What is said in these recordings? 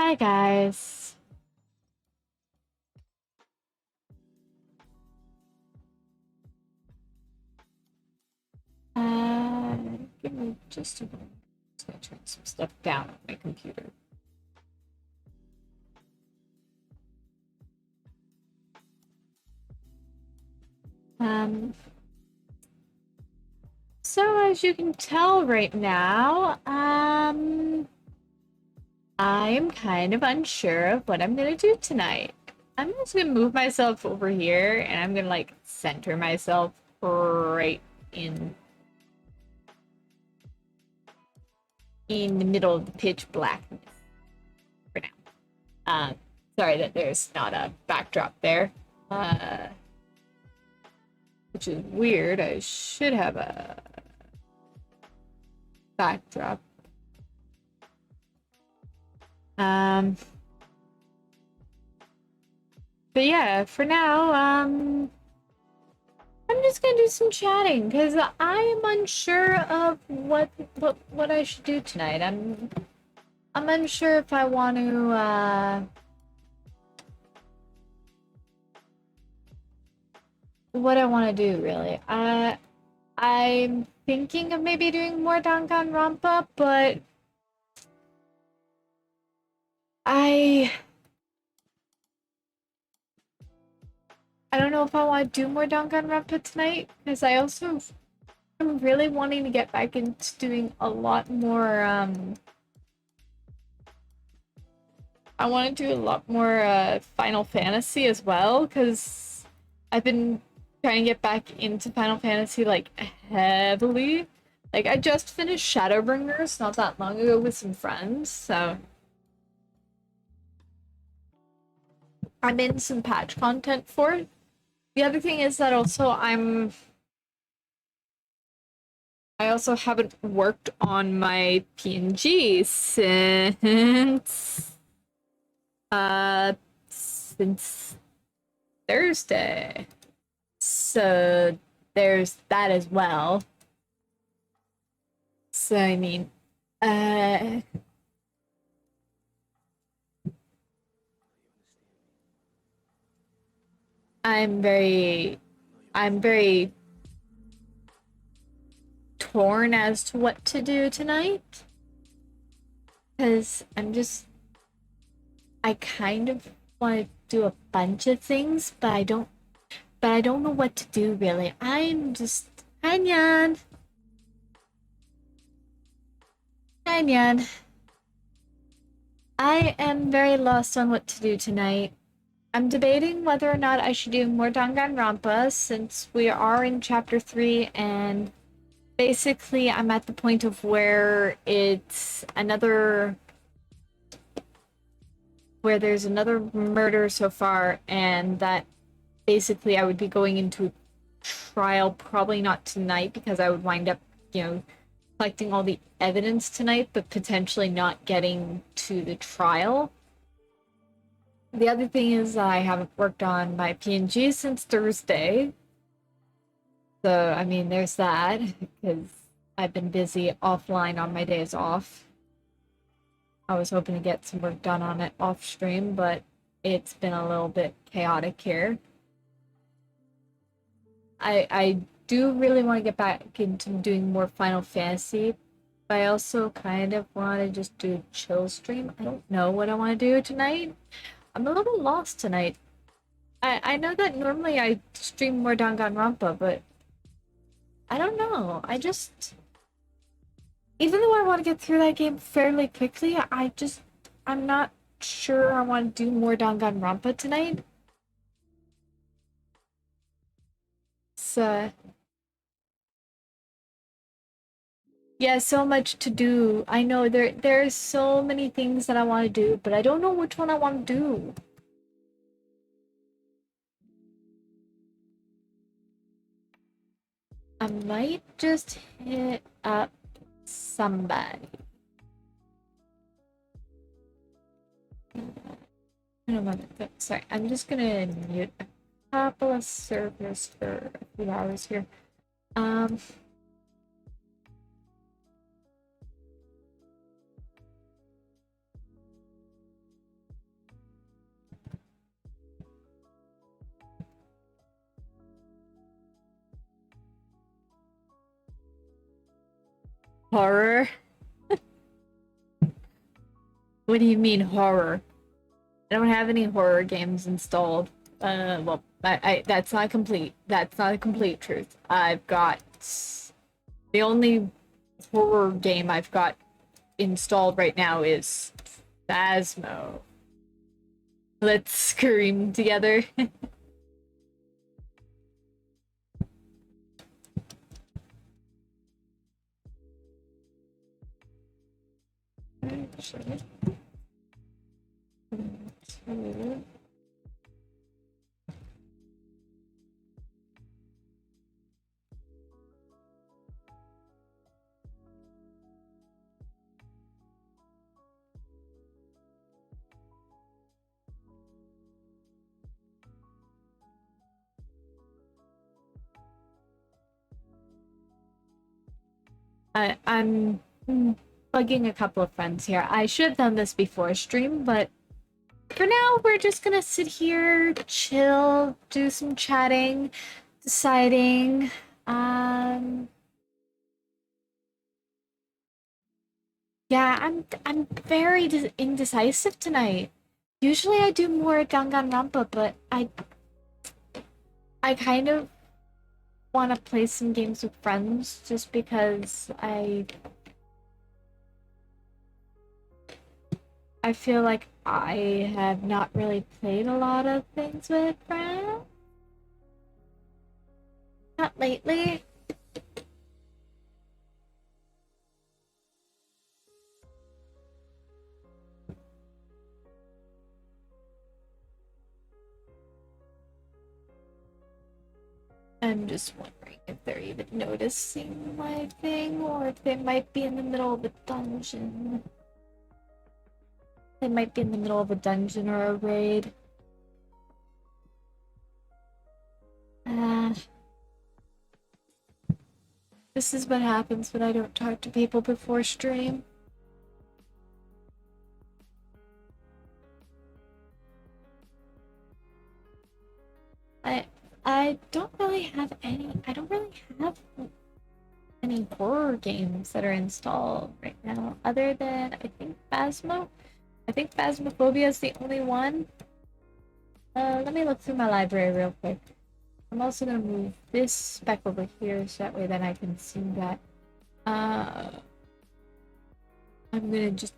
Hi guys. Give me just a moment. I'm just gonna turn some stuff down on my computer. So as you can tell right now, I'm kind of unsure of what I'm gonna do tonight. I'm just gonna move myself over here and I'm gonna like center myself right in the middle of the pitch blackness for now. Sorry that there's not a backdrop there. Which is weird. I should have a backdrop. But yeah, for now, I'm just gonna do some chatting because I am unsure of what I should do tonight. I'm unsure if I want to what I want to do really. I'm thinking of maybe doing more Danganronpa, but I don't know if I want to do more Danganronpa tonight because I also am really wanting to get back into doing a lot more. I want to do a lot more Final Fantasy as well because I've been trying to get back into Final Fantasy like heavily. Like I just finished Shadowbringers not that long ago with some friends, so I'm in some patch content for it. The other thing is that also I also haven't worked on my PNG since Thursday. So there's that as well. So I mean, I'm very torn as to what to do tonight. Because I kind of want to do a bunch of things, but I don't know what to do really. I'm just Anyan. Anyan. I am very lost on what to do tonight. I'm debating whether or not I should do more Danganronpa since we are in chapter 3 and basically I'm at the point of where there's another murder so far and that basically I would be going into a trial probably not tonight because I would wind up, collecting all the evidence tonight but potentially not getting to the trial. The other thing is I haven't worked on my PNG since Thursday. So, I mean, there's that, because I've been busy offline on my days off. I was hoping to get some work done on it off stream, but it's been a little bit chaotic here. I do really want to get back into doing more Final Fantasy, but I also kind of want to just do a chill stream. I don't know what I want to do tonight. I'm a little lost tonight. I know that normally I stream more Danganronpa, but I don't know. Even though I want to get through that game fairly quickly, I'm not sure I want to do more Danganronpa tonight. So, yeah, so much to do. I know there's so many things that I want to do, but I don't know which one I want to do. I might just hit up somebody. Sorry, I'm just gonna mute a couple of servers for a few hours here. Horror? What do you mean horror? I don't have any horror games installed. Well, that's not complete. That's not a complete truth. I've got the only horror game I've got installed right now is Phasmo. Let's scream together. Actually. I'm bugging a couple of friends here. I should have done this before stream, but for now, we're just gonna sit here, chill, do some chatting, deciding. Yeah, I'm very indecisive tonight. Usually I do more Danganronpa, but I kind of want to play some games with friends just because I feel like I have not really played a lot of things with friends. Not lately. I'm just wondering if they're even noticing my thing or if they might be in the middle of a dungeon. They might be in the middle of a dungeon or a raid. This is what happens when I don't talk to people before stream. I don't really have any. I don't really have any horror games that are installed right now, other than I think Phasmo. I think Phasmophobia is the only one. Let me look through my library real quick. I'm also gonna move this spec over here so that way then I can see that. I'm gonna just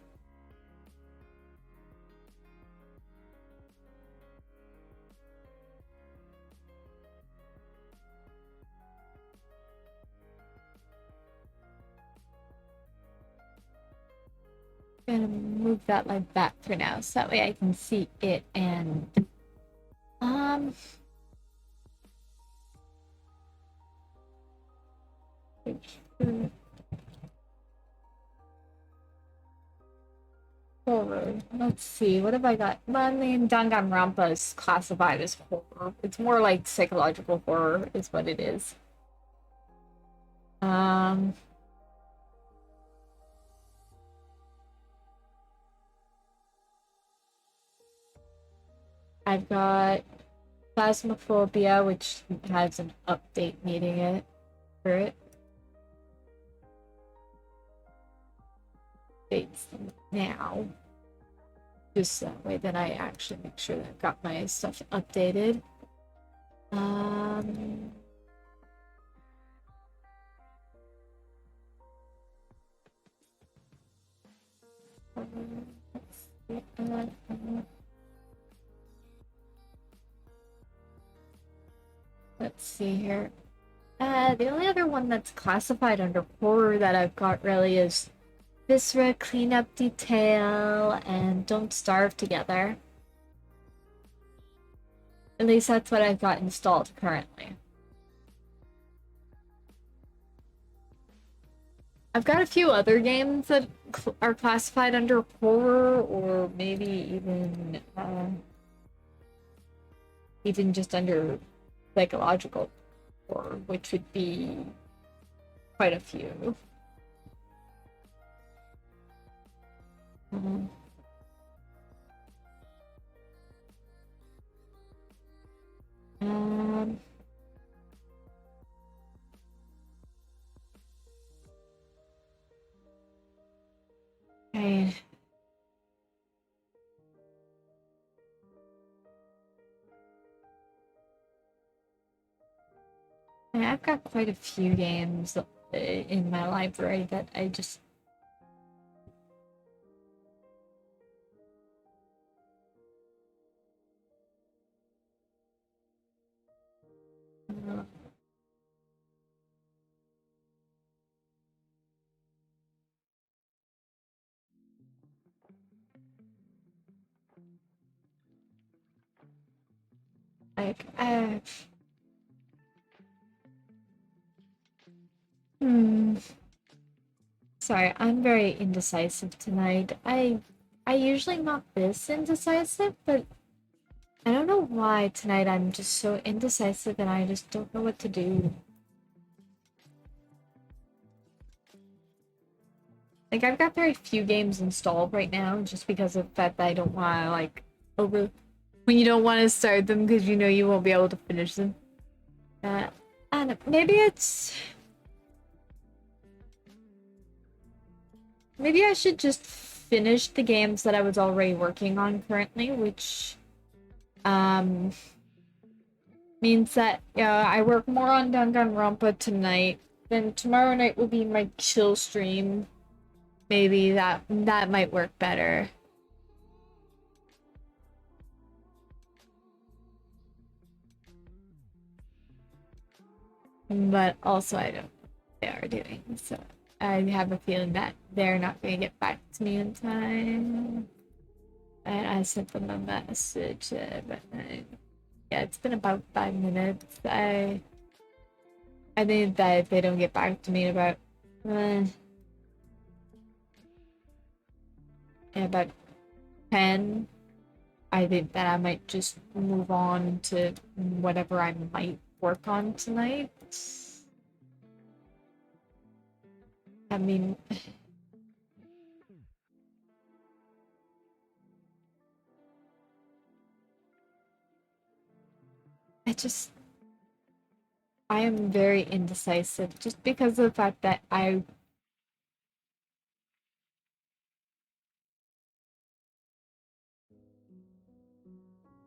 move that like that for now, so that way I can see it and horror. Let's see, what have I got? Well, I mean, Danganronpa is classified as horror. It's more like psychological horror is what it is. I've got Phasmophobia, which has an update needing it for it. Updates now. Just that way that I actually make sure that I've got my stuff updated. Let's see here. The only other one that's classified under horror that I've got really is Viscera, Cleanup Detail, and Don't Starve Together. At least that's what I've got installed currently. I've got a few other games that are classified under horror, or maybe even just under psychological horror, which would be quite a few. I I've got quite a few games in my library that I just like. Hmm. Sorry, I'm very indecisive tonight. I usually not this indecisive, but I don't know why tonight I'm just so indecisive and I just don't know what to do. Like I've got very few games installed right now just because of the fact that I don't want to like over when you don't want to start them because you know you won't be able to finish them. And maybe I should just finish the games that I was already working on currently, which um means that yeah, I work more on Danganronpa tonight. Then tomorrow night will be my chill stream. Maybe that might work better. But also I don't know what they are doing, so I have a feeling that they're not gonna get back to me in time. And I sent them a message, but yeah, it's been about 5 minutes. I think that if they don't get back to me uh, in about 10, I think that I might just move on to whatever I might work on tonight. I mean, I just I am very indecisive just because of the fact that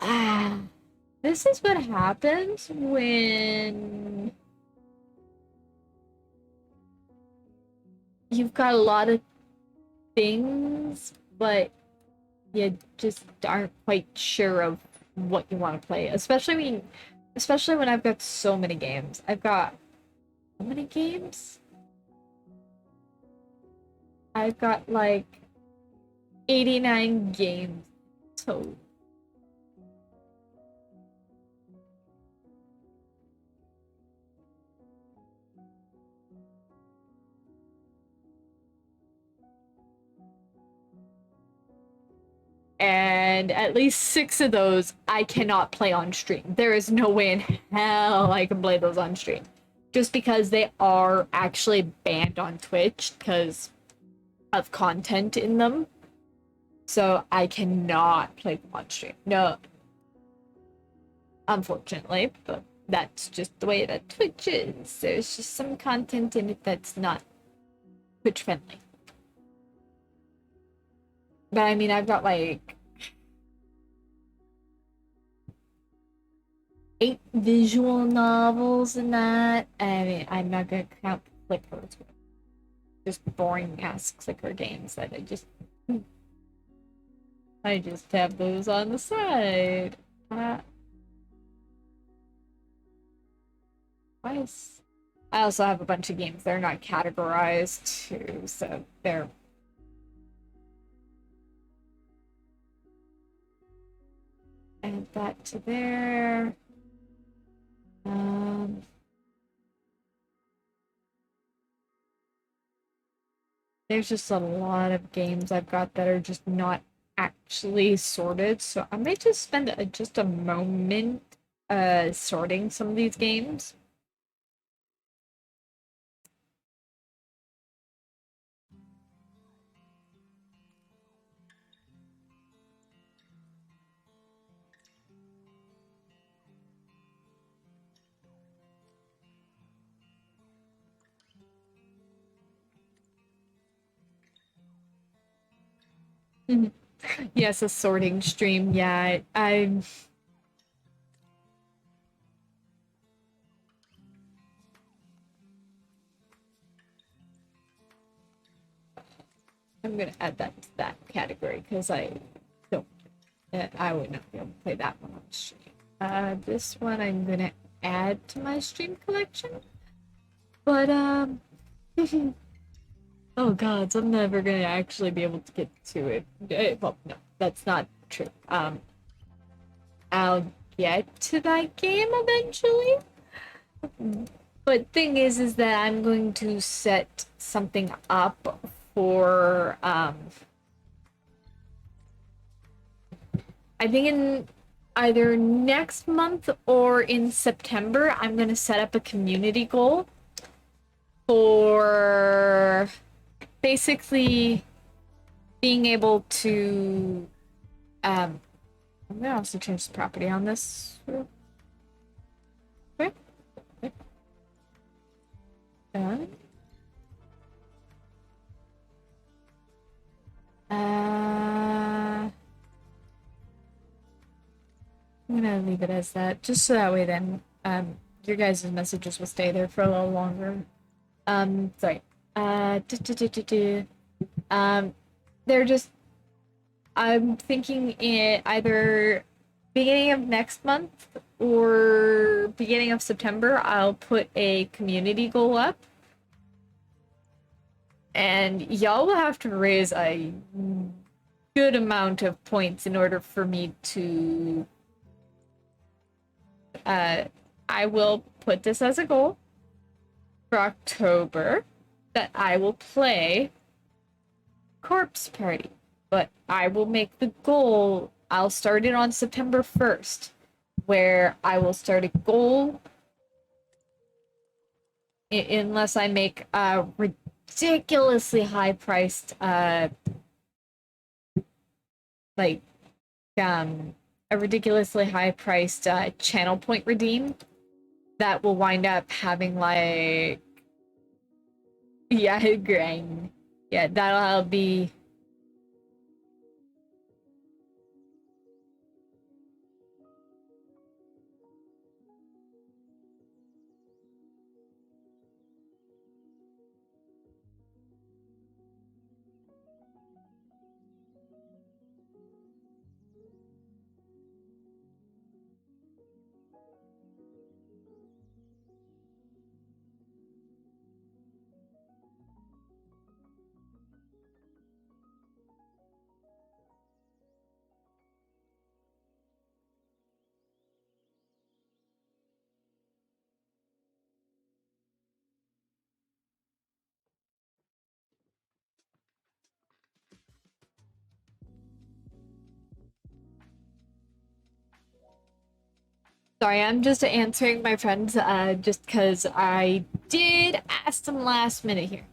ah this is what happens when you've got a lot of things, but you just aren't quite sure of what you want to play. Especially when I've got so many games. I've got how many games? I've got like 89 games. So and at least 6 of those I cannot play on stream. There is no way in hell I can play those on stream. Just because they are actually banned on Twitch because of content in them. So I cannot play them on stream. No. Unfortunately, but that's just the way that Twitch is. There's just some content in it that's not Twitch friendly. But I mean, I've got like 8 visual novels in that. I mean, I'm not gonna count clickers. Just boring ass clicker games that I just have those on the side. Nice. I also have a bunch of games that are not categorized too, so they're add that to there. Um, there's just a lot of games I've got that are just not actually sorted, so I might just spend just a moment sorting some of these games. Yes, a sorting stream. Yeah, I'm gonna add that to that category because I don't. I would not be able to play that one on stream. This one I'm gonna add to my stream collection. But oh gods, I'm never gonna actually be able to get to it. Well, no, that's not true. I'll get to that game eventually. But thing is that I'm going to set something up for I think in either next month or in September, I'm gonna set up a community goal for basically being able to I'm gonna also change the property on this. Okay. Done. I'm gonna leave it as that, just so that way then your guys' messages will stay there for a little longer. Sorry. Du- du- du- du- du. They're just I'm thinking it either beginning of next month or beginning of September, I'll put a community goal up. And y'all will have to raise a good amount of points in order for me to I will put this as a goal for October that I will play Corpse Party. But I will make the goal, I'll start it on September 1st, where I will start a goal unless I make a ridiculously high priced like a ridiculously high priced channel point redeem that will wind up having like yeah grind. Yeah, that'll be sorry, I'm just answering my friends just because I did ask them last minute here.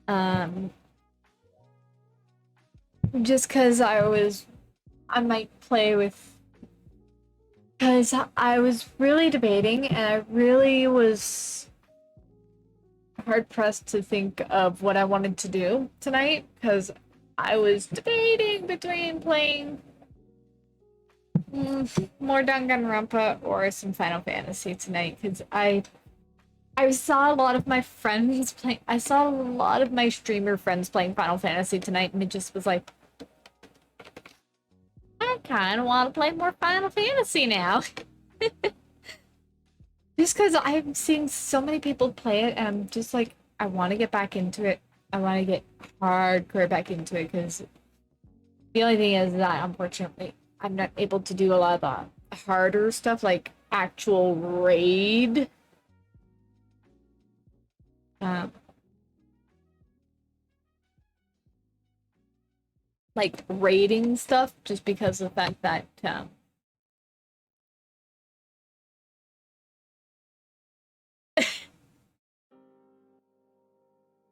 Um, just because I might play with, because I was really debating and I really was hard pressed to think of what I wanted to do tonight because I was debating between playing more Danganronpa or some Final Fantasy tonight because I saw a lot of my friends playing. I saw a lot of my streamer friends playing Final Fantasy tonight, and it just was like, I kind of want to play more Final Fantasy now. Just because I'm seeing so many people play it, and I'm just like, I want to get back into it. I want to get hardcore back into it because the only thing is that unfortunately I'm not able to do a lot of the harder stuff like actual raid. Um, like raiding stuff just because of the fact that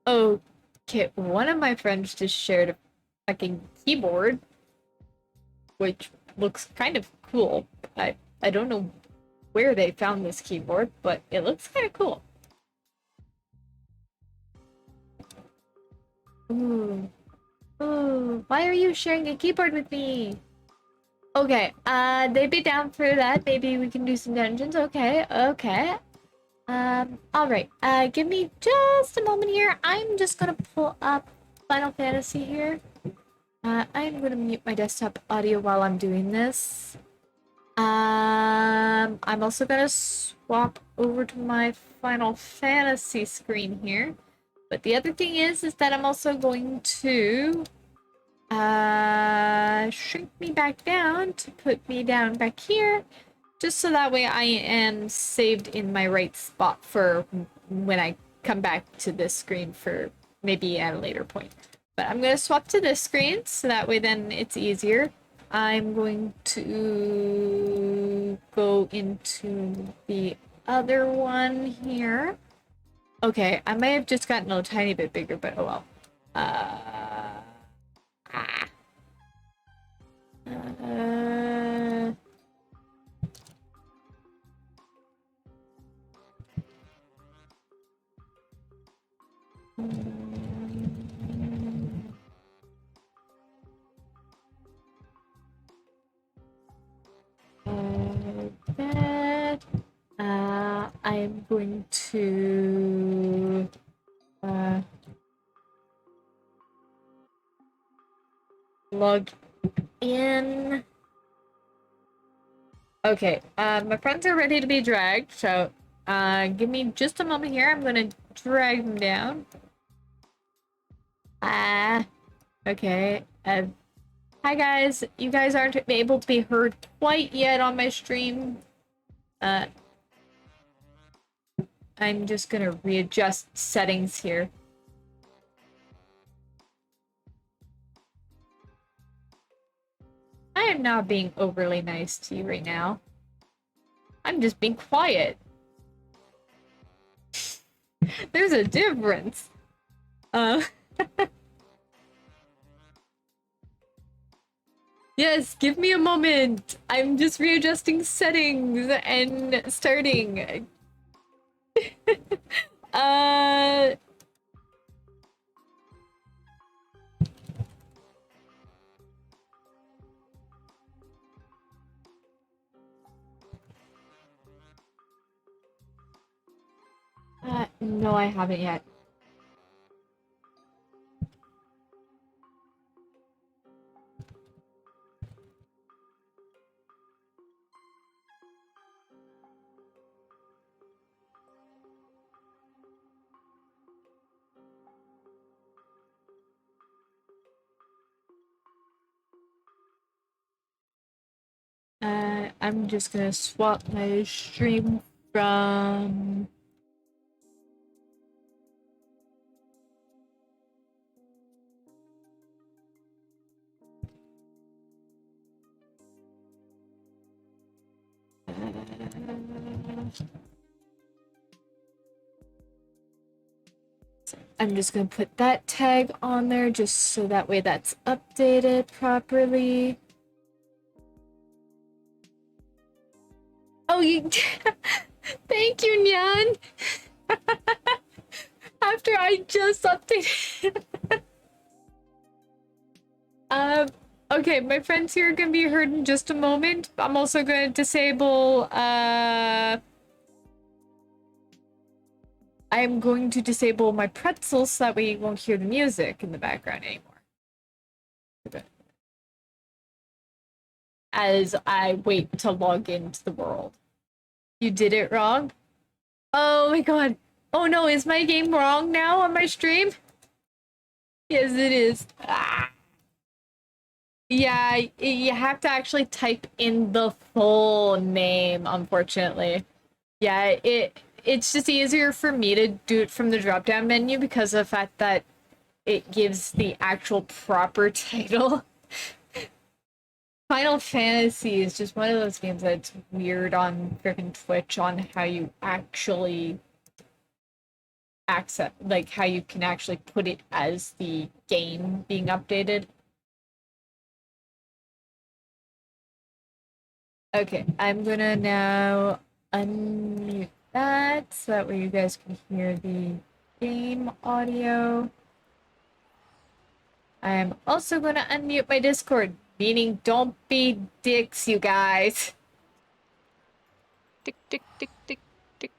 Okay, one of my friends just shared a fucking keyboard, which looks kind of cool. I don't know where they found this keyboard, but it looks kind of cool. Ooh. Ooh, why are you sharing a keyboard with me? Okay, they'd be down for that. Maybe we can do some dungeons. Okay, okay. Alright. Give me just a moment here. I'm just gonna pull up Final Fantasy here. I'm gonna mute my desktop audio while I'm doing this. I'm also gonna swap over to my Final Fantasy screen here. But the other thing is that I'm also going to shrink me back down to put me down back here, just so that way I am saved in my right spot for when I come back to this screen for maybe at a later point. But I'm gonna swap to this screen so that way then it's easier. I'm going to go into the other one here. Okay, I may have just gotten a tiny bit bigger, but oh well. Uh, ah. Uh, that. I'm going to log in. Okay, my friends are ready to be dragged, so give me just a moment here. I'm gonna drag them down. Okay. Hi guys. You guys aren't able to be heard quite yet on my stream. I'm just gonna readjust settings here. I am not being overly nice to you right now. I'm just being quiet. There's a difference. Yes, give me a moment. I'm just readjusting settings and starting. uh... No, I haven't yet. I'm just gonna swap my stream from... I'm just gonna put that tag on there just so that way that's updated properly. Oh, you... Thank you, Nyan! After I just updated... Okay, my friends here are gonna be heard in just a moment. I'm also gonna disable, I'm going to disable my pretzels so that way you won't hear the music in the background anymore. As I wait to log into the world. You did it wrong? Oh my god. Oh no, is my game wrong now on my stream? Yes, it is. Ah. Yeah, you have to actually type in the full name, unfortunately. Yeah, it's just easier for me to do it from the drop-down menu because of the fact that it gives the actual proper title. Final Fantasy is just one of those games that's weird on freaking Twitch on how you actually access, like how you can actually put it as the game being updated. Okay, I'm gonna now unmute that so that way you guys can hear the game audio. I'm also gonna unmute my Discord, meaning don't be dicks, you guys. Tick, tick, tick, tick, tick.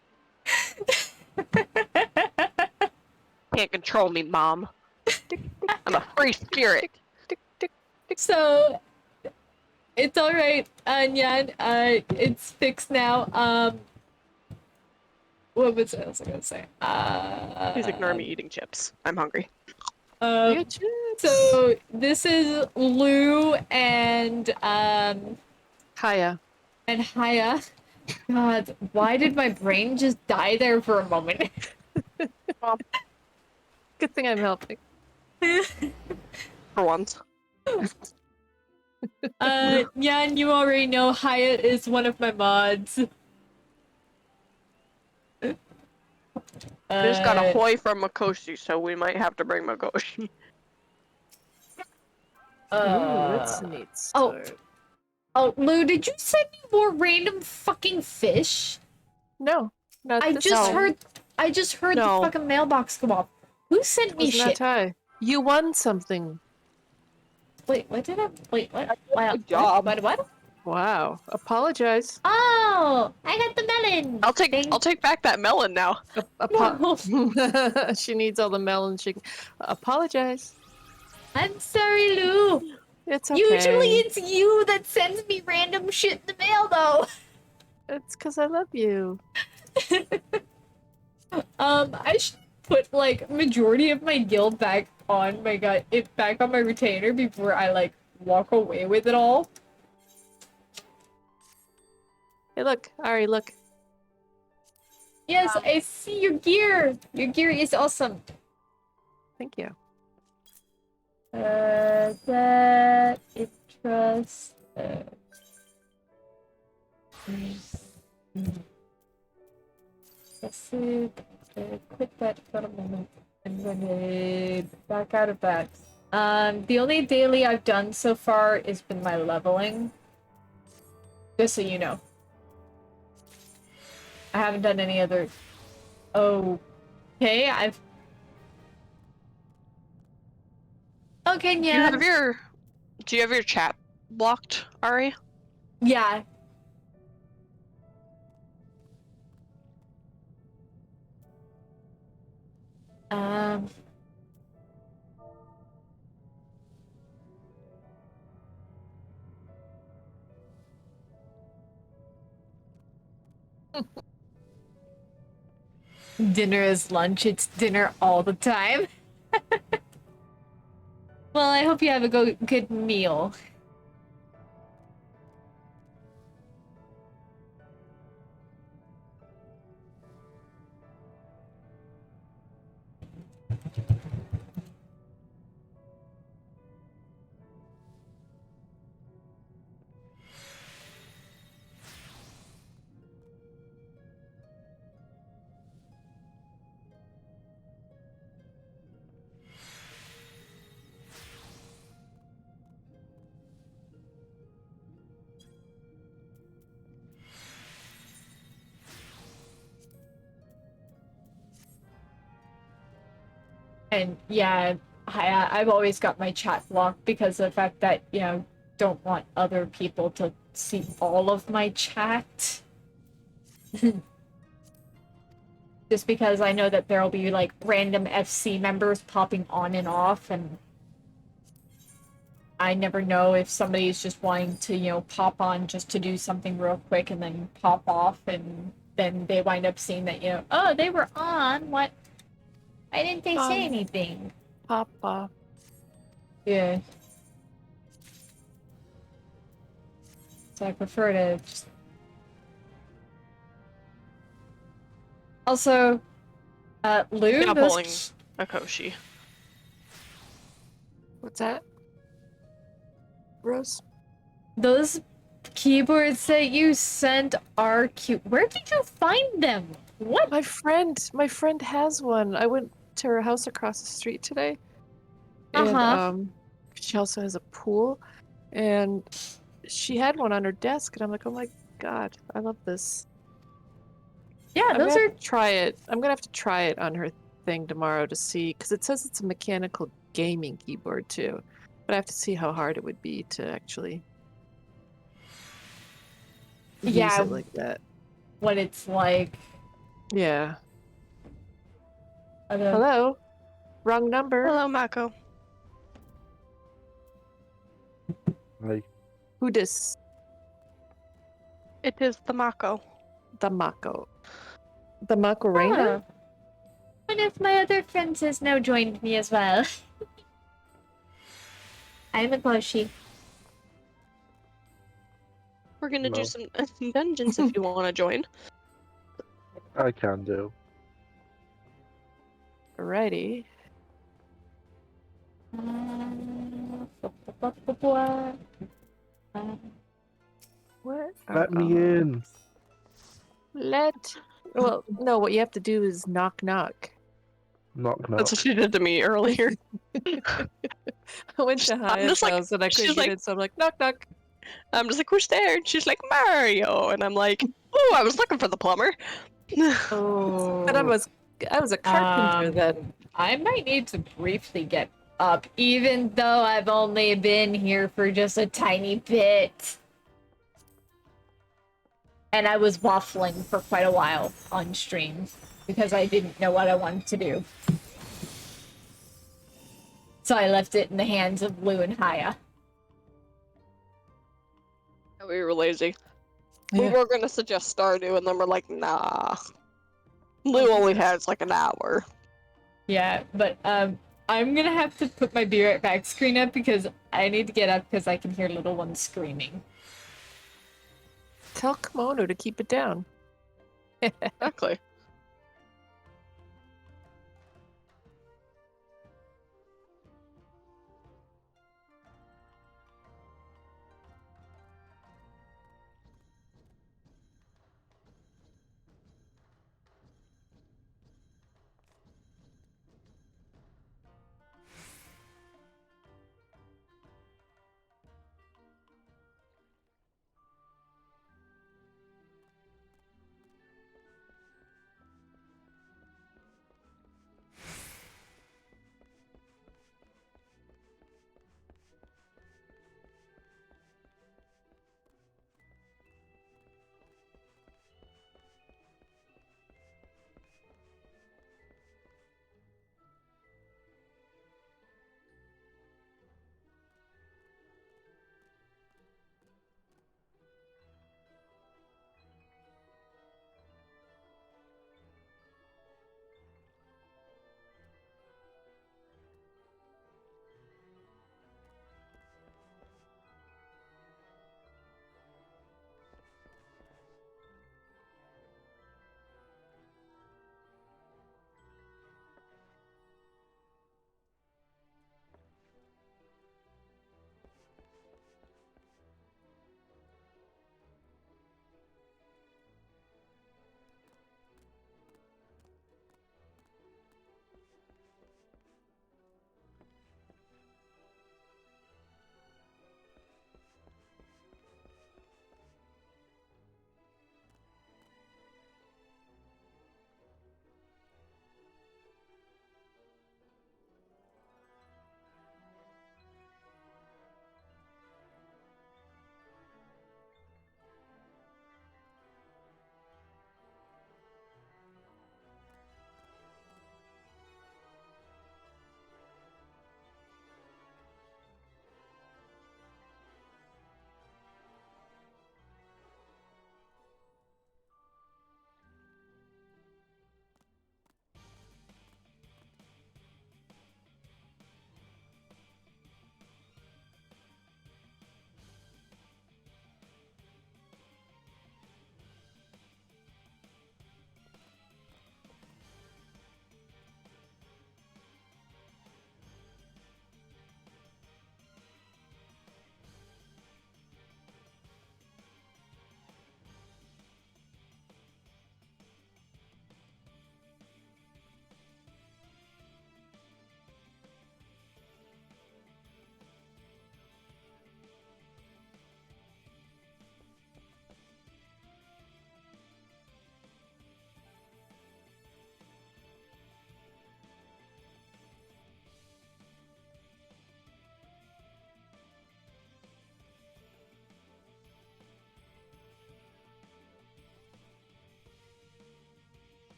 Can't control me, Mom. Tick, tick, I'm a free spirit. Tick, tick, tick, tick. So it's all right, Nyan. It's fixed now. What was else I gonna say? Please ignore me eating chips. I'm hungry. Um, Eat chips. so this is Lou and Hiya. Haya. God, why did my brain just die there for a moment? Good thing I'm helping. For once. Yan, you already know Haya is one of my mods. We just got a hoy from Makoshi, so we might have to bring Makoshi. Ooh, that's a neat start. Oh, Lou, did you send me more random fucking fish? No, not I this just time. heard No. the fucking mailbox go off. Who sent me Wasn't that shit? Ty? You won something. Wait, what did I? Wait, what? Wow, Good job. What? Wow. Apologize. Oh, I got the melon. I'll take back that melon now. No, She needs all the melon. She apologize. I'm sorry, Lou. It's okay. Usually it's you that sends me random shit in the mail, though. It's because I love you. I should put like majority of my guild back on my back on my retainer before I like walk away with it all. Hey, look, Ari, look. Yes, I see your gear. Your gear is awesome. Thank you. That it trust. Let's see. Quit that for a moment. I'm gonna back out of that. The only daily I've done so far has been my leveling. Just so you know. I haven't done any other. Okay, I've. Okay, yeah. Do you have your chat blocked, Ari? Yeah. Dinner is lunch. It's dinner all the time. Well, I hope you have a good meal. And yeah, I've always got my chat blocked because of the fact that, you know, don't want other people to see all of my chat. Just because I know that there'll be like random FC members popping on and off, and I never know if somebody's just wanting to, you know, pop on just to do something real quick and then pop off, and then they wind up seeing that, you know, oh, they were on, what? Why didn't they say anything? Papa. Yeah. So I prefer to just... Also, Lou, Yeah, those, pulling Makoshi. What's that? Rose? those keyboards that you sent are cute. Where did you find them? What? My friend has one. I went to her house across the street today, and Uh-huh. she also has a pool, and she had one on her desk, and I'm like, oh my god, I love this. Yeah, I'm gonna those have are to try it. I'm gonna have to try it on her thing tomorrow to see, because it says it's a mechanical gaming keyboard too, but I have to see how hard it would be to actually use yeah, it like that. what it's like. Yeah. I don't- Hello. Wrong number. Hello, Mako. Like, Who dis? It is the Mako. The Mako. The Macarena? Oh, one of my other friends has now joined me as well. I'm a Koshi. We're gonna do No. some dungeons if you want to join. I can do. Alrighty. What? Let me in. Let. Well, no, what you have to do is knock knock. Knock knock. That's what she did to me earlier. I went to Haya's just like- house and I she's couldn't get like- in, so I'm like, knock knock. I'm just like, who's there? And she's like, Mario. And I'm like, oh, I was looking for the plumber. Oh. But I was a carpenter then. I might need to briefly get up, even though I've only been here for just a tiny bit. And I was waffling for quite a while on stream because I didn't know what I wanted to do. So I left it in the hands of Lou and Haya. We were lazy. We Yeah. were gonna suggest Stardew, and then we're like, nah. Lou only has like an hour. Yeah, but I'm gonna have to put my Be Right Back screen up because I need to get up because I can hear little ones screaming. Tell Kimono to keep it down. Exactly.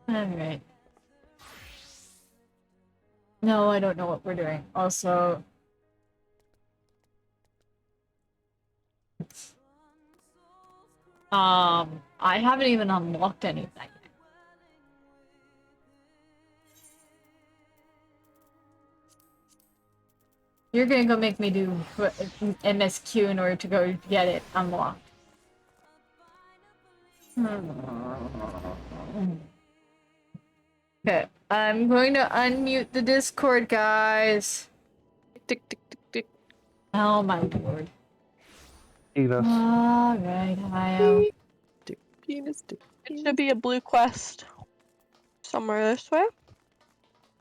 Alright. No, I don't know what we're doing. Also, I haven't even unlocked anything. You're gonna go make me do MSQ in order to go get it unlocked. Okay, I'm going to unmute the Discord, guys. Tick, tick, tick, tick. Oh my lord. Enos. Alright, Hayo. Tick, penis, tick, It penis. should be a blue quest somewhere this way.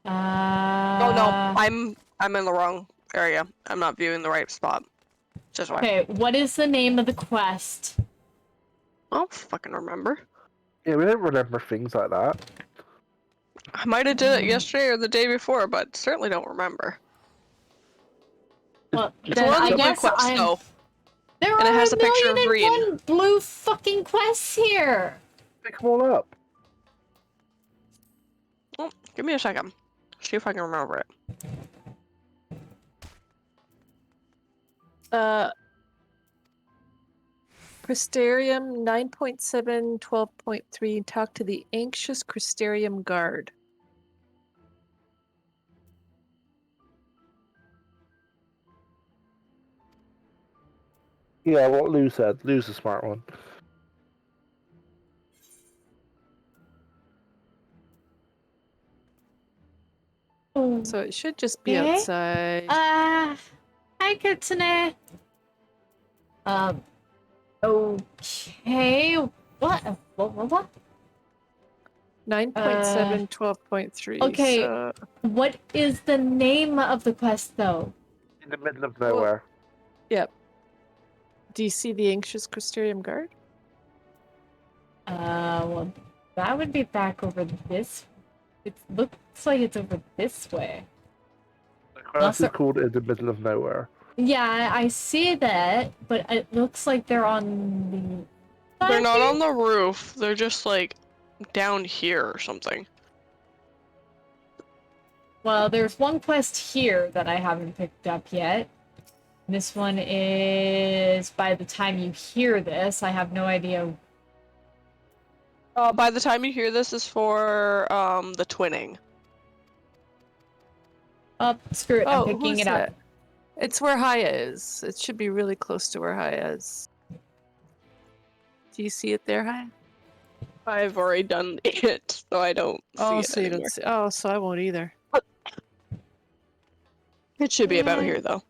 Oh no, I'm in the wrong area. I'm not viewing the right spot. This way. Okay, what is the name of the quest? I don't fucking remember. Yeah, we don't remember things like that. I might have did it yesterday or the day before, but certainly don't remember. Well, It's then one of I the blue guess quests I'm... though. There And it are has a a picture of million and green. one blue fucking quests here! Pick them all up. Oh, give me a second. See if I can remember it. Crystarium 9.7, 12.3. Talk to the anxious Crystarium guard. Yeah, what Lou said. Lou's the smart one. Oh. So it should just be Okay. outside. Hi Kitsune. Okay. What? 9.7, 12.3. okay. So... What is the name of the quest, though? In the middle of nowhere. Yep. Do you see the anxious Crystarium guard? Well, that would be back over this. It looks like it's over this way. The quest Unless is called In the Middle of Nowhere. Yeah, I see that, but it looks like they're on the... They're not on the roof. They're just like down here or something. Well, there's one quest here that I haven't picked up yet. This one is, by the time you hear this, I have no idea. By the time you hear this is for the twinning. Oh, screw it, I'm Oh, picking who's it up. that? It's where Haya is. It should be really close to where Haya is. Do you see it there, Haya? I've already done it, so I don't see it So you anymore. don't see. Oh, so I won't either. It should be about here though.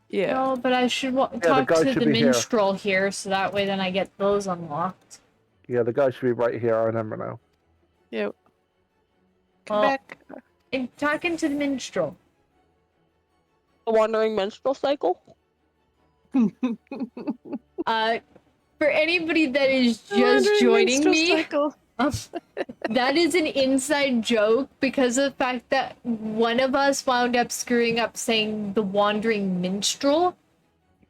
Yeah. No, but I should the talk guy to should the be here. minstrel here, so that way then I get those unlocked. Yeah, the guy should be right here. I remember now. Yep. Come Well, back. I'm talking to the minstrel. The wandering menstrual cycle. For anybody that is The just wandering joining minstrel me, cycle. that is an inside joke because of the fact that one of us wound up screwing up saying the wandering minstrel.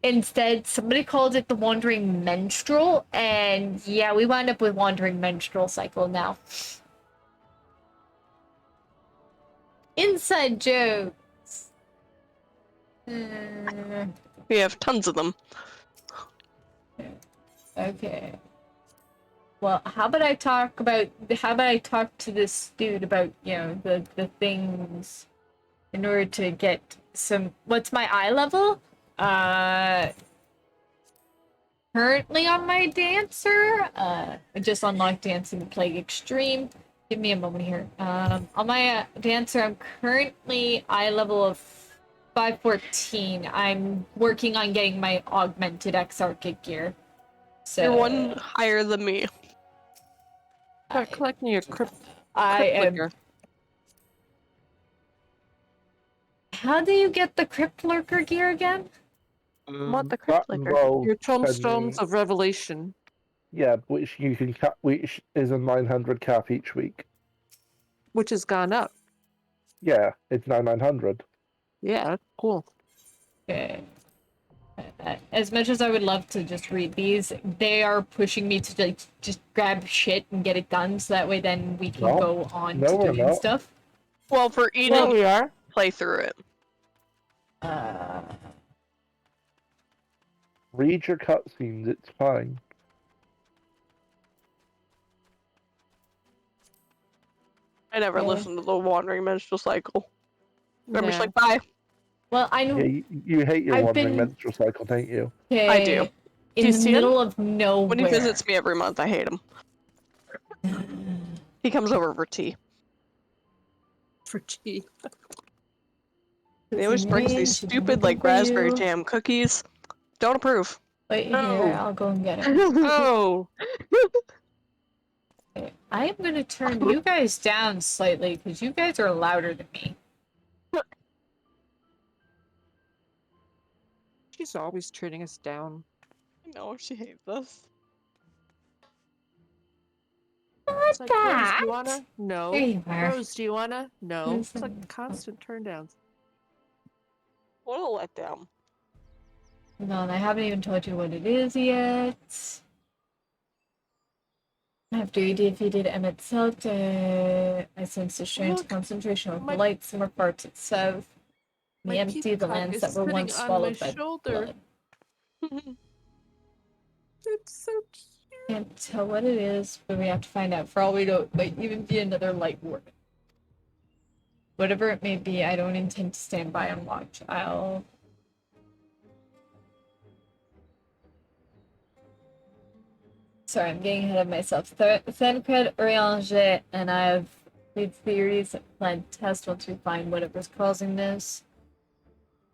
Instead, somebody called it the wandering menstrual, and yeah, we wound up with wandering menstrual cycle now. Inside jokes. We have tons of them. Okay. Well, how about I talk to this dude about, you know, the things in order to get some... What's my eye level? Currently on my dancer. I just unlocked Dancing the Plague Extreme. Give me a moment here. On my dancer, I'm currently eye level of 514. I'm working on getting my augmented Exarchic gear. So You're one higher than me. Start collecting your crypt I am. liquor. How do you get the Crypt Lurker gear again? What the That crypt liquor? involves Your tombstones spending- of revelation. Yeah, which you can cap, which is a 900 cap each week. Which has gone up. Yeah, it's now 900. Yeah, cool. Okay. As much as I would love to just read these, they are pushing me to like just grab shit and get it done, so that way then we can No. go on No, to we're doing not. stuff. Well, for eating, Well, we are. Play through it. Read your cutscenes, it's fine. I never Yeah. listened to the Wandering Menstrual Cycle. I'm just Yeah. like, bye. Well, I know. Yeah, you hate your I've wandering been- menstrual cycle, don't you? Okay, I do. In Do you the see him? middle of nowhere. When he visits me every month, I hate him. He comes over for tea. For tea. He always brings these stupid, like, raspberry jam cookies. Don't approve. Wait here, Oh. I'll go and get it. Oh! Okay, I am gonna turn you guys down slightly because you guys are louder than me. She's always turning us down. No, she hates us. It's like, Rose, do that. you wanna? No. There you are. Rose, do you wanna? No. There's It's like some- constant turn downs. What a letdown. No, and I haven't even told you what it is yet. After you defeated Emmett Selte, I sensed a strange Look, concentration of my- light summer parts itself. My We emptied the peacock lands is that were sitting once on swallowed my by shoulder. blood. It's so cute. Can't tell what it is, but we have to find out. For all we know, it might even be another light ward. Whatever it may be, I don't intend to stand by and watch. I'll... Sorry, I'm getting ahead of myself. Thancred, Urianger, and I have made theories and plan to test once we find whatever's causing this.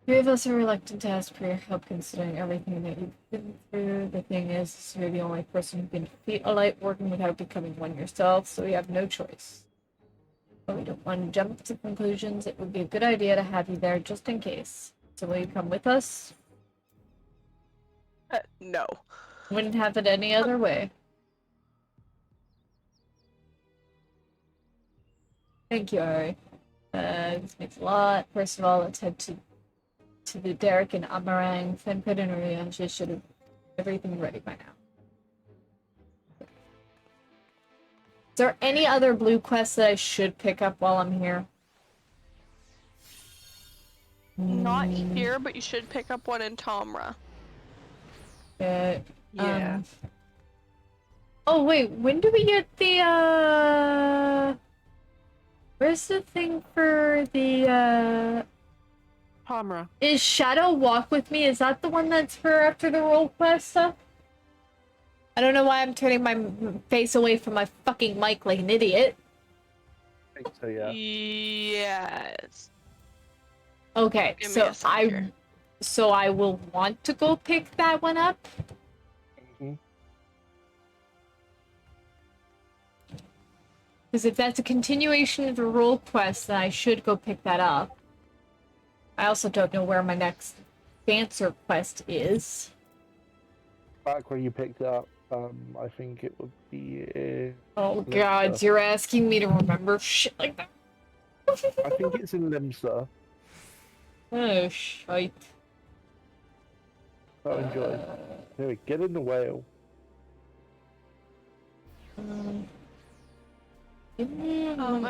Three of us are reluctant to ask for your help considering everything that you've been through. The thing is, you're the only person who can defeat a light warden without becoming one yourself, so we have no choice. But we don't want to jump to conclusions. It would be a good idea to have you there just in case. So will you come with us? No. Wouldn't have it any other way. Thank you, Ari. This makes a lot. First of all, let's head to the Derek and Amarang. Fenpid and Urianger should have everything ready by now. Is there any other blue quests that I should pick up while I'm here? Not here, but you should pick up one in Tomra. Uh, Yeah. Oh wait, when do we get the where's the thing for the Pomra. is Shadow Walk with Me? Is that the one that's for after the role quest stuff? I don't know why I'm turning my face away from my fucking mic like an idiot. I think so, yeah. Yes. Okay, Give me so a sec here. I will want to go pick that one up. hmm Because if that's a continuation of the role quest, then I should go pick that up. I also don't know where my next dancer quest is. Back where you picked it up, I think it would be. Oh Limsa. god, you're asking me to remember shit like that. I think it's in Limsa. Oh, shite. So enjoy. Here, get in the whale. I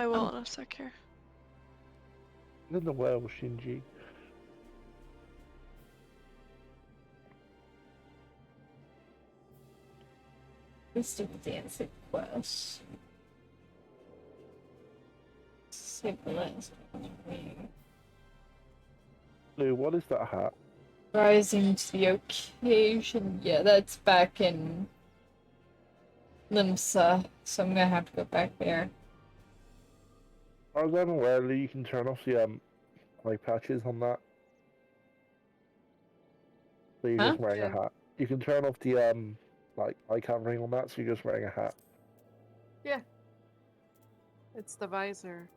will in a sec here. Get in the whale, Shinji. List of dancing quests. Save the last one. Lou, what is that hat? Rising to the occasion. Yeah, that's back in Limsa, so I'm gonna have to go back there. I was unaware, Lou, you can turn off the like patches on that. So you're Huh? just wearing a hat. You can turn off the like eye covering on that, so you're just wearing a hat. It's the visor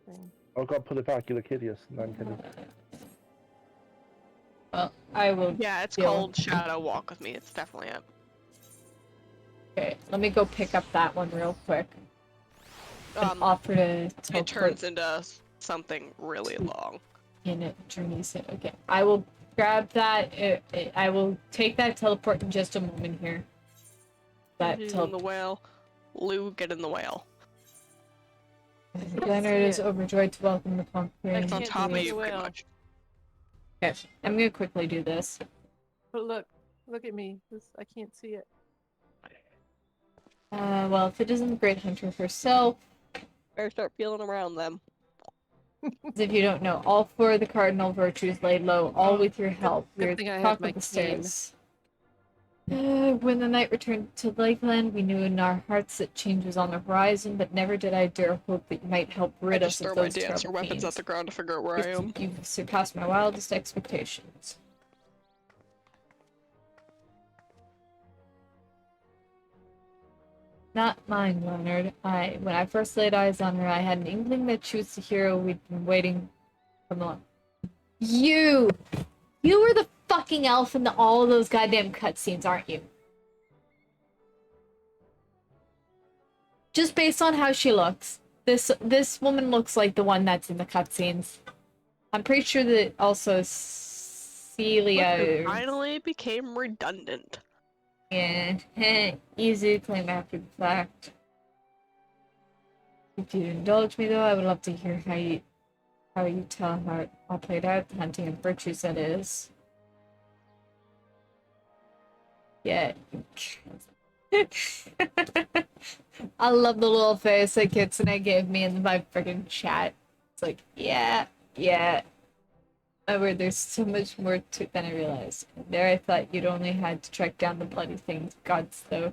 thing. I've got to put it back, you look hideous. No, I'm kidding. Well, I will. Yeah, it's deal. called Shadow Walk with me. It's definitely it. Okay, let me go pick up that one real quick. And offer to It teleport turns into something really long. in it. Journey's Head. Okay, I will grab that. I will take that teleport in just a moment here. That He's in the teleport. whale. Lou, get in the whale. Leonard is overjoyed to welcome the I pumpkin. It's on can't top of see you, the pretty whale. much. Okay, I'm gonna quickly do this. But look at me. I can't see it. Well, if it isn't the Great Hunter herself, Better start feeling around them. as if you don't know, all four of the cardinal virtues laid low, all with your help. good You're thing at I the have top my of the cane. stairs. When the night returned to Lakeland, we knew in our hearts that change was on the horizon, but never did I dare hope that you might help I rid just us of throw my those dancer terrible weapons at fiends. the ground to figure out where I am. You've surpassed my wildest expectations. Not mine, Leonard. When I first laid eyes on her, I had an inkling that she was the hero we'd been waiting for long. You were the fucking elf in all those goddamn cutscenes, aren't you? Just based on how she looks, this woman looks like the one that's in the cutscenes. I'm pretty sure that also Celia. Look, it finally became redundant. And easy to claim after the fact. If you'd indulge me, though, I would love to hear how you tell how it all played out. The hunting of virtues, that is. Yeah. I love the little face that Kitsune gave me in my freaking chat. It's like, yeah. Oh, word, there's so much more to it than I realized. And there I thought you'd only had to track down the bloody things. Gods, though.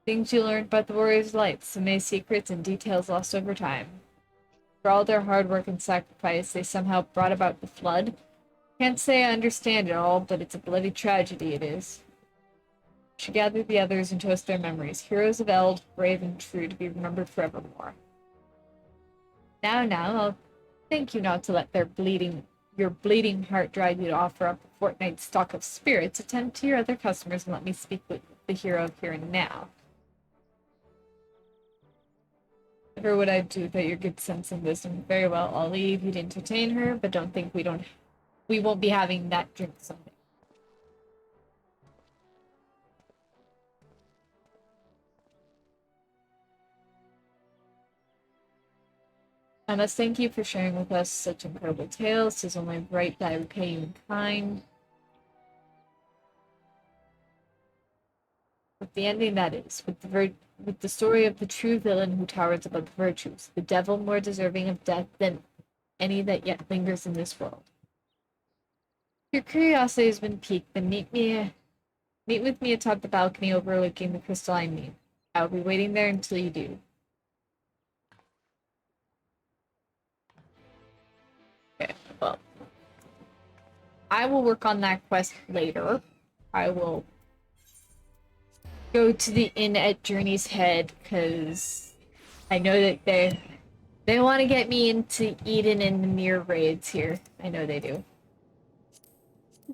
Things you learned about the Warriors' Light, so many secrets and details lost over time. For all their hard work and sacrifice, they somehow brought about the flood. Can't say I understand it all, but it's a bloody tragedy, it is. She gathered the others and toast their memories. Heroes of Eld, brave and true, to be remembered forevermore. Now, I'll thank you not to let your bleeding heart drive you to offer up a fortnight's stock of spirits. Attend to your other customers and let me speak with the hero here and now. Never would I do without your good sense and wisdom. Very well, I'll leave you to entertain her, but don't think we won't be having that drink someday. I must thank you for sharing with us such incredible tales. 'Tis only right that I repay you in kind. With the ending, that is, with the story of the true villain who towers above the virtues, the devil more deserving of death than any that yet lingers in this world. Your curiosity has been piqued, then meet with me atop the balcony overlooking the crystalline mead. I will be waiting there until you do. Okay, well, I will work on that quest later. I will go to the inn at Journey's Head because I know that they want to get me into Eden and the Mirror raids here. I know they do.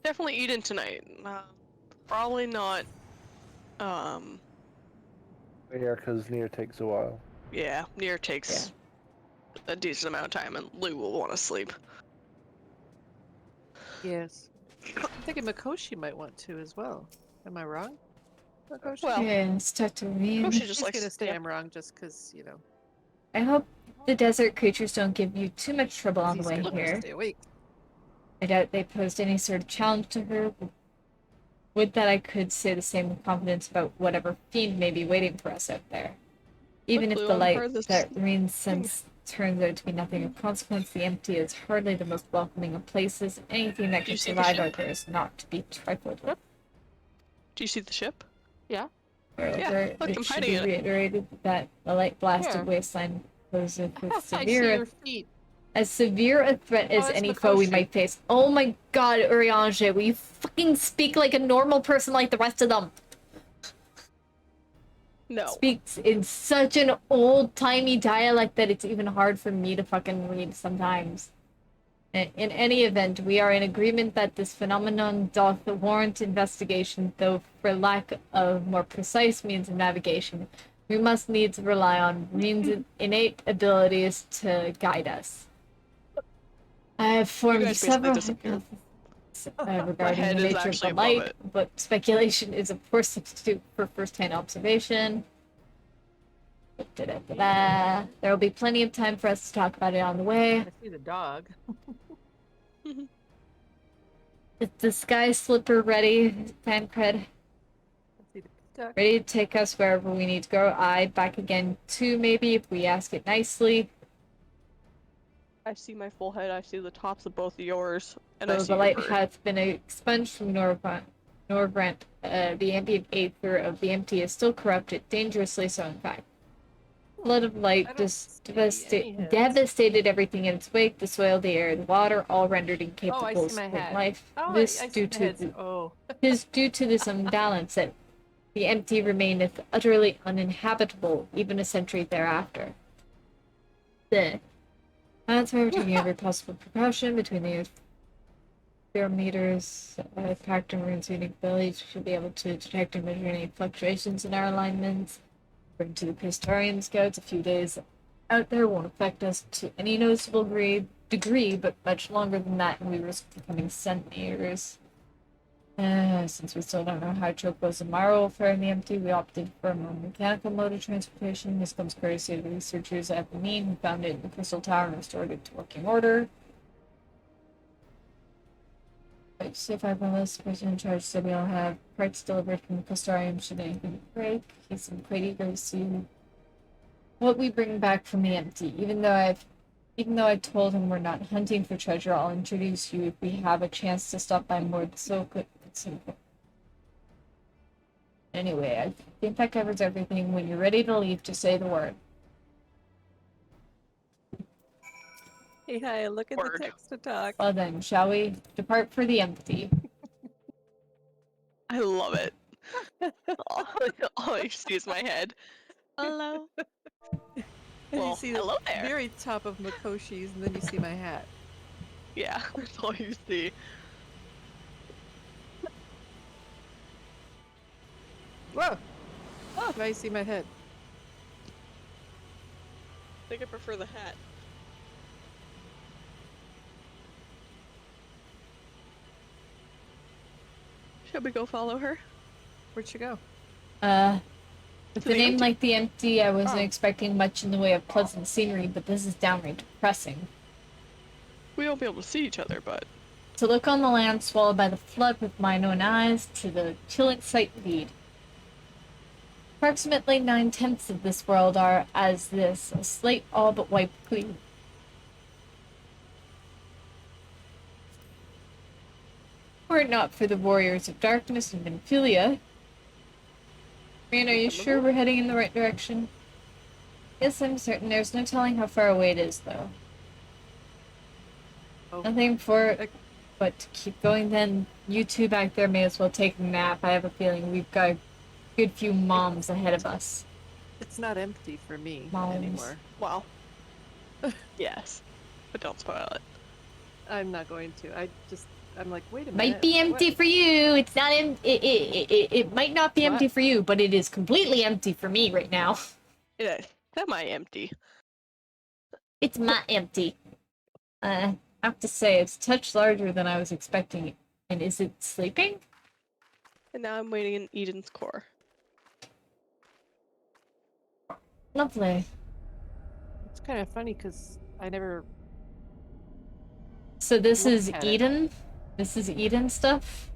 Definitely Eden tonight. Probably not. Yeah, because Nier takes a while. Yeah, Nier takes a decent amount of time, and Lou will want to sleep. Yes. I'm thinking Mikoshi might want to as well. Am I wrong? Mikoshi? Well, Yes, Tatooine. she I'm just just likes gonna to say stay. I'm wrong just because, you know. I hope the desert creatures don't give you too much trouble on the He's way gonna here. stay awake. I doubt they posed any sort of challenge to her. Would that I could say the same with confidence about whatever fiend may be waiting for us out there. Even Look, if Lou, the I've light heard this that Rene's thing. sense turns out to be nothing of consequence, the empty is hardly the most welcoming of places. Anything that Do you can see the survive ship? out there is not to be trifled with. Do you see the ship? Moreover, look, it I'm should hiding be in it. reiterated that the light-blasted Where? wasteland poses with I see severe your feet. as severe a threat as it's any foe we Mikoshi. might face. Oh my god, Urianger, will you fucking speak like a normal person like the rest of them? No. Speaks in such an old-timey dialect that it's even hard for me to fucking read sometimes. In any event, we are in agreement that this phenomenon doth warrant investigation, though for lack of more precise means of navigation, we must needs rely on Reen's innate abilities to guide us. I have You formed guys basically several disappeared. regarding head the is nature of actually the above light, it. but speculation is a poor substitute for first-hand observation. Da-da-da-da. There will be plenty of time for us to talk about it on the way. I see the dog. Is the sky slipper ready, Tancred? I see the duck. Ready to take us wherever we need to go? Aye, back again too, maybe, if we ask it nicely. I see my full head. I see the tops of both of yours, and I So see the your light bird. has been expunged from Norgrant. The ambient aether of the empty is still corrupted, dangerously so in fact. Flood of I light don't see any heads. devastated everything in its wake, the soil, the air, the water, all rendered Oh, incapable I of see my supporting head. life. Oh, This I due see the to heads. the, Oh. Tis due to this imbalance that the empty remaineth utterly uninhabitable, even a century thereafter. That's why we're taking every possible precaution between the barometers, packed in Rune's unique ability should be able to detect and measure any fluctuations in our alignments. According to the Crystarian scouts, a few days out there won't affect us to any noticeable degree, but much longer than that, and we risk becoming centimeters. Since we still don't know how Choco's and Mara will fare in the empty, we opted for a more mechanical mode of transportation. This comes courtesy of the researchers at the Mean who found it in the Crystal Tower and restored it to working order. See if I can list the person in charge said we'll have parts delivered from the Crystarium should anything break. He's quite eager to see what we bring back from the empty. Even though I told him we're not hunting for treasure, I'll introduce you if we have a chance to stop by more so quick. Anyway, I think that covers everything. When you're ready to leave, just say the word. Hey, hi, look at Word. the text to talk. Well then, shall we depart for the empty? I love it. All you see is my head. Hello. And Well, you see hello the there. very top of Makoshi's, and then you see my hat. Yeah, that's all you see. Whoa! Oh, now you see my head. I think I prefer the hat. Should we go follow her? Where'd she go? With To a the name empty. like the empty, I wasn't Oh. expecting much in the way of pleasant scenery, but this is downright depressing. We won't be able to see each other, but To look on the land swallowed by the flood with mine own eyes, to the chilling sight indeed. Approximately 9/10 of this world are as this, a slate all but wiped clean. Were it not for the warriors of darkness and Nymphilia. Man, are you sure we're heading in the right direction? Yes, I'm certain. There's no telling how far away it is, though. Oh. Nothing for it but to keep going then. You two back there may as well take a nap. I have a feeling we've got a good few moms ahead of us. It's not empty for me Moms. anymore. well. Yes. But don't spoil it. I'm not going to. I'm like, wait a minute. Might be empty what? for you. It's not it might not be empty What? for you, but it is completely empty for me right now. It is semi-empty. It's not empty. I have to say, it's a touch larger than I was expecting. And is it sleeping? And now I'm waiting in Eden's core. Lovely. It's kind of funny because I never. So this Look is at it. Eden? This is Eden stuff?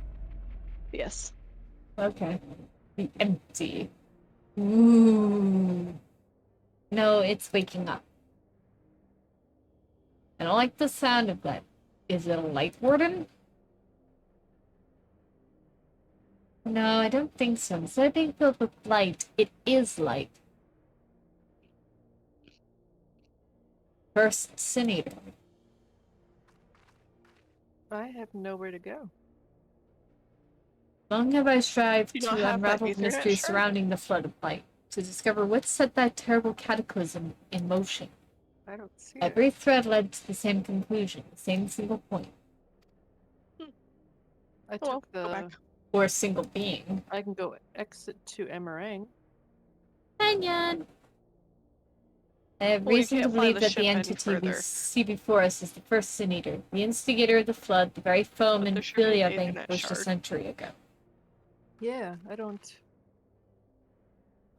Yes. Okay. The empty. Ooh. No, it's waking up. I don't like the sound of that. Is it a light warden? No, I don't think so. Instead of being filled with light, it is light. First Sin Eater. I have nowhere to go. Long have I strived You to don't have that unravel the Ethernet mystery shard? surrounding the flood of light, to discover what set that terrible cataclysm in motion. I don't see Every it. thread led to the same conclusion, the same single point, I Oh, well, took go the. back. or a single being. I can go exit to Emerang. Canyon! I have Well, you reason to can't fly believe the that ship the any entity we further. see before us is the first Sin Eater, the instigator of the flood, the very foe But there should be an Menphilia Ethernet vanquished a shard. century ago. Yeah, I don't.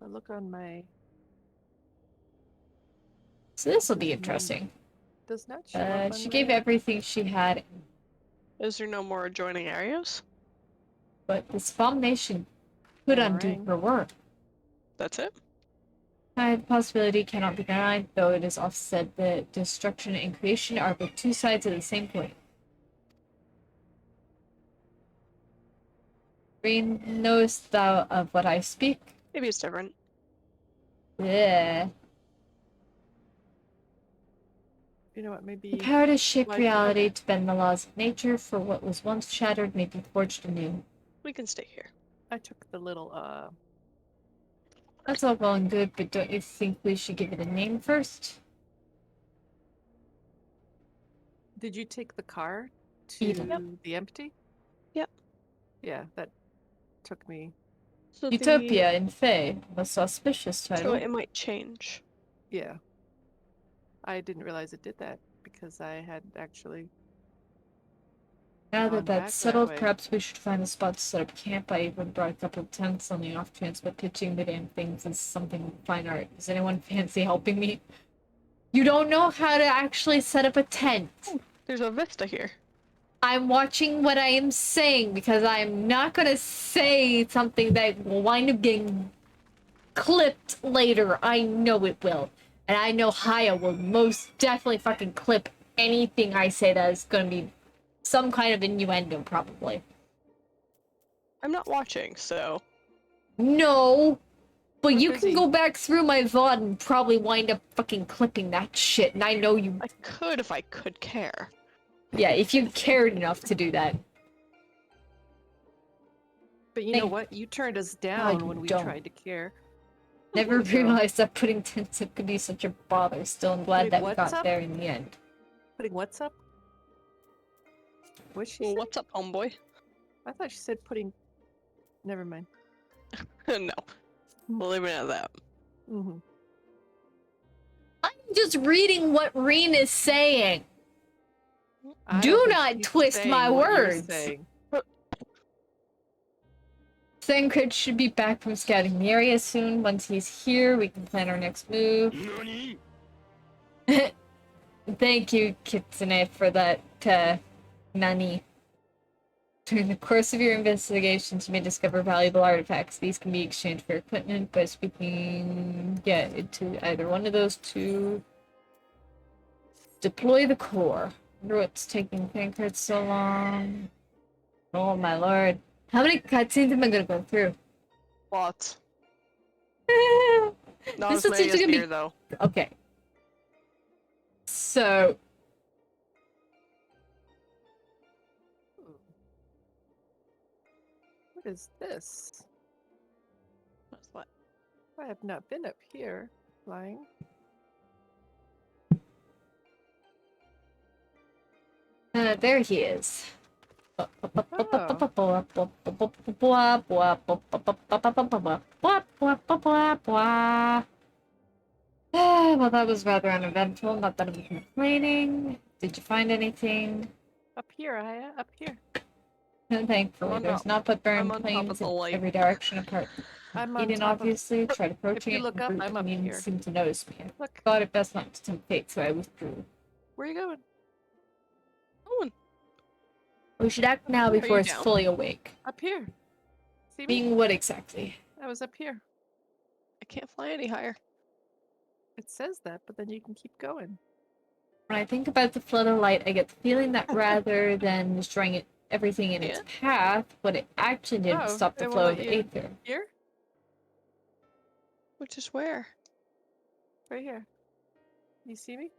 I look on my. So this will be Name interesting. does not show up on She my. gave everything she had, Is there no more adjoining areas? but this abomination could undo Emerang. her work. That's it? The possibility cannot be denied, though it is often said that destruction and creation are but two sides of the same coin. Green, knowest thou of what I speak? Maybe it's different. Yeah. You know what? The Maybe. power to shape Why- reality okay. to bend the laws of nature, for what was once shattered may be forged anew. We can stay here. I took the little. That's all well and good, but don't you think we should give it a name first? Did you take the car to Eden. the empty? Yep. Yeah, that took me. So Utopia in Fae, most auspicious So title. it might change. Yeah. I didn't realize it did that because I had actually. Now gone that back that's that settled, way. perhaps we should find a spot to set up camp. I even brought a couple of tents on the off chance, but pitching the damn things is something fine art. Does anyone fancy helping me? You don't know how to actually set up a tent. There's a vista here. I'm watching what I am saying because I'm not gonna say something that will wind up getting clipped later. I know it will. And I know Haya will most definitely fucking clip anything I say that is gonna be some kind of innuendo, probably. I'm not watching, so No, but We're you busy. can go back through my VOD and probably wind up fucking clipping that shit, and I know you. I could if I could care. Yeah, if you cared enough to do that. But you know Thank- what? You turned us you down when we don't. tried to care. Never So- realized that putting tents up could be such a bother. Still, I'm glad Putting that we what's got up? there in the end. Putting what's up? What's she Well, say? what's up, homeboy? I thought she said putting. Never mind. No. We'll leave it at that. Mm-hmm. I'm just reading what Reen is saying. Do not twist my words. Thancred should be back from scouting the area soon. Once he's here, we can plan our next move. Thank you, Kitsune, for that, Nani. During the course of your investigations, you may discover valuable artifacts. These can be exchanged for equipment by speaking, into either one of those two. Deploy the core. Wonder what's taking Thancred so long. Oh my lord. How many cutscenes am I gonna go through? Lots. Not This as many is as gonna be- here, though. Okay. So, What is this? That's what. I have not been up here flying. there he is. Well, that was rather uneventful. Not that I'm complaining. Did you find anything? Up here, Aya, up here. Thankfully, I'm there's up- not but barren I'm on top of plains the in light. every direction apart. I'm on Eden top of. obviously tried approaching you it. look in up, group, I'm but up Eden here. seemed to notice me. I Look, thought it best not to tempt fate, so I withdrew. where are you going? We should act now Are you before it's down? fully awake. Up here. See me? Being what exactly? I was up here. I can't fly any higher. It says that, but then you can keep going. When I think about the flood of light, I get the feeling that rather than destroying everything in its path, what it actually did was Oh, stop the it won't flow of let the you- aether. Here? Which is where? Right here. You see me?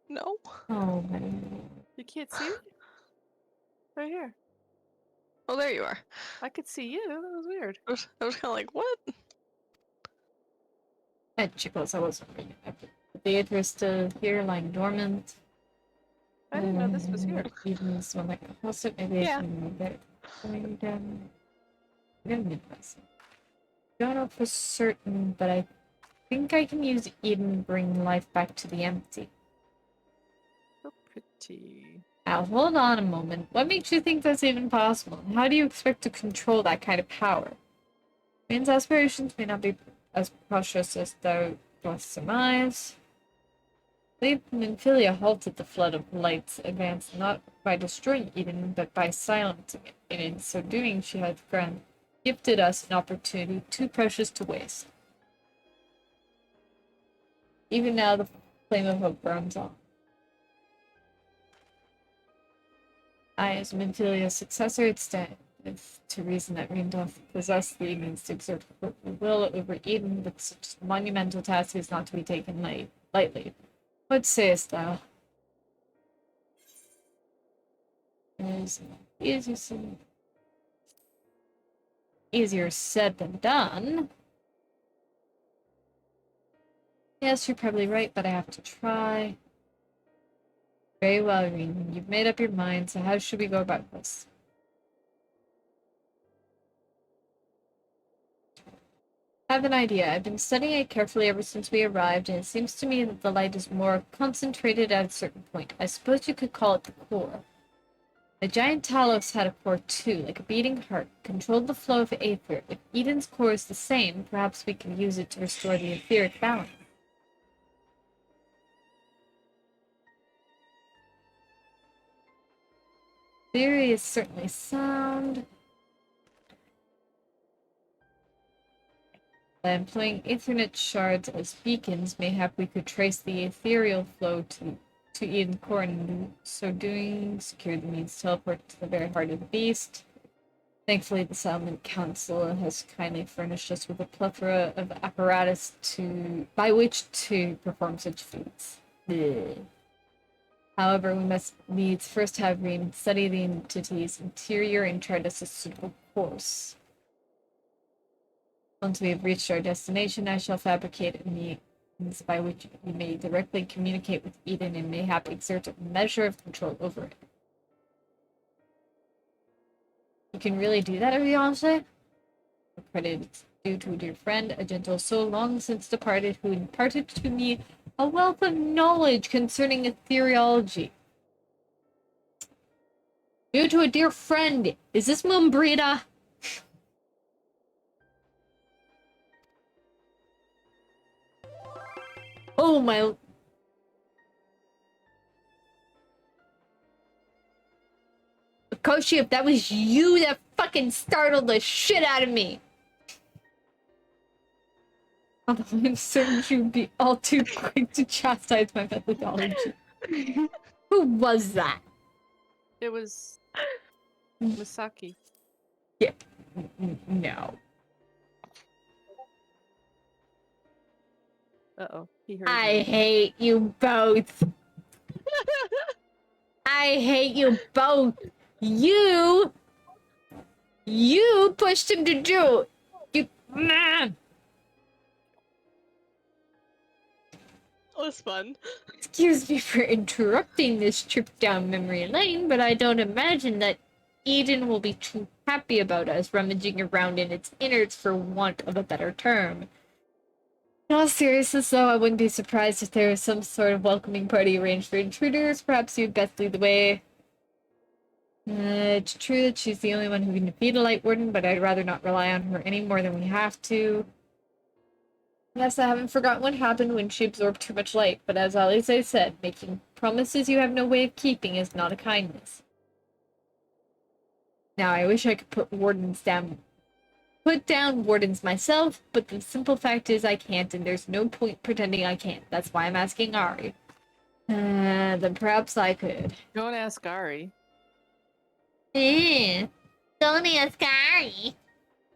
No. Oh man. You can't see me? Right here. Oh, there you are. I could see you. That was weird. I was kind of like, what? Chickles, I wasn't reading. The Aether is still here, lying dormant. I didn't know this was here. Even this one, like, also maybe Yeah. I can move it. Going down. I'm gonna move myself. Don't know for certain, but I think I can use Eden to bring life back to the empty. So pretty. Now, hold on a moment. What makes you think that's even possible? How do you expect to control that kind of power? Man's aspirations may not be as precious as thou dost surmise. Nymphilia halted the flood of light's advance not by destroying Eden, but by silencing it. And in so doing, she had gifted us an opportunity too precious to waste. Even now, the flame of hope burns on. I, as Nymphialia's successor, it stands to reason that Rindolph possessed the means to exert her will over Eden, but such a monumental task is not to be taken lightly. What sayest thou? Easier said than done. Yes, you're probably right, but I have to try. Very well, Irene. You've made up your mind, so how should we go about this? I have an idea. I've been studying it carefully ever since we arrived, and it seems to me that the light is more concentrated at a certain point. I suppose you could call it the core. The giant Talos had a core too, like a beating heart, controlled the flow of aether. If Eden's core is the same, perhaps we can use it to restore the etheric balance. Theory is certainly sound. By employing Ethernet shards as beacons, mayhap we could trace the ethereal flow to Eden core, and in so doing, secure the means to teleport to the very heart of the beast. Thankfully, the Settlement Council has kindly furnished us with a plethora of apparatus by which to perform such feats. Bleh. However, we must needs first have Reem study the entity's interior and chart us a suitable course. Once we have reached our destination, I shall fabricate a means by which we may directly communicate with Eden and mayhap exert a measure of control over it. You can really do that, Ariane? Credit is due to a dear friend, a gentle soul long since departed, who imparted to me a wealth of knowledge concerning ethereology. Due to a dear friend. Is this Mumbrita? Oh my... Koshi, if that was you that fucking startled the shit out of me. Although I'm certain she would be all too quick to chastise my methodology. Who was that? It was Misaki. Yeah. No. Uh-oh. He heard I me. hate you both. I hate you both. You pushed him to do it. You man. It was fun. Excuse me for interrupting this trip down memory lane, but I don't imagine that Eden will be too happy about us rummaging around in its innards, for want of a better term. In all seriousness, though, I wouldn't be surprised if there was some sort of welcoming party arranged for intruders. Perhaps you'd best lead the way. It's true that she's the only one who can defeat a Light Warden, but I'd rather not rely on her any more than we have to. Yes, I haven't forgotten what happened when she absorbed too much light, but as Alize said, making promises you have no way of keeping is not a kindness. Now, I wish I could put down wardens myself, but the simple fact is I can't, and there's no point pretending I can't. That's why I'm asking Ari. Then perhaps I could. Don't ask Ari. Don't ask Ari.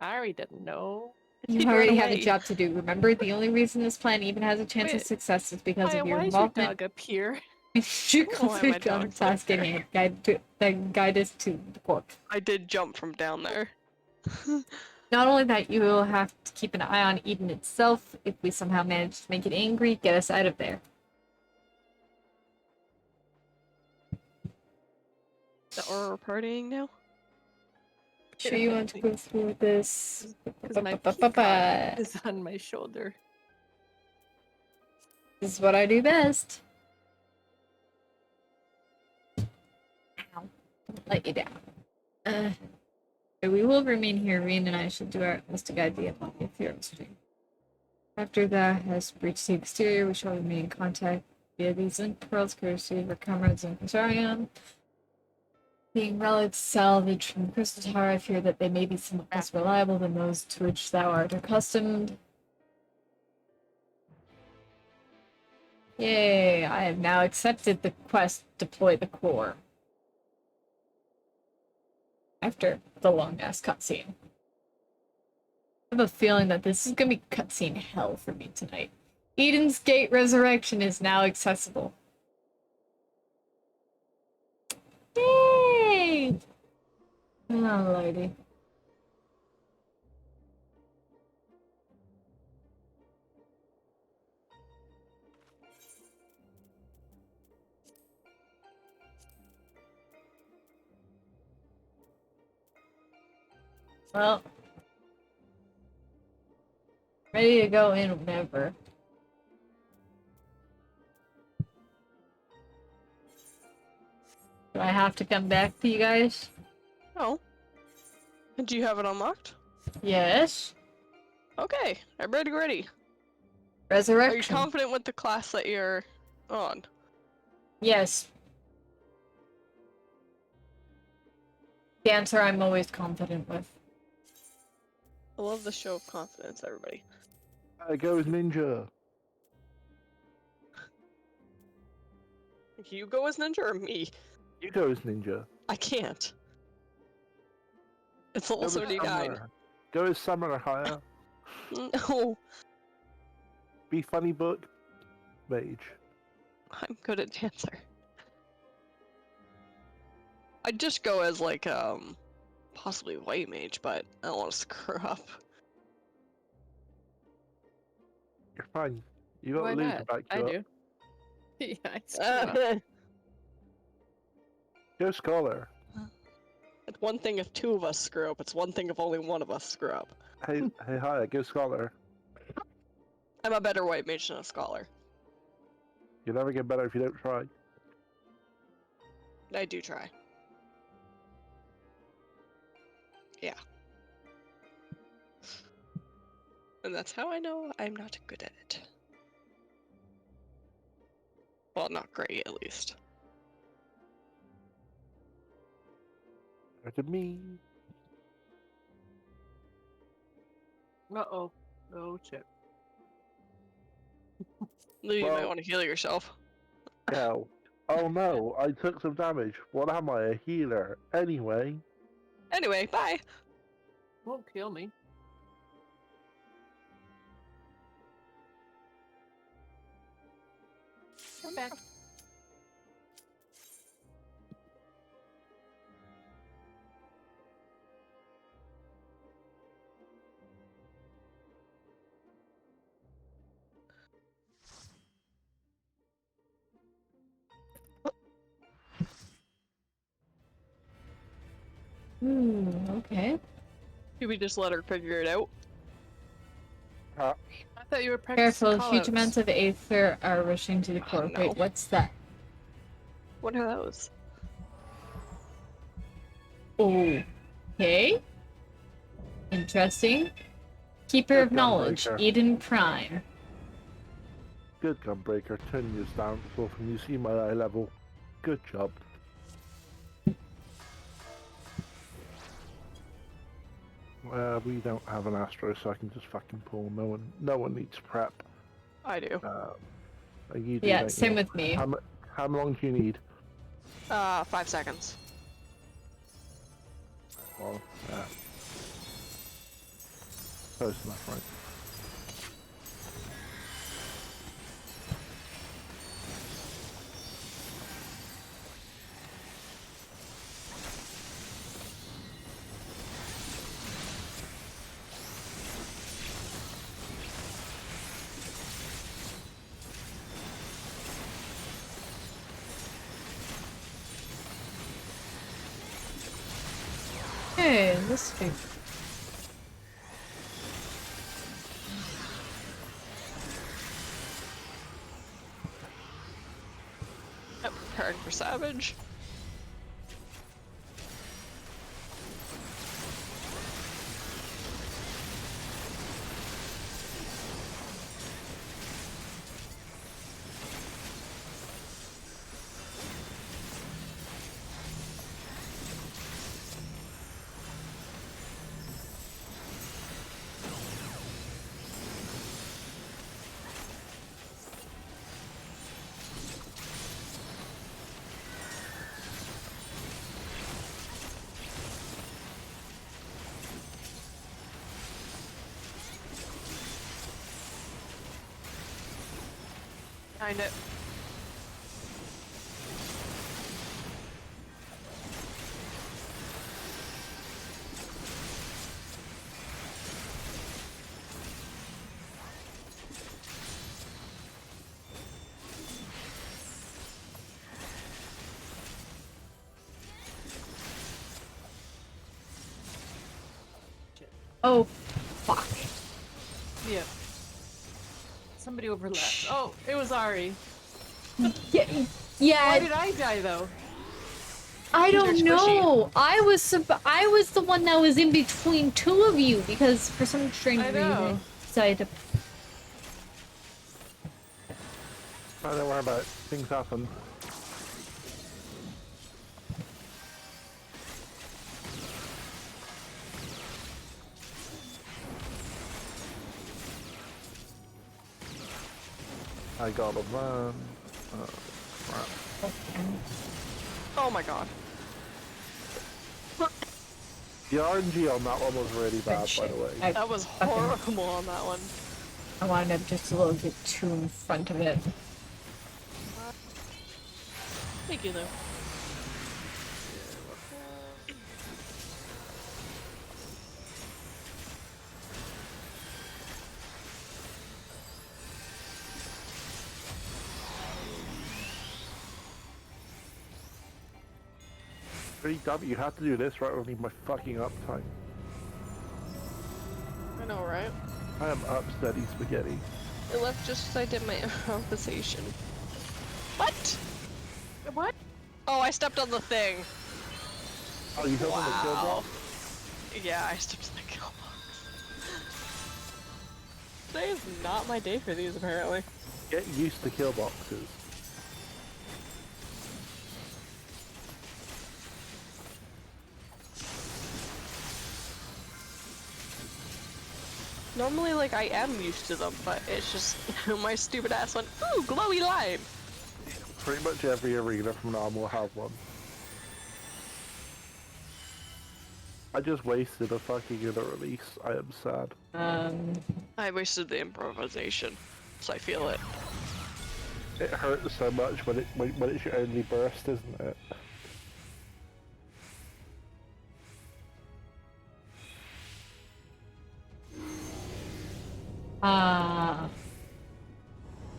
Ari didn't know. You He already ran have a away. job to do. Remember, the only reason this plan even has a chance of Wait, success is because Why of your is your involvement. dog up here? You Why my complete on dog's task up at hand. Guide us to the corpse. I did jump from down there. Not only that, you will have to keep an eye on Eden itself. If we somehow manage to make it angry, get us out of there. Or we're partying now? Sure you want to go through this? Because my Ba-ba-ba-ba-ba. peacock is on my shoulder. This is what I do best. Ow. Don't let you down. So we will remain here. Reen and I should do our utmost to guide the Ethereal stream. After that has breached the exterior, we shall remain in contact via these link pearls, courtesy of our comrades in Kazarian. Being relics salvaged from the Crystal Tower, I fear that they may be somewhat less reliable than those to which thou art accustomed. Yay, I have now accepted the quest to deploy the core. After the long-ass cutscene. I have a feeling that this is gonna be cutscene hell for me tonight. Eden's Gate Resurrection is now accessible. Yay! Oh, lordy. Well, ready to go in whenever. Do I have to come back to you guys? Oh. Do you have it unlocked? Yes. Okay, I'm ready. Are you Resurrection. confident with the class that you're on? Yes. Dancer I'm always confident with. I love the show of confidence, everybody. I go as ninja. You go as ninja or me? You go as ninja. I can't. It's level Go as 79. summoner. Go as summoner higher. No, Be funny book. Mage. I'm good at dancer. I'd just go as like possibly white mage, but I don't want to screw up. You're fine. You got Why Lou to not? back I you up. do. Yeah, I screw up. Go scholar. It's one thing if two of us screw up. It's one thing if only one of us screw up. Hey, hi. Go scholar. I'm a better white mage than a scholar. You'll never get better if you don't try. I do try. Yeah. And that's how I know I'm not good at it. Well, not great, at least. To me. Uh-oh. Oh, shit. Lou, you might Well- want to heal yourself. Hell. Oh no, I took some damage. What am I, a healer? Anyway. Anyway, bye! Won't kill me. Come back. Okay. Should we just let her figure it out? I thought you were practicing Careful, huge callouts. amounts of aether are rushing to the core. no. Wait, what's that? What are those? Okay. Interesting. Keeper of Good Knowledge, Gunbreaker. Eden Prime. Good Gunbreaker, turning you down so when you see my eye level. Good job. We don't have an Astro, so I can just fucking pull. No one needs prep. I do. You do, Yeah, don't same you? with me. How long do you need? 5 seconds. Well, close enough, right? Hey, this thing. Yep, preparing for Savage. Behind it. Oh, fuck. Yeah. Somebody overlapped. Oh, it was Ari. Yeah, Why yeah. did I die though? I don't You're squishy. know. I was the one that was in between two of you because for some strange I know. reason decided to. Oh, don't worry about it. Things happen. I got a van. Crap. Oh my god. The RNG on that one was really bad, by the way. That was horrible on that one. I wound up just a little bit too in front of it. Thank you, though. Really dumb, you have to do this right when I need my fucking uptime. I know, right? I am up steady spaghetti. It left just as I did my improvisation. What? What? Oh, I stepped on the thing. Oh, you held on the kill Wow. block? Yeah, I stepped on the kill box. Today is not my day for these, apparently. Get used to kill boxes. Normally, like, I am used to them, but it's just my stupid ass went, ooh, glowy lime! Pretty much every arena from now on will have one. I just wasted a fucking inner release. I am sad. I wasted the improvisation, so I feel it. It hurts so much when it's your only burst, isn't it?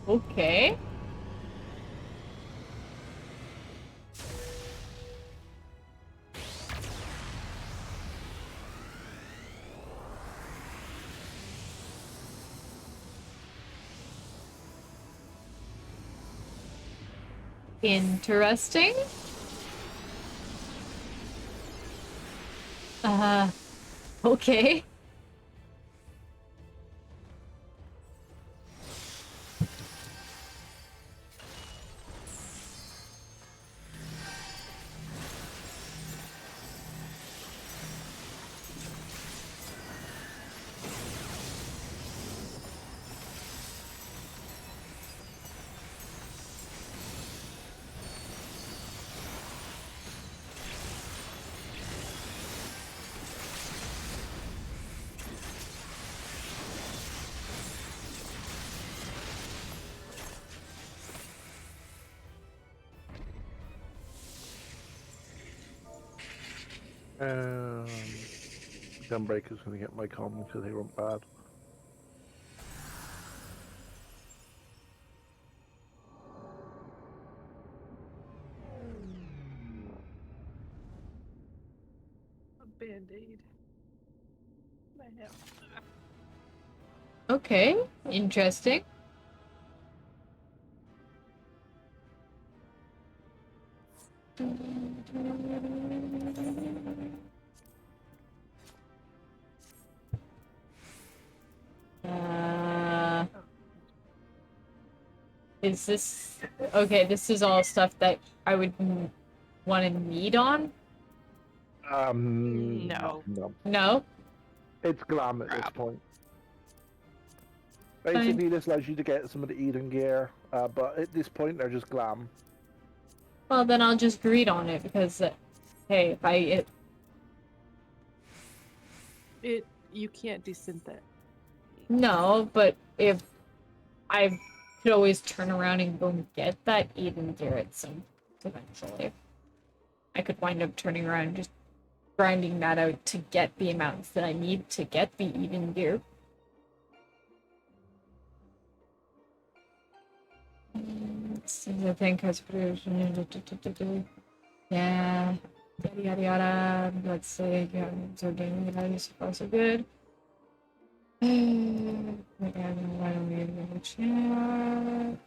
Okay. Interesting. Okay. Gunbreaker's gonna get my comm because they weren't bad. A bitch. Band-Aid. I have. Okay, interesting. Is this okay? This is all stuff that I would want to need on. No. No. No, It's glam at this Crap. point. Fine. Basically, this allows you to get some of the Eden gear, but at this point, they're just glam. well then I'll just greed on it because, hey, if I You can't desynth that. no, but if I could always turn around and go and get that Eden gear at some eventually. I could wind up turning around and just grinding that out to get the amounts that I need to get the Eden gear. I think I was yeah, yada yada yada. Let's say yeah, so getting that is also good. Why don't we have a chat?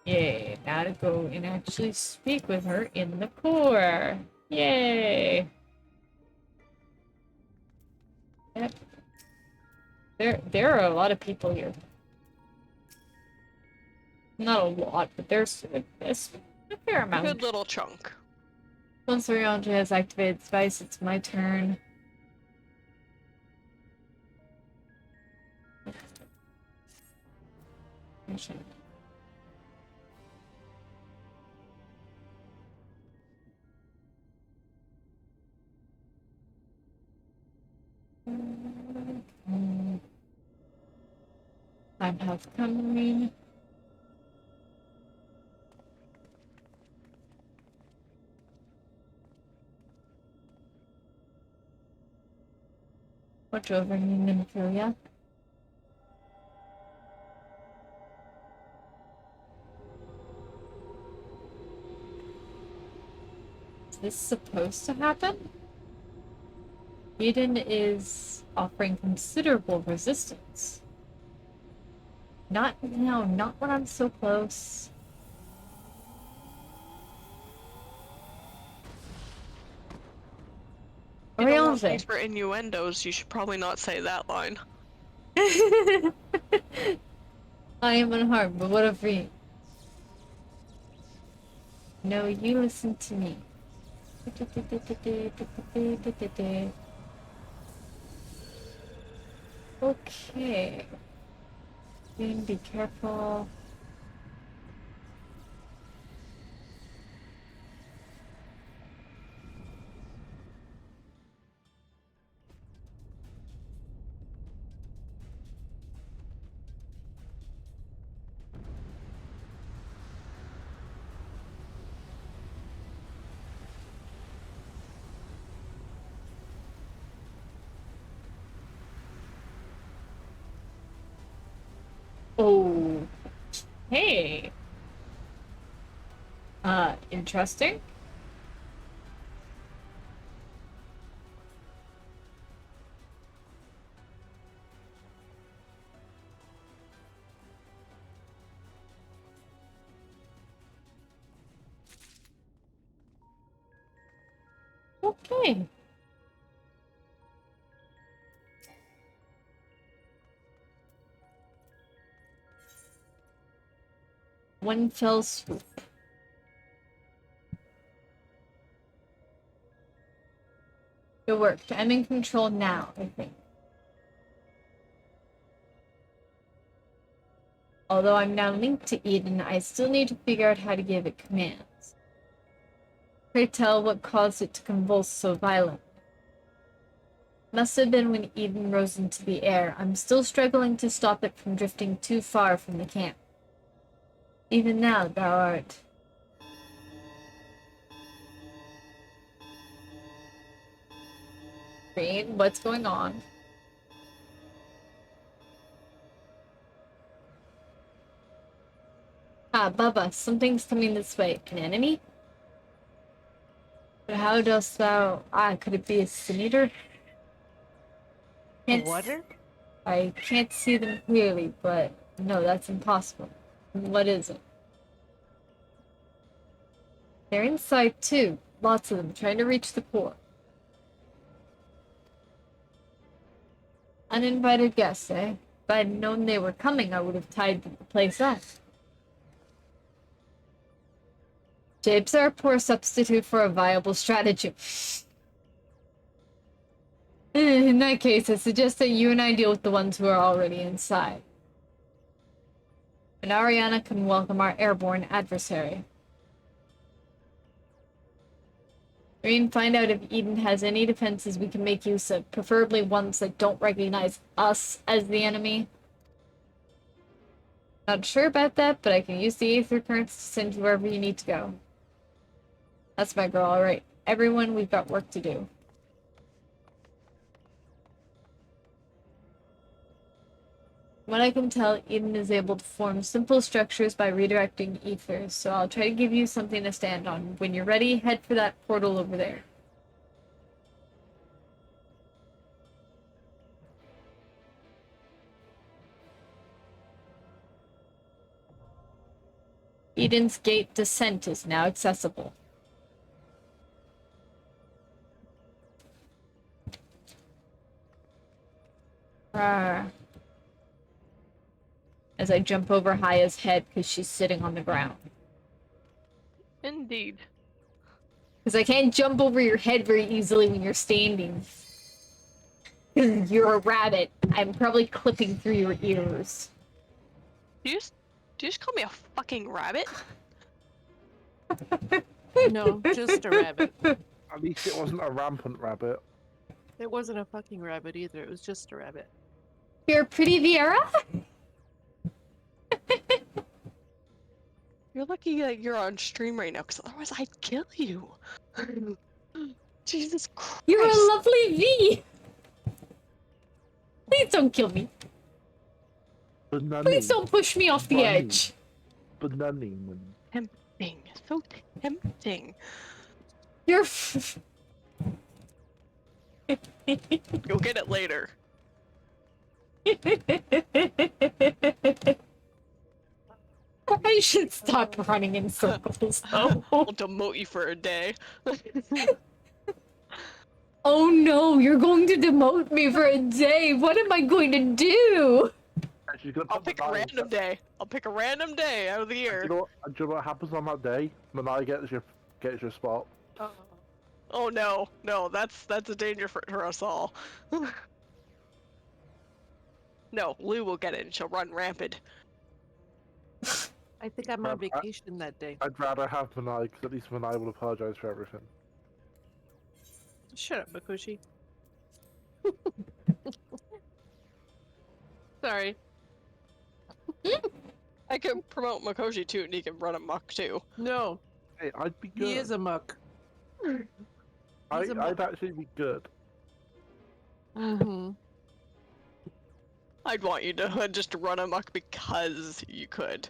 Yay, now to go and actually speak with her in the core. Yay! Yep. There are a lot of people here. Not a lot, but there's a fair amount. Good little chunk. Once Orion has activated Spice, it's my turn. Time health coming. Watch over me, Nymphalia. Is this supposed to happen? Eden is offering considerable resistance. Not when I'm so close. You don't want Oriange. things for innuendos, you should probably not say that line. I am unharmed, but what of me? No, you listen to me. Okay. Be careful. Oh, hey. Interesting. Okay. One fell swoop. It worked. I'm in control now, I think. Although I'm now linked to Eden, I still need to figure out how to give it commands. Pray tell what caused it to convulse so violently. Must have been when Eden rose into the air. I'm still struggling to stop it from drifting too far from the camp. Even now, thou art. Green, what's going on? Ah, Bubba, something's coming this way. An enemy? But how dost thou... could it be a sin eater? A Can't water? I can't see them clearly, but no, that's impossible. What is it? They're inside too. Lots of them, trying to reach the core. Uninvited guests, eh? If I'd known they were coming, I would have tied the place up. Japes are a poor substitute for a viable stratagem. In that case, I suggest that you and I deal with the ones who are already inside. And Ariana can welcome our airborne adversary. We can find out if Eden has any defenses we can make use of, preferably ones that don't recognize us as the enemy. Not sure about that, but I can use the Aether Currents to send you wherever you need to go. That's my girl, alright. Everyone, we've got work to do. From what I can tell, Eden is able to form simple structures by redirecting ethers, so I'll try to give you something to stand on. When you're ready, head for that portal over there. Eden's Gate descent is now accessible. As I jump over Haya's head because she's sitting on the ground. Indeed. Because I can't jump over your head very easily when you're standing. Because you're a rabbit. I'm probably clipping through your ears. Do you just call me a fucking rabbit? No, just a rabbit. At least it wasn't a rampant rabbit. It wasn't a fucking rabbit either. It was just a rabbit. You're pretty, Viera? You're lucky that you're on stream right now, because otherwise I'd kill you. Jesus Christ. You're a lovely V! Please don't kill me. Banana. Please don't push me off the Bunny. edge. Banana. Tempting. So tempting. You're... You'll get it later. I should stop running in circles, though. I'll demote you for a day. Oh no, you're going to demote me for a day. What am I going to do? I'll pick a random day. I'll pick a random day out of the year. Do you know what happens on that day? Manai gets your spot. Oh no, that's a danger for us all. No, Lou will get it and she'll run rampant. I think I'm on vacation that day. I'd rather have Manai, because at least Manai will apologize for everything. Shut up, Makoshi. Sorry. I can promote Makoshi too, and he can run amok too. No, Hey, I'd be good. he is a muck. I'd actually be good. Mm-hmm. I'd want you to just run amok because you could.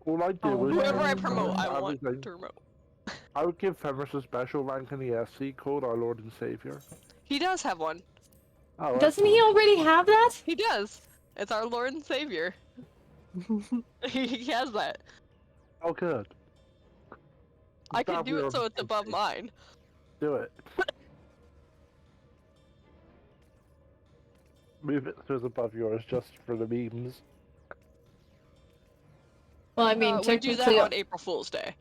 All I do Oh, is... Whoever I Mm. promote, I want everything. to promote. I would give Fenris a special rank in the SC called Our Lord and Savior. He does have one. Oh, Doesn't he already have that? He does. It's our Lord and Savior. He has that. Oh, good. I can Stop do your it so it's above mistake. mine. Do it. Move it so it's above yours just for the memes. Well, I mean, We do that technically... on April Fool's Day.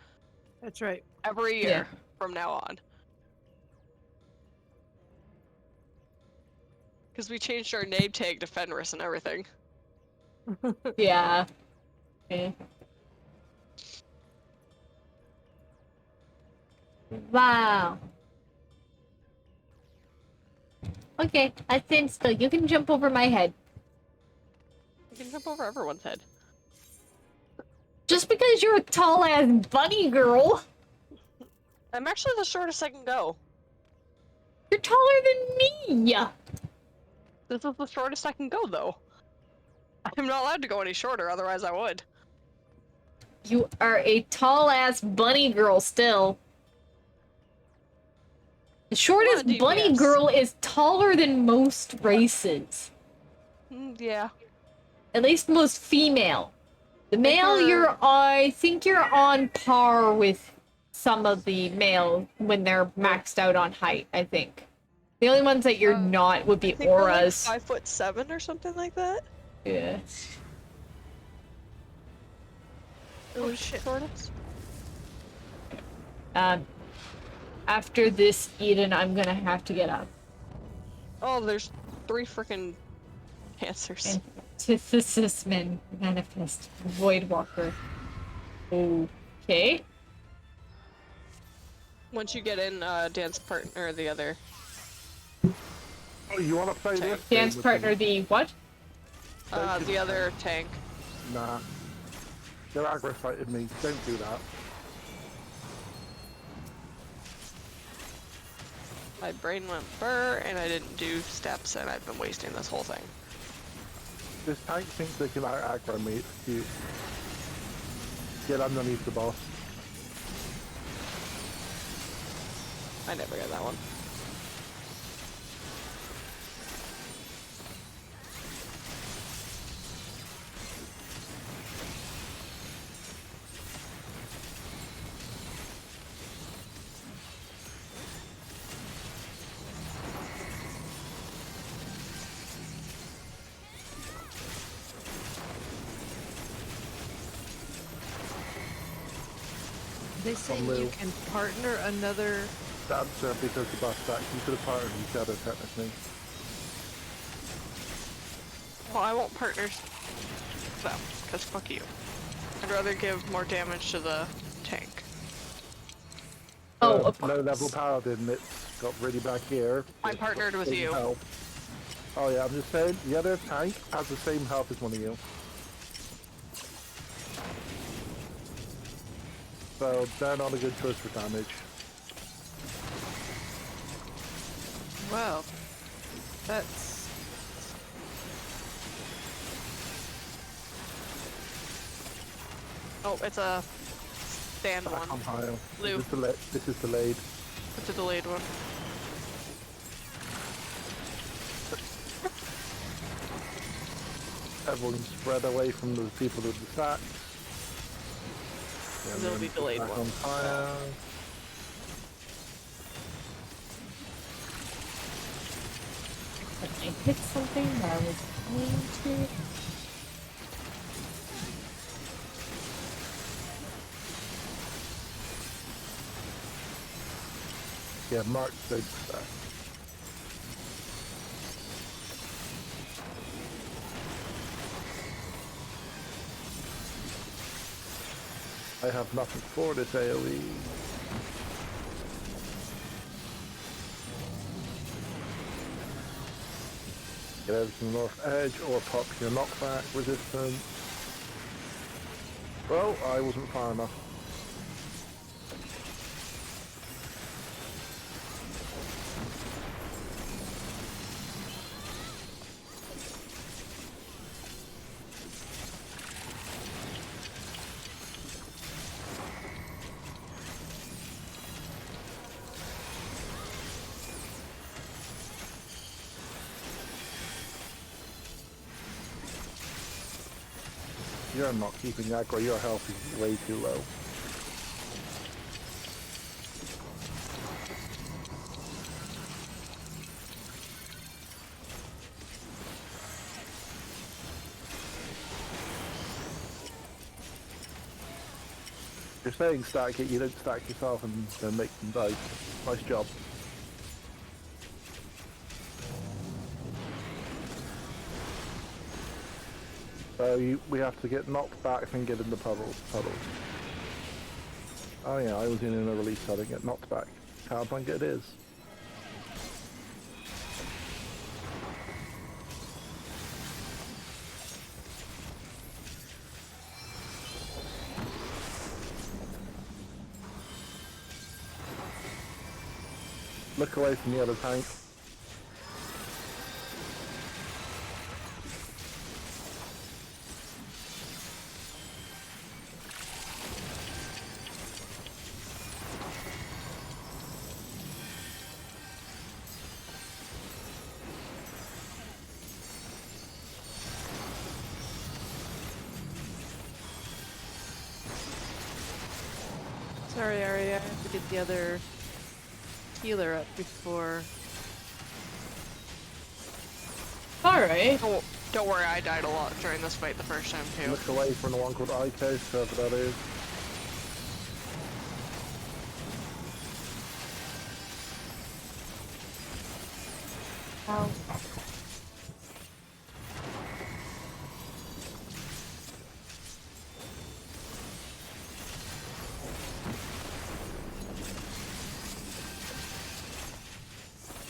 That's right. Every year Yeah. from now on. Because we changed our name tag to Fenris and everything. Yeah. Okay. Wow. Okay, I stand still. You can jump over my head. You can jump over everyone's head. Just because you're a tall-ass bunny girl, I'm actually the shortest I can go. you're taller than me! This is the shortest I can go, though. I'm not allowed to go any shorter, otherwise I would. You are a tall-ass bunny girl still. The shortest Come on, bunny DPS. girl is taller than most races. Yeah. At least most female. The Make male, her- I think you're on par with some of the male when they're maxed out on height, I think. The only ones that you're not would I be think we're like auras. 5'7" or something like that. Yeah. Oh shit. Shortest. After this, Eden, I'm gonna have to get up. Oh, there's 3 freaking cancers. Antithesis manifest. Voidwalker. Okay. Once you get in, dance partner, the other. Oh, you want to play this? game Dance with partner, me? the what? The other tank. Nah. They're aggro fighting me. Don't do that. My brain went burr, and I didn't do steps, and I've been wasting this whole thing. This tank thinks they can aggro me. It's cute. Get underneath the boss. I never got that one. They say Unreal. you can partner another. Dancer because the boss back. You could have partnered each other technically. Well, I won't partner them, because fuck you. I'd rather give more damage to the tank. Oh, of Low level course. paladin that's got really bad gear. I It's partnered got with same you. health. Oh yeah, I'm just saying, the other tank has the same health as one of you. So they're not a good choice for damage. Well, that's. Oh, it's a stand Back one. on high. Blue. This is delayed. It's a delayed one. Everyone's spread away from the people with the stacks. Yeah, There'll be then delayed back one. on fire. I hit something that I was going to. Yeah, Mark said that. I have nothing for this AoE. Get over to the north edge or pop your knockback resistance. Well, I wasn't far enough. You're not keeping aggro, your health is way too low. You're saying stack it, you don't stack yourself and then make them die. Nice job. So we have to get knocked back and get in the puddles. Oh yeah, I was in a release, so I didn't get knocked back. How blank it is. Look away from the other tank. Sorry, Arya. I have to get the other healer up before. Alright. Don't worry, I died a lot during this fight the first time too. Look away from the one called Ico, whoever that is. Ow.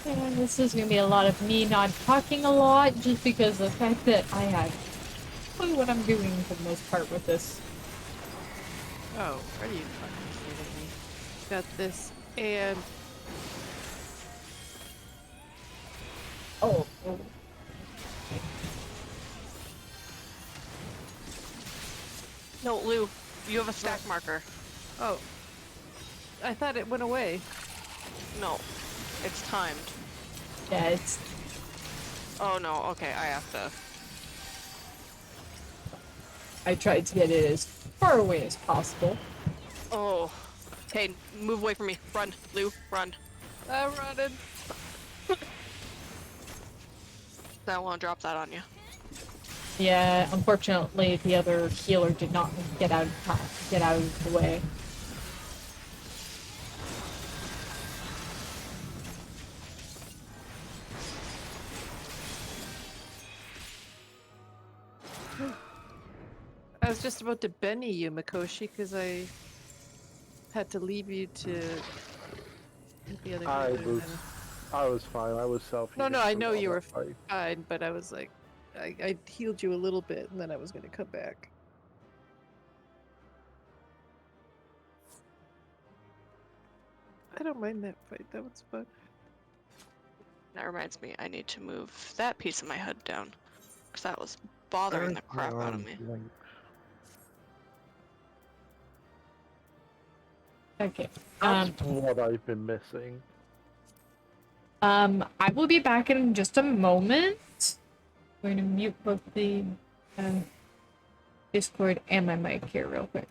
And this is gonna be a lot of me not talking a lot, just because of the fact that I have no clue what I'm doing for the most part with this. Oh, are you fucking kidding me? Got this and Oh. No, Lou, you have a stack marker. oh, I thought it went away. No, it's timed. Yeah, it's Oh no, okay, I have to. I tried to get it as far away as possible. Oh. Hey, move away from me. Run, Lou, run. I'm running. I don't want to drop that on you. Yeah, unfortunately the other healer did not get out of the way. I was just about to Benny you, Mikoshi, because I had to leave you to get the other healer. and then- I was fine. I was self. No, I know you were fine, but I was like, I healed you a little bit, and then I was going to come back. I don't mind that fight. That was fun. That reminds me, I need to move that piece of my HUD down. Because that was bothering the crap out of me. Okay. That's what I've been missing. I will be back in just a moment. I'm going to mute both the Discord and my mic here real quick.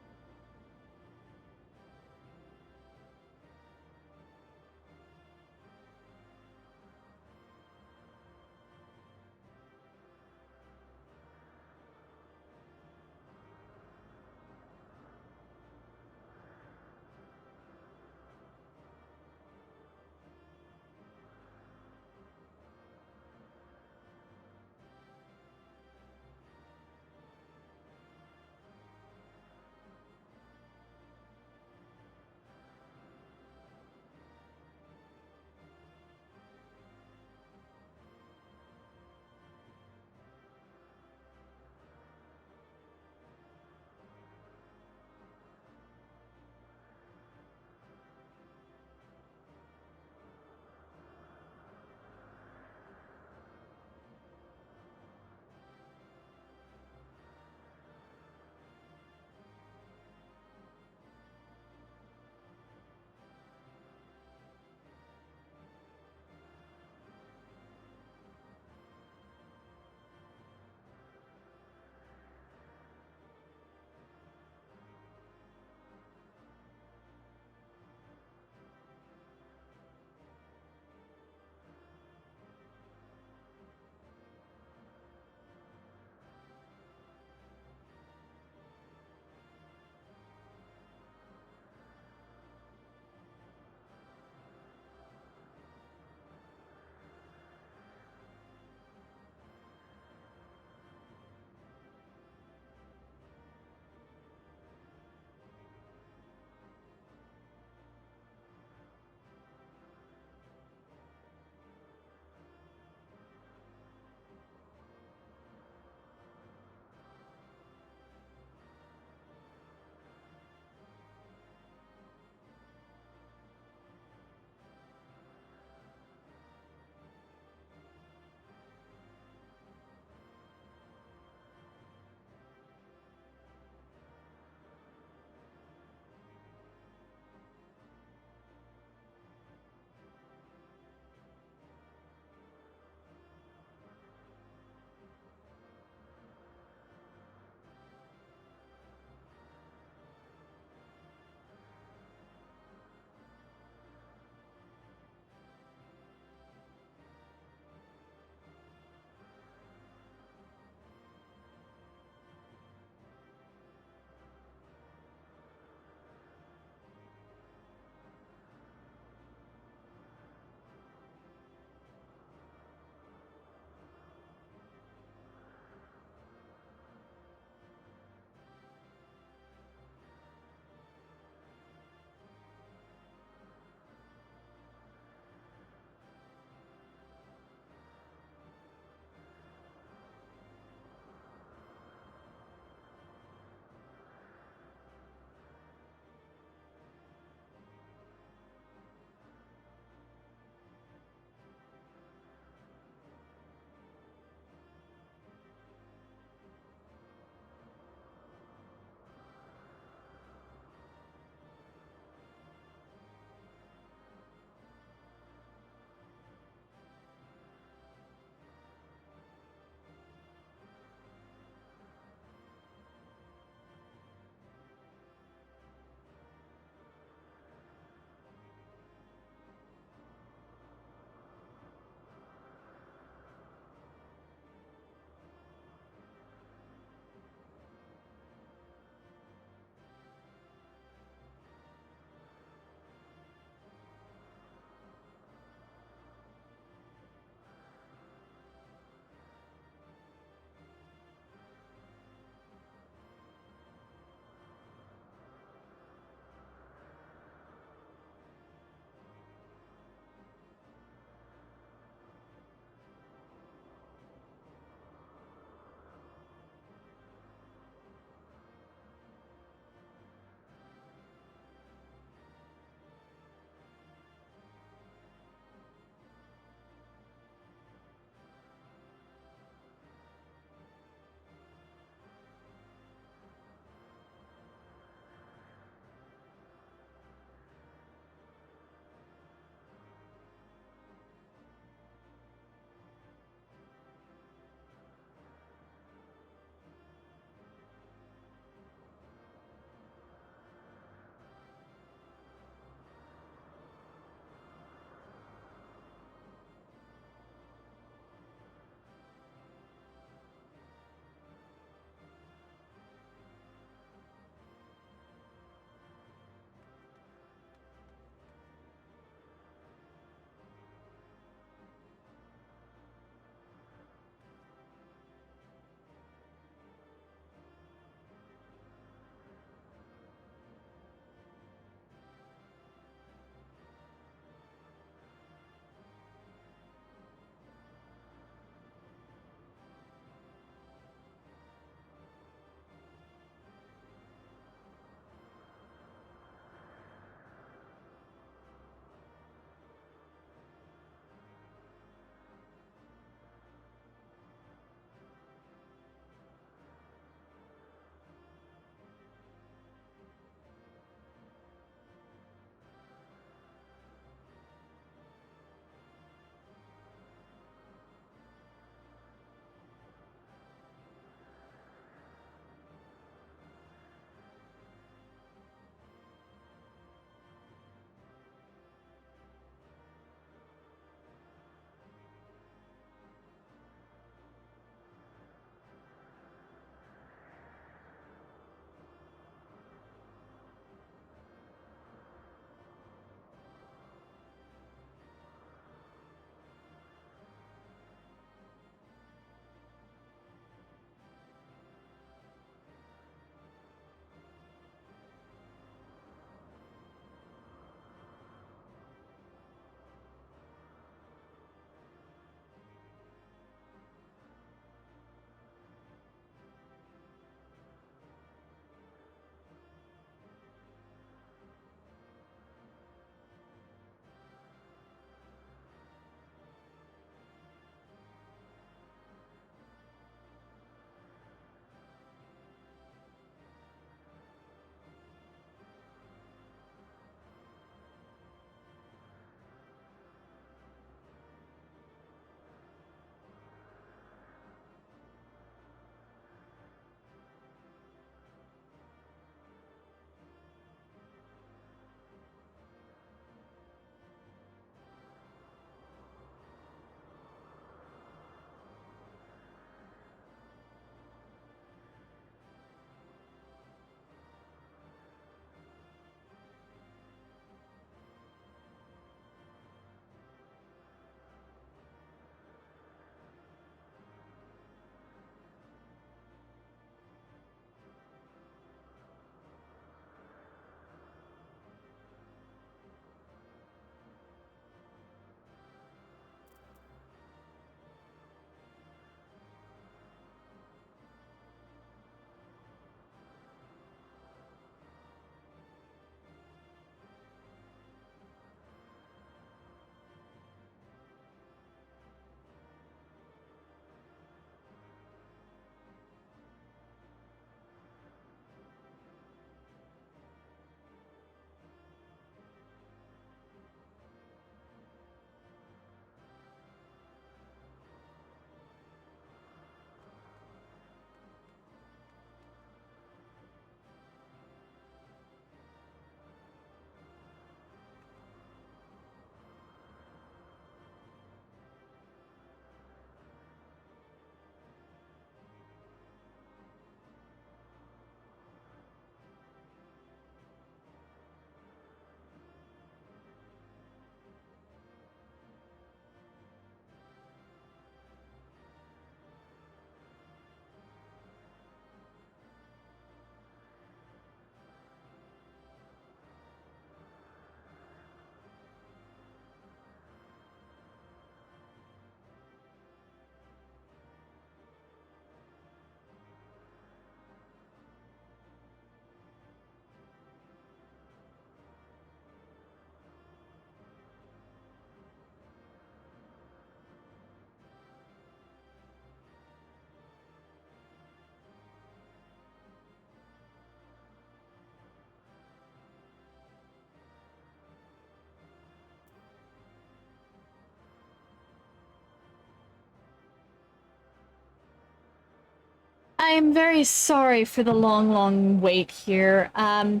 I'm very sorry for the long wait here. I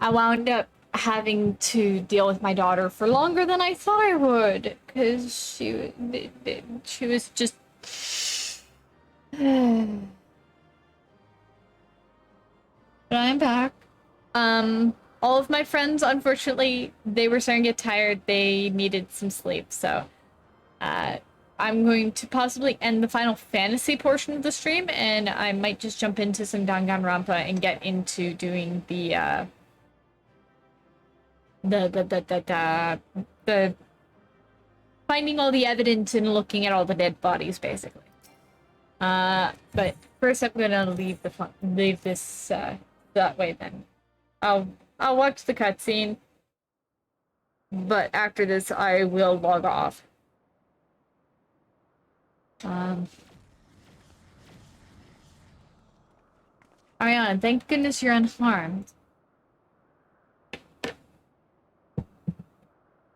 wound up having to deal with my daughter for longer than I thought I would, because she was just... But I'm back. All of my friends, unfortunately, they were starting to get tired. They needed some sleep, so I'm going to possibly end the Final Fantasy portion of the stream, and I might just jump into some Danganronpa and get into doing the finding all the evidence and looking at all the dead bodies, basically. But first I'm gonna leave this that way. Then I'll watch the cutscene, but after this I will log off. Ariana, thank goodness you're unharmed.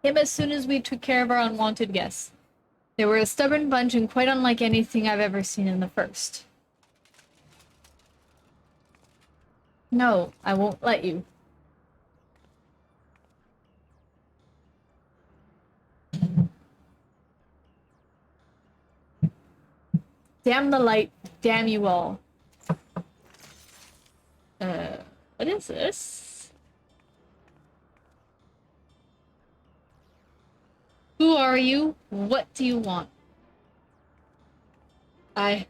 Came as soon as we took care of our unwanted guests. They were a stubborn bunch and quite unlike anything I've ever seen in the first. No, I won't let you. Damn the light, damn you all. What is this? Who are you? What do you want? Why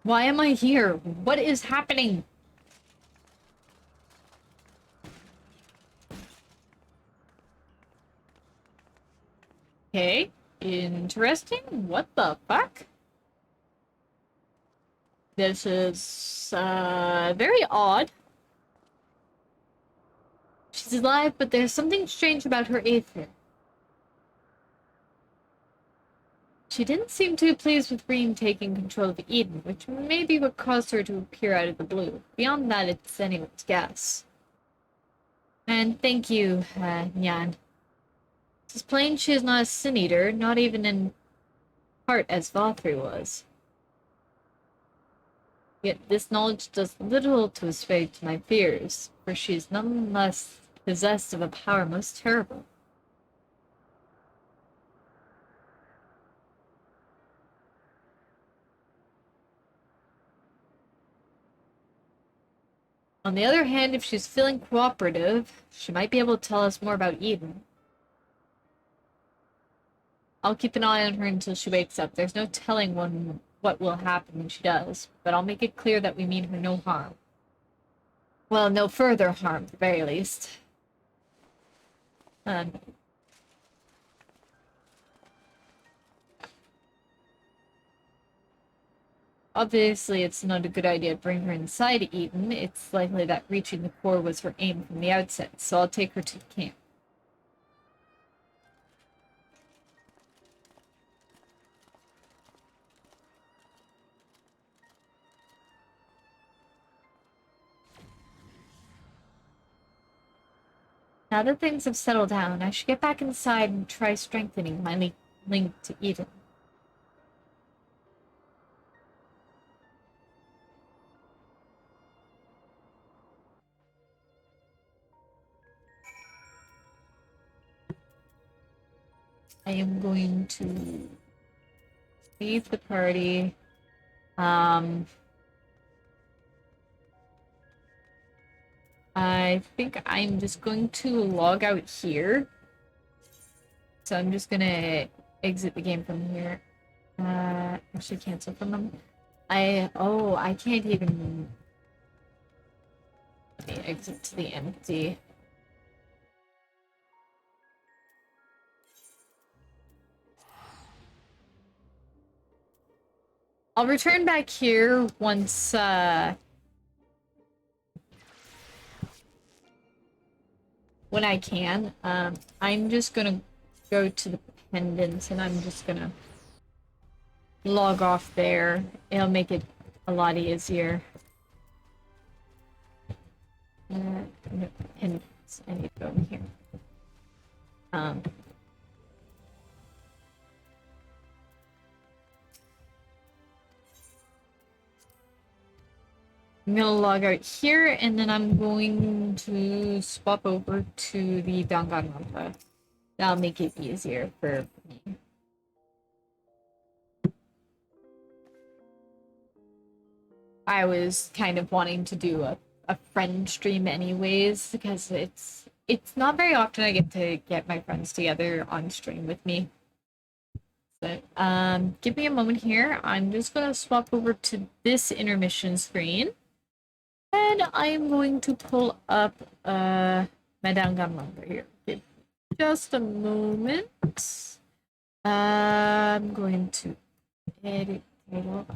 am I here? What is happening? Okay, interesting. What the fuck? This is, very odd. She's alive, but there's something strange about her aether. She didn't seem too pleased with Reem taking control of Eden, which may be what caused her to appear out of the blue. Beyond that, it's anyone's guess. And thank you, Nyan. It's plain she is not a Sin Eater, not even in heart as Valkyrie was. Yet this knowledge does little to assuage my fears, for she is nonetheless possessed of a power most terrible. On the other hand, if she's feeling cooperative, she might be able to tell us more about Eden. I'll keep an eye on her until she wakes up. There's no telling what will happen when she does, but I'll make it clear that we mean her no harm. Well, no further harm, at the very least. Obviously, it's not a good idea to bring her inside Eden. It's likely that reaching the core was her aim from the outset, so I'll take her to the camp. Now that things have settled down, I should get back inside and try strengthening my link to Eden. I am going to leave the party. I think I'm just going to log out here. So I'm just gonna exit the game from here. Actually cancel from them. I can't even exit to the empty. I'll return back here once, when I can. I'm just gonna go to the pendants and I'm just gonna log off there. It'll make it a lot easier. Pendants. I need to go in here. I'm gonna log out here, and then I'm going to swap over to the Danganronpa. That'll make it easier for me. I was kind of wanting to do a friend stream anyways, because it's not very often I get to get my friends together on stream with me. So, give me a moment here. I'm just gonna swap over to this intermission screen. And I'm going to pull up Madame Gamlanga here. Give me just a moment. I'm going to edit title.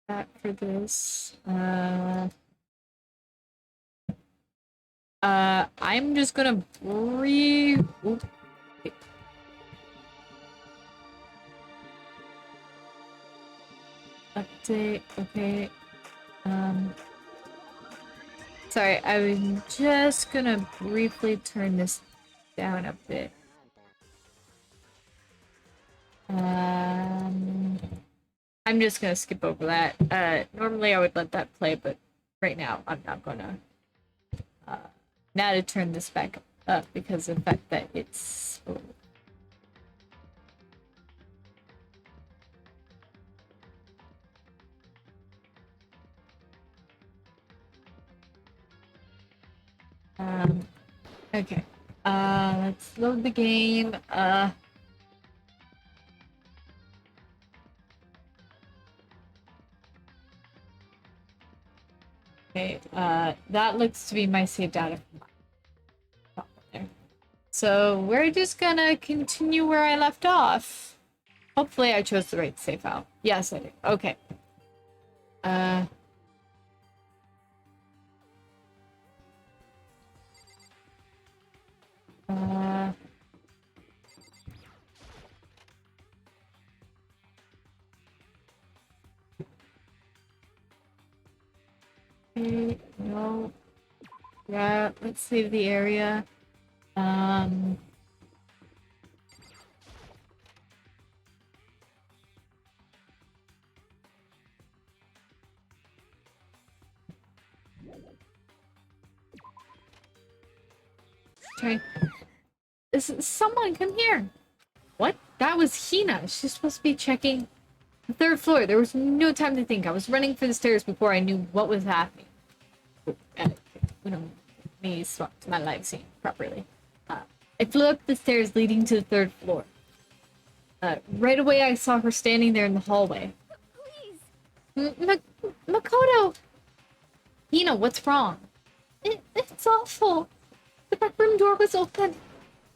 That for this. I'm just gonna update. Okay. Sorry, I'm just gonna briefly turn this down a bit. I'm just gonna skip over that. Normally I would let that play, but right now I'm not gonna. Now to turn this back up because of the fact that it's. Okay. Let's load the game. Okay, that looks to be my save data from there. So we're just gonna continue where I left off. Hopefully I chose the right save file. Yes, I did. Okay. Okay, no. Yeah, let's save the area. Okay. Someone come here. What? That was Hina. She's supposed to be checking the third floor. There was no time to think. I was running for the stairs before I knew what was happening. Let me swap to my live scene properly. I flew up the stairs leading to the third floor. Right away, I saw her standing there in the hallway. Please! Makoto! Hina, what's wrong? It's awful. The back room door was open.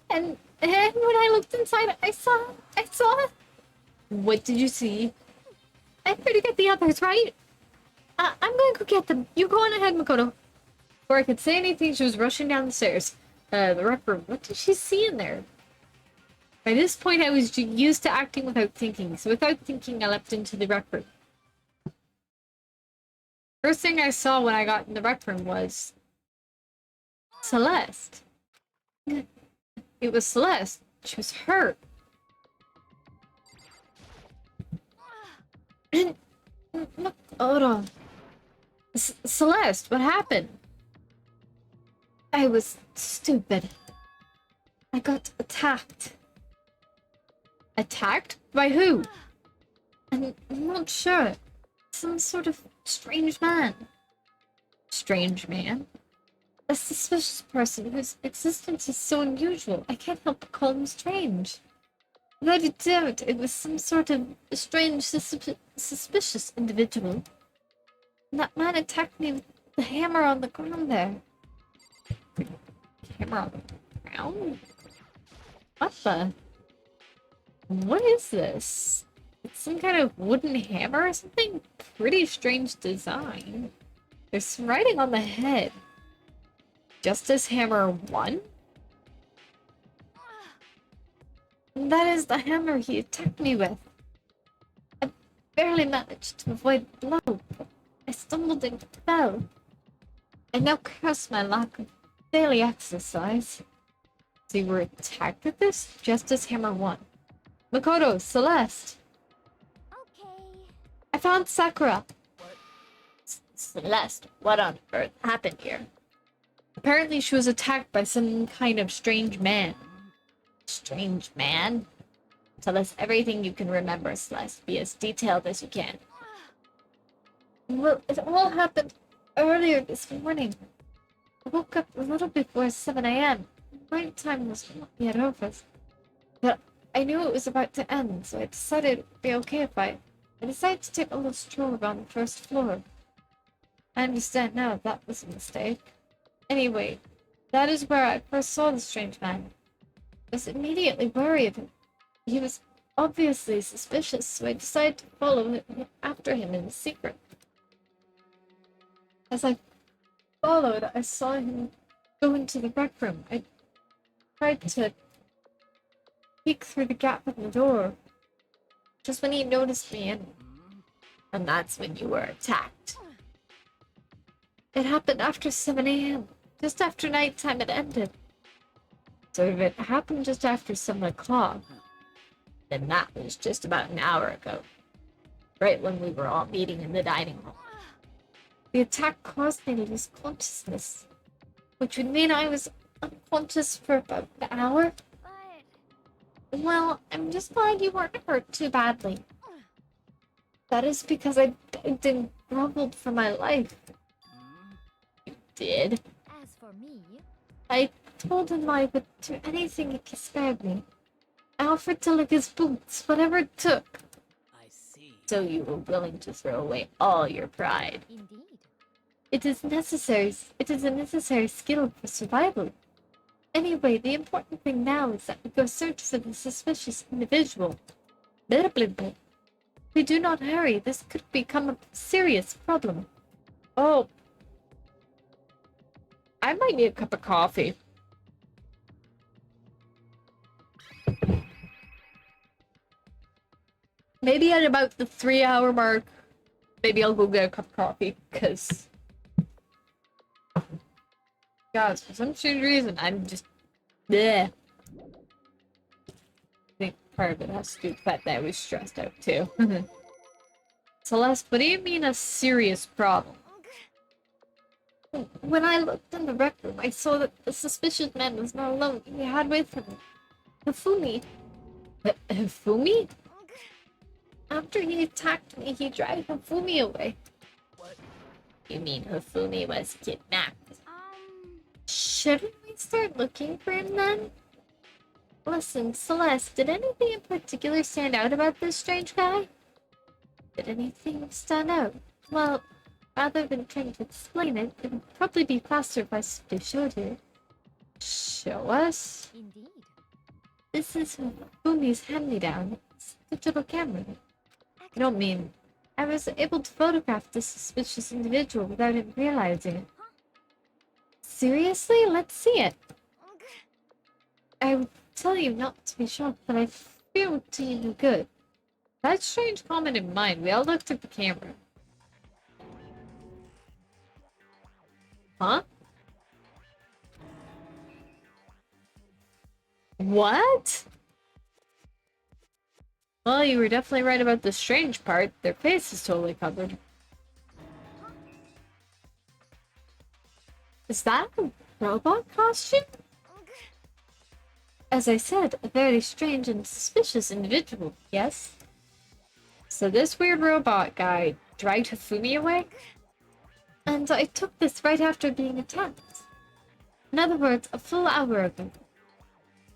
And when I looked inside, I saw... What did you see? I heard to get the others, right? I'm going to go get them. You go on ahead, Makoto. Before I could say anything, she was rushing down the stairs. The rec room. What did she see in there? By this point, I was used to acting without thinking. So without thinking, I leapt into the rec room. First thing I saw when I got in the rec room was... Celeste. It was Celeste. She was hurt. Hold on. Celeste, what happened? I was stupid. I got attacked. Attacked? By who? I'm not sure. Some sort of strange man. Strange man? A suspicious person whose existence is so unusual. I can't help but call him strange. Without a doubt, it was some sort of strange, suspicious individual. And that man attacked me with the hammer on the ground there. Hammer on the ground? What the? What is this? It's some kind of wooden hammer or something. Pretty strange design. There's some writing on the head. Justice Hammer 1? And that is the hammer he attacked me with. I barely managed to avoid the blow, but I stumbled and fell. I now curse my lack of daily exercise. So you were attacked with this? Justice Hammer 1. Makoto, Celeste. Okay. I found Sakura. Celeste, what on earth happened here? Apparently she was attacked by some kind of strange man. Strange man? Tell us everything you can remember, Celeste. Be as detailed as you can. Well, it all happened earlier this morning. I woke up a little before 7 a.m. Night time was not yet over. But I knew it was about to end, so I decided it would be okay if I decided to take a little stroll around the first floor. I understand now that was a mistake. Anyway, that is where I first saw the strange man. I was immediately worried of him. He was obviously suspicious, so I decided to follow after him in secret. As I followed, I saw him go into the rec room. I tried to peek through the gap in the door, just when he noticed me, and that's when you were attacked. It happened after 7 a.m., just after nighttime had ended. So if it happened just after 7 o'clock, then that was just about an hour ago, right when we were all meeting in the dining hall. The attack caused me to lose consciousness, which would mean I was unconscious for about an hour. But Well, I'm just glad you weren't hurt too badly. That is because I begged and groveled for my life. You did? as for me, I told him I would do anything if he spared me. I offered to lick his boots, whatever it took. I see. So you were willing to throw away all your pride. indeed. It is necessary. It is a necessary skill for survival. Anyway, the important thing now is that we go search for the suspicious individual. Blah, blah, blah. If we do not hurry, this could become a serious problem. Oh. I might need a cup of coffee. Maybe at about the 3-hour mark, maybe I'll go get a cup of coffee, because... Guys, for some strange reason, I'm just... Bleh. I think part of it has to do with the fact that I was stressed out, too. Celeste, what do you mean a serious problem? When I looked in the rec room, I saw that the suspicious man was not alone. He had with him Hifumi. Hifumi? After he attacked me, he dragged Hifumi away. What? You mean Hifumi was kidnapped? Um, Shouldn't we start looking for him then? Listen, Celeste, did anything in particular stand out about this strange guy? Did anything stand out? Well, rather than trying to explain it, it would probably be faster if I simply showed you. Show us? indeed. This is Hifumi's hand-me-down. It's a digital camera. I don't mean... I was able to photograph this suspicious individual without him realizing it. Seriously? Let's see it. I would tell you not to be shocked, but I fear it would do you no good. That strange comment in mind, we all looked at the camera. Huh? What? Well, you were definitely right about the strange part. Their face is totally covered. Is that a robot costume? As I said, a very strange and suspicious individual, yes? So this weird robot guy dragged Hifumi away? And I took this right after being attacked. In other words, a full hour ago.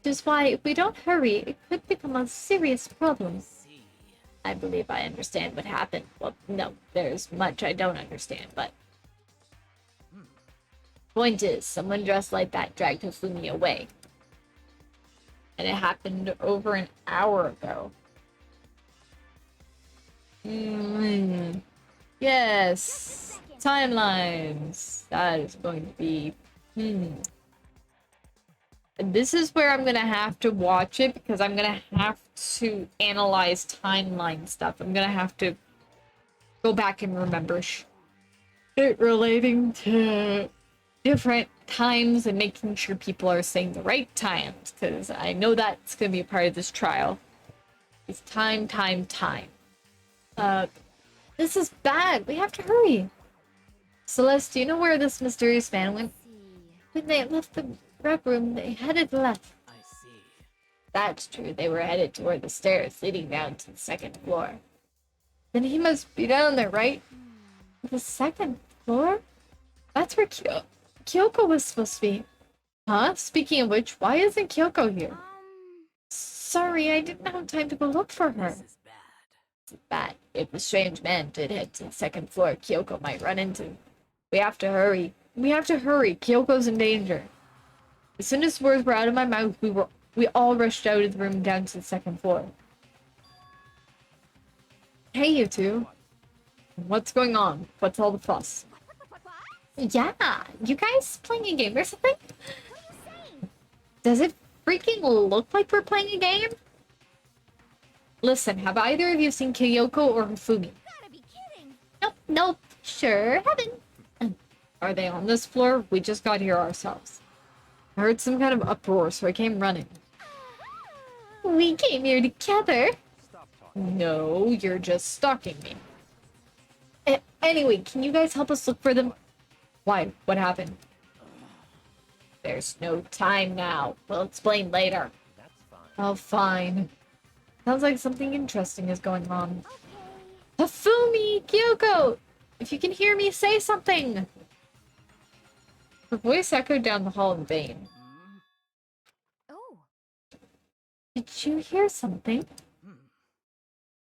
Which is why, if we don't hurry, it could become a serious problem. See. I believe I understand what happened. Well, no, there's much I don't understand, but... Point is, someone dressed like that dragged Hifumi away. And it happened over an hour ago. Yes. Timelines. That is going to be. This is where I'm gonna have to watch it because I'm gonna have to analyze timeline stuff. I'm gonna have to go back and remember it relating to different times and making sure people are saying the right times because I know that's gonna be a part of this trial. It's time. This is bad. We have to hurry. Celeste, do you know where this mysterious man went? See. When they left the rec room, they headed left. I see. That's true. They were headed toward the stairs leading down to the second floor. Then he must be down there, right? The second floor? That's where Kyoko was supposed to be. Huh? Speaking of which, why isn't Kyoko here? Sorry, I didn't have time to go look for her. This is bad. It's bad. If the strange man did head to the second floor, Kyoko might run into. We have to hurry. Kyoko's in danger. As soon as words were out of my mouth, we all rushed out of the room down to the second floor. Hey, you two. What's going on? What's all the fuss? Yeah, you guys playing a game or something? Does it freaking look like we're playing a game? Listen, have either of you seen Kyoko or Hifumi? Gotta be kidding. Nope, sure haven't. Are they on this floor? We just got here ourselves. I heard some kind of uproar, so I came running. We came here together. No, you're just stalking me. Anyway, can you guys help us look for them? Why? What happened? There's no time now. We'll explain later. That's fine. Oh, fine. Sounds like something interesting is going on. Okay. Hifumi! Kyoko! If you can hear me, say something! Her voice echoed down the hall in vain. Oh. Did you hear something?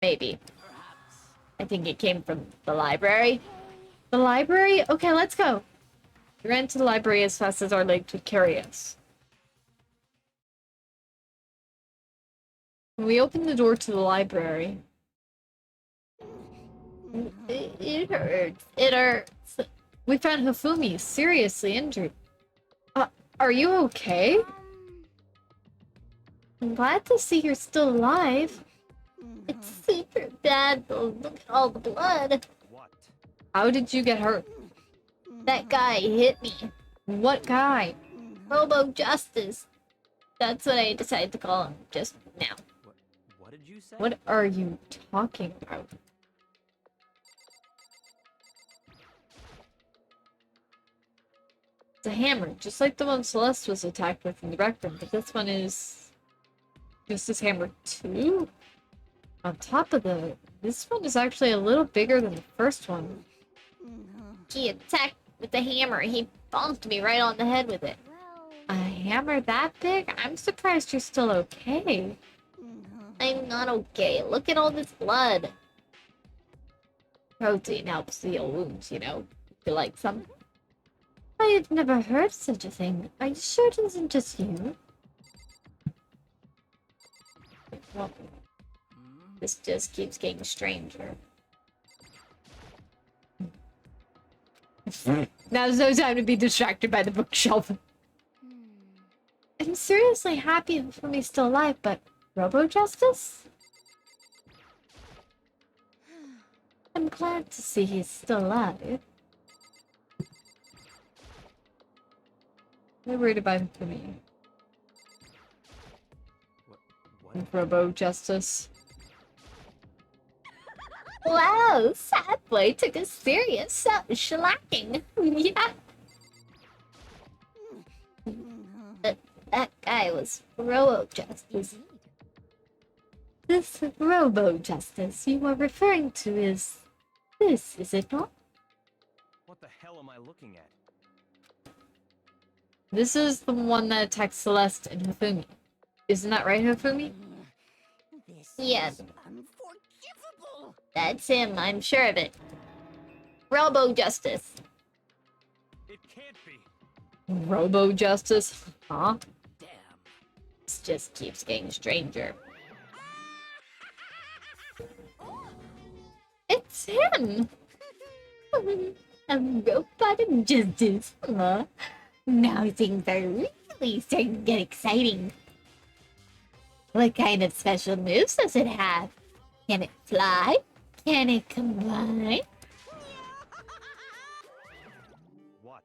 Maybe. Perhaps. I think it came from the library. The library? Okay, let's go. We ran to the library as fast as our legs would carry us. When we opened the door to the library... It hurts. It hurts. We found Hifumi seriously injured. Are you okay? I'm glad to see you're still alive. It's super bad though. Look at all the blood. What? How did you get hurt? That guy hit me. What guy? Robo Justice. That's what I decided to call him just now. What did you say? What are you talking about? It's a hammer, just like the one Celeste was attacked with in the rec room, but this one is Justice Hammer 2? On top of this one is actually a little bigger than the first one. He attacked with the hammer. He bonked me right on the head with it. Well. A hammer that big? I'm surprised you're still okay. I'm not okay. Look at all this blood. Protein helps heal wounds, you know. You like some? I have never heard such a thing. Are you sure it isn't just you? Well, this just keeps getting stranger. Now's no time to be distracted by the bookshelf. I'm seriously happy for me still alive, but Robo Justice? I'm glad to see he's still alive. They're worried about him for me. What? Robo Justice. Wow, Sad Boy took a serious shellacking. Yeah. That guy was Robo Justice. This Robo Justice you are referring to is this, is it not? What the hell am I looking at? This is the one that attacked Celeste and Hifumi. Isn't that right, Hifumi? Yes. Unforgivable. That's him, I'm sure of it. Robo Justice. It can't be. Robo Justice? Huh? Damn. This just keeps getting stranger. It's him! A robot of justice, huh? Now things are really starting to get exciting. What kind of special moves does it have? Can it fly? Can it combine? What?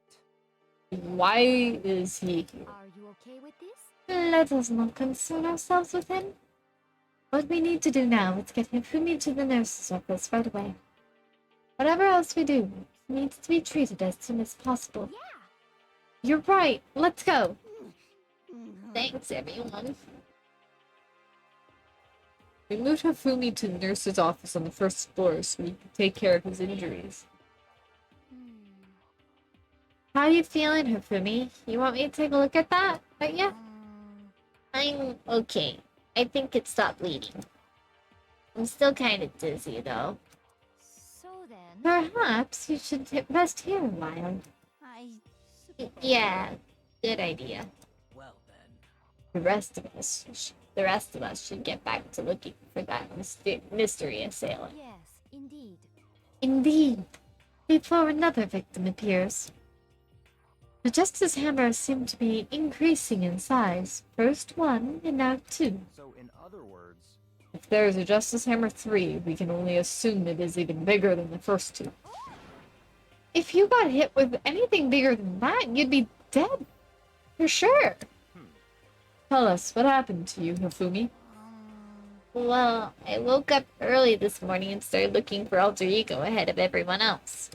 Why is he here? Are you okay with this? Let us not concern ourselves with him. What we need to do now is get Hifumi to the nurse's office right away. Whatever else we do, he needs to be treated as soon as possible. Yeah. You're right. Let's go. Thanks, everyone. We moved Hifumi to the nurse's office on the first floor so he could take care of his injuries. How you feeling, Hifumi? You want me to take a look at that? Yeah. I'm okay. I think it stopped bleeding. I'm still kind of dizzy, though. So then, Perhaps you should rest here a while. I Yeah, good idea. Well then. The rest of us should get back to looking for that mystery assailant. Yes, indeed. Indeed, before another victim appears. The Justice Hammers seem to be increasing in size. First one, and now two. So in other words, If there is a Justice Hammer 3, we can only assume it is even bigger than the first two. If you got hit with anything bigger than that, you'd be dead. For sure. Tell us, what happened to you, Hifumi? Well, I woke up early this morning and started looking for Alter Ego ahead of everyone else.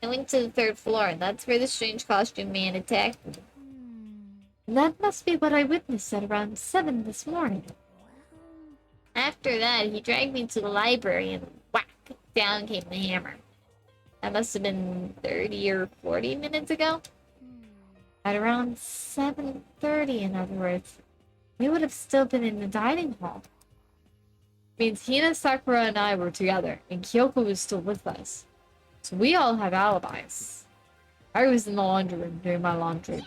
I went to the third floor, and that's where the strange costume man attacked me. That must be what I witnessed at around 7 this morning. After that, he dragged me to the library and whack, down came the hammer. That must have been 30 or 40 minutes ago. At around 7:30, in other words. We would have still been in the dining hall. Means Hina, Sakura, and I were together, and Kyoko was still with us. So we all have alibis. I was in the laundry room doing my laundry.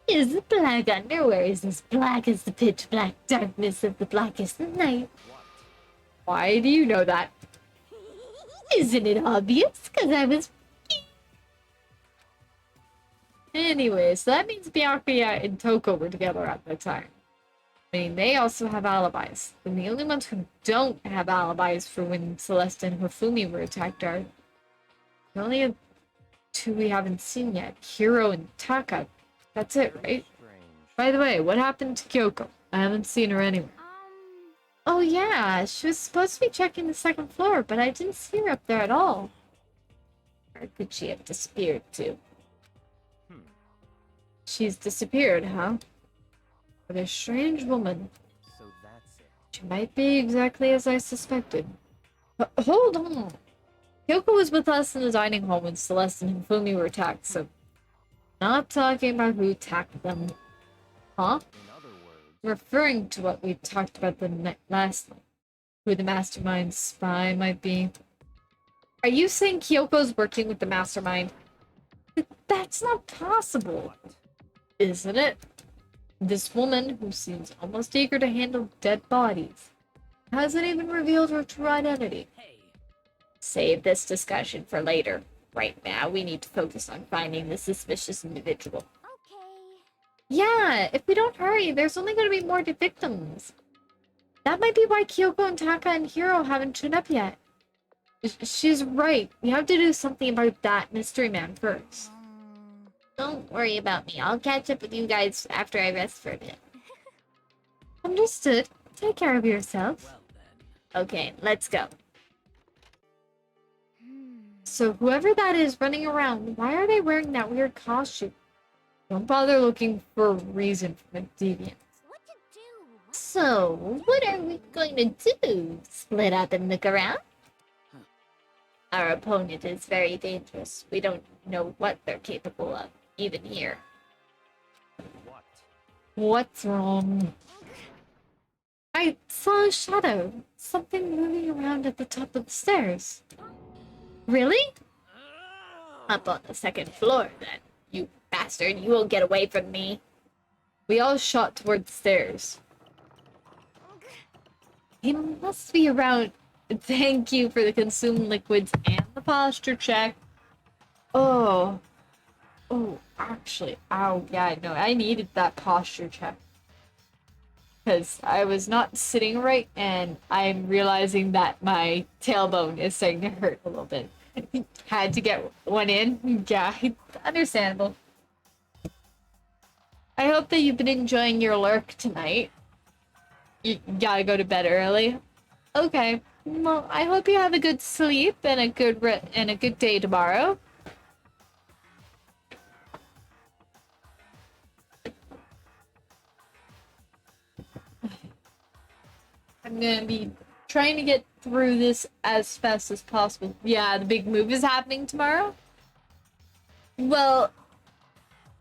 His black underwear is as black as the pitch black darkness of the blackest night. Why do you know that? Isn't it obvious? Because I was... Anyway, so that means Byakuya and Toko were together at the time. I mean, they also have alibis. And the only ones who don't have alibis for when Celeste and Hifumi were attacked are... The only two we haven't seen yet. Hiro and Taka. That's it, right? strange. By the way, what happened to Kyoko? I haven't seen her anywhere. Oh yeah, she was supposed to be checking the second floor, but I didn't see her up there at all. Where could she have disappeared to? She's disappeared, huh? What a strange woman. So that's it. She might be exactly as I suspected. Hold on! Kyoko was with us in the dining hall when Celeste and Hifumi were attacked, so... Not talking about who attacked them. Huh? In other words, Referring to what we talked about the last night. Who the mastermind spy might be. Are you saying Kyoko's working with the mastermind? That's not possible. Isn't it? This woman, who seems almost eager to handle dead bodies, hasn't even revealed her true identity. Save this discussion for later. Right now, we need to focus on finding the suspicious individual. Okay. Yeah, if we don't hurry, there's only going to be more victims. That might be why Kyoko and Taka and Hiro haven't shown up yet. She's right. We have to do something about that mystery man first. Don't worry about me. I'll catch up with you guys after I rest for a bit. Understood. Take care of yourself. Okay, let's go. So whoever that is running around, why are they wearing that weird costume? Don't bother looking for a reason for the deviant. What to do? So, what are we going to do? Split up and look around? Our opponent is very dangerous. We don't know what they're capable of, even here. what? What's wrong? I saw a shadow. Something moving around at the top of the stairs. Really? Up on the second floor, then. You bastard, you won't get away from me. We all shot toward the stairs. He must be around Thank you for the consumed liquids and the posture check. Oh. Oh, actually. Oh, yeah, no, I needed that posture check. Because I was not sitting right, and I'm realizing that my tailbone is starting to hurt a little bit. Had to get one in. Yeah, understandable. I hope that you've been enjoying your lurk tonight. You gotta go to bed early. Okay. Well, I hope you have a good sleep and a good day tomorrow. I'm gonna be trying to get through this as fast as possible. Yeah, the big move is happening tomorrow. Well,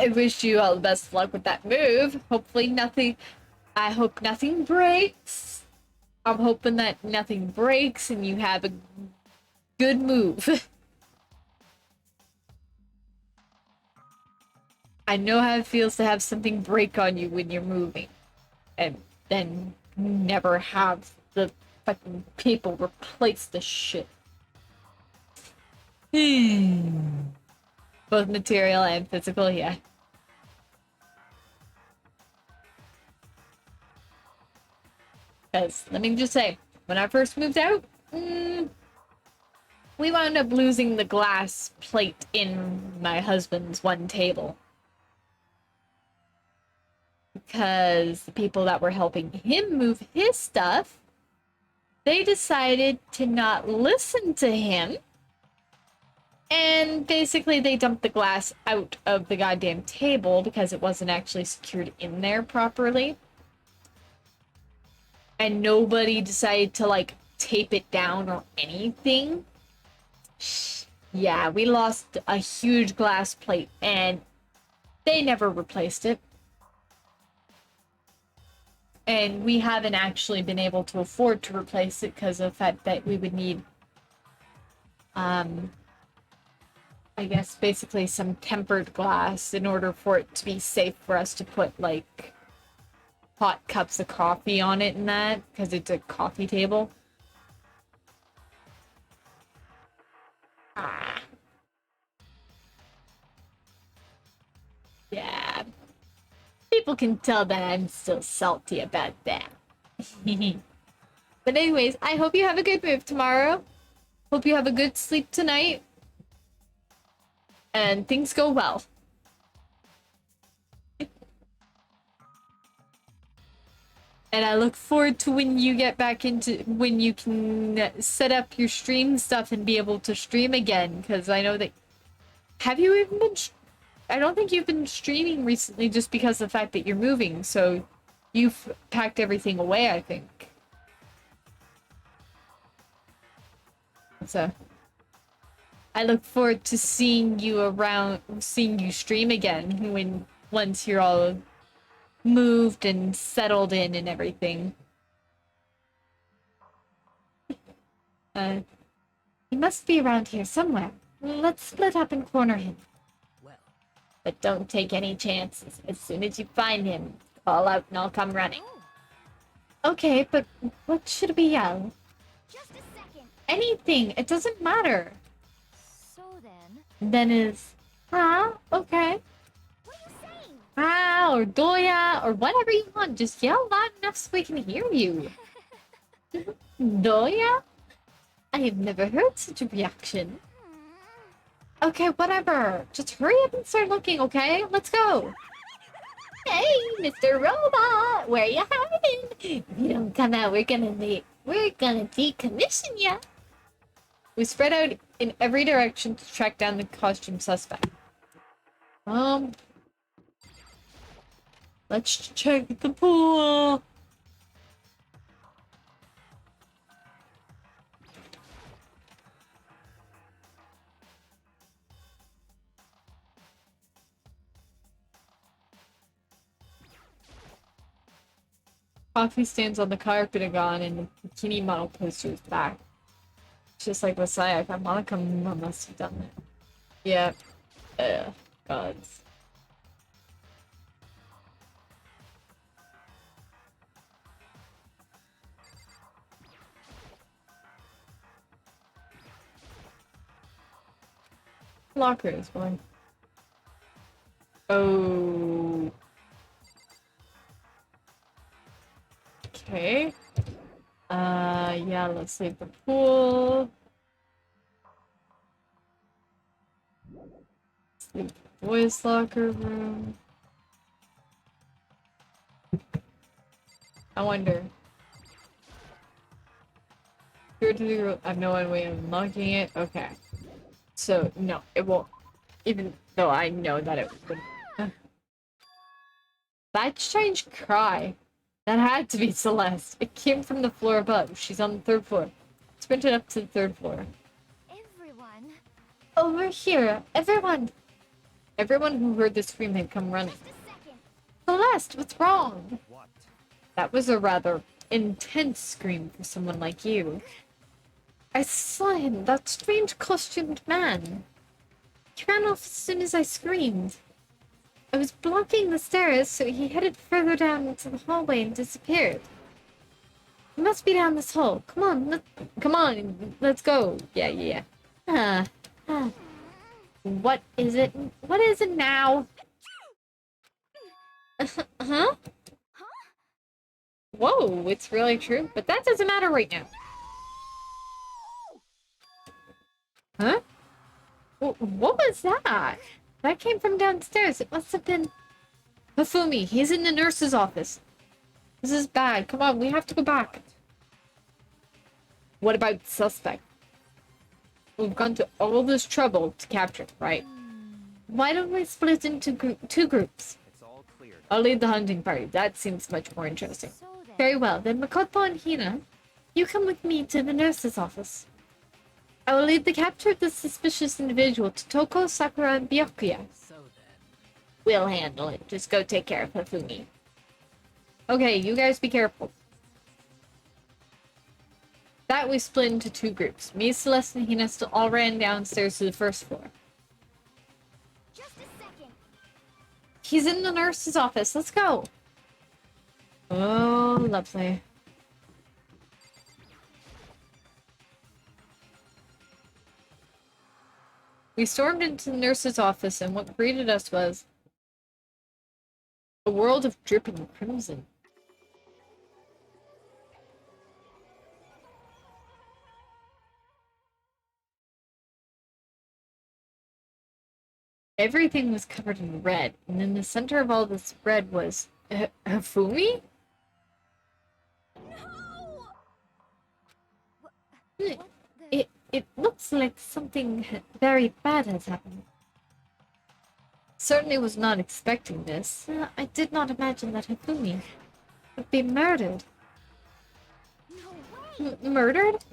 I wish you all the best of luck with that move. Hopefully nothing... I hope nothing breaks. I'm hoping that nothing breaks and you have a good move. I know how it feels to have something break on you when you're moving. And then never have the fucking people replace the shit. Both material and physical, yeah. Because, let me just say, when I first moved out, we wound up losing the glass plate in my husband's one table. Because the people that were helping him move his stuff, they decided to not listen to him. And basically they dumped the glass out of the goddamn table because it wasn't actually secured in there properly. And nobody decided to, like, tape it down or anything. Yeah, we lost a huge glass plate and they never replaced it. And we haven't actually been able to afford to replace it because of the fact that we would need, I guess, basically some tempered glass in order for it to be safe for us to put, like, hot cups of coffee on it and that, because it's a coffee table. Ah. Yeah. People can tell that I'm still salty about that. But anyways, I hope you have a good move tomorrow. Hope you have a good sleep tonight. And things go well. And I look forward to when you get back into, when you can set up your stream stuff and be able to stream again. Because I know that, have you even been, I don't think you've been streaming recently just because of the fact that you're moving. So you've packed everything away, I think. So I look forward to seeing you around, seeing you stream again when, once you're all moved and settled in and everything. He must be around here somewhere. Let's split up and corner him. Well, But don't take any chances. As soon as you find him, call out and I'll come running. Okay, but what should we yell? Just a second. Anything. It doesn't matter. So then, Then is, okay. what are you saying? Or Doya, or whatever you want. Just yell loud enough so we can hear you. Doya? I have never heard such a reaction. Okay, whatever. Just hurry up and start looking, okay? Let's go. Hey, Mr. Robot, where you hiding? If you don't come out, we're gonna decommission ya. We spread out in every direction to track down the costume suspect. Let's check the pool. Coffee stains on the carpet are gone, and the bikini model poster is back. Just like Messiah, Monica must have done that. Yeah. Gods. Locker is going. Oh. Okay. Yeah, let's leave the pool. Let's leave the boys' locker room. I wonder. Go to the room. I have no way of unlocking it. Okay. So, no, it won't. Even though I know that it would. That strange cry. That had to be Celeste. It came from the floor above. She's on the 3rd floor. Sprinted up to the 3rd floor. Everyone. Over here, everyone! Everyone who heard the scream had come running. Just a second. Celeste, what's wrong? What? That was a rather intense scream for someone like you. I saw him, that strange costumed man. He ran off as soon as I screamed. I was blocking the stairs, so he headed further down into the hallway and disappeared. He must be down this hall. Come on, let's go. Yeah. What is it? What is it now? Huh? Whoa, it's really true, but that doesn't matter right now. Huh? What was that? That came from downstairs. It must have been Hifumi. He's in the nurse's office. This is bad. Come on, we have to go back. What about the suspect? We've gone to all this trouble to capture it, right? Why don't we split into two groups? It's all clear. I'll lead the hunting party. That seems much more interesting. So then. Very well. Then Makoto and Hina, you come with me to the nurse's office. I will lead the capture of the suspicious individual to Toko, Sakura, and Byakuya. So then. We'll handle it. Just go take care of Hifumi. Okay, you guys be careful. That we split into two groups. Me, Celeste, and Hina still all ran downstairs to the 1st floor. Just a second. He's in the nurse's office. Let's go. Oh, lovely. We stormed into the nurse's office, and what greeted us was a world of dripping crimson. Everything was covered in red, and in the center of all this red was Hifumi? No! What Hmm, the... It looks like something very bad has happened. Certainly was not expecting this. I did not imagine that Hifumi would be murdered. No way! Murdered?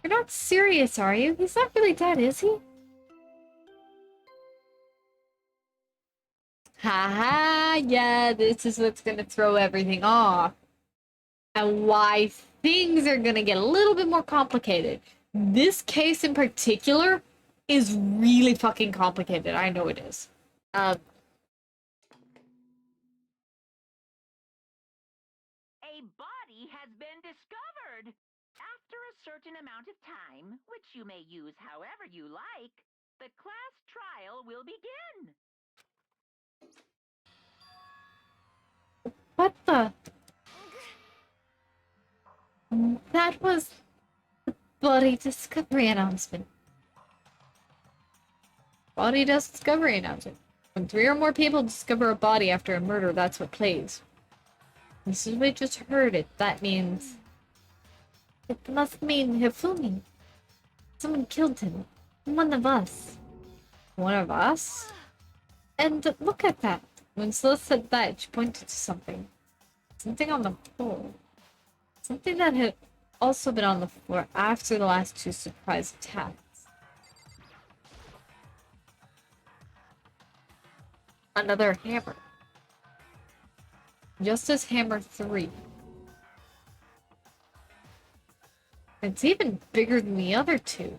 You're not serious, are you? He's not really dead, is he? Haha, yeah, this is what's gonna throw everything off. And why things are gonna get a little bit more complicated. This case in particular is really fucking complicated. I know it is. A body has been discovered. After a certain amount of time, which you may use however you like, the class trial will begin. What the? That was the body discovery announcement. Body discovery announcement. When 3 or more people discover a body after a murder, that's what plays. This is we just heard it. That means... It must mean Hifumi. Someone killed him. One of us. One of us? And look at that. When Celeste said that, she pointed to something. Something on the floor. Something that had also been on the floor after the last 2 surprise attacks. Another hammer. Justice Hammer 3. It's even bigger than the other 2.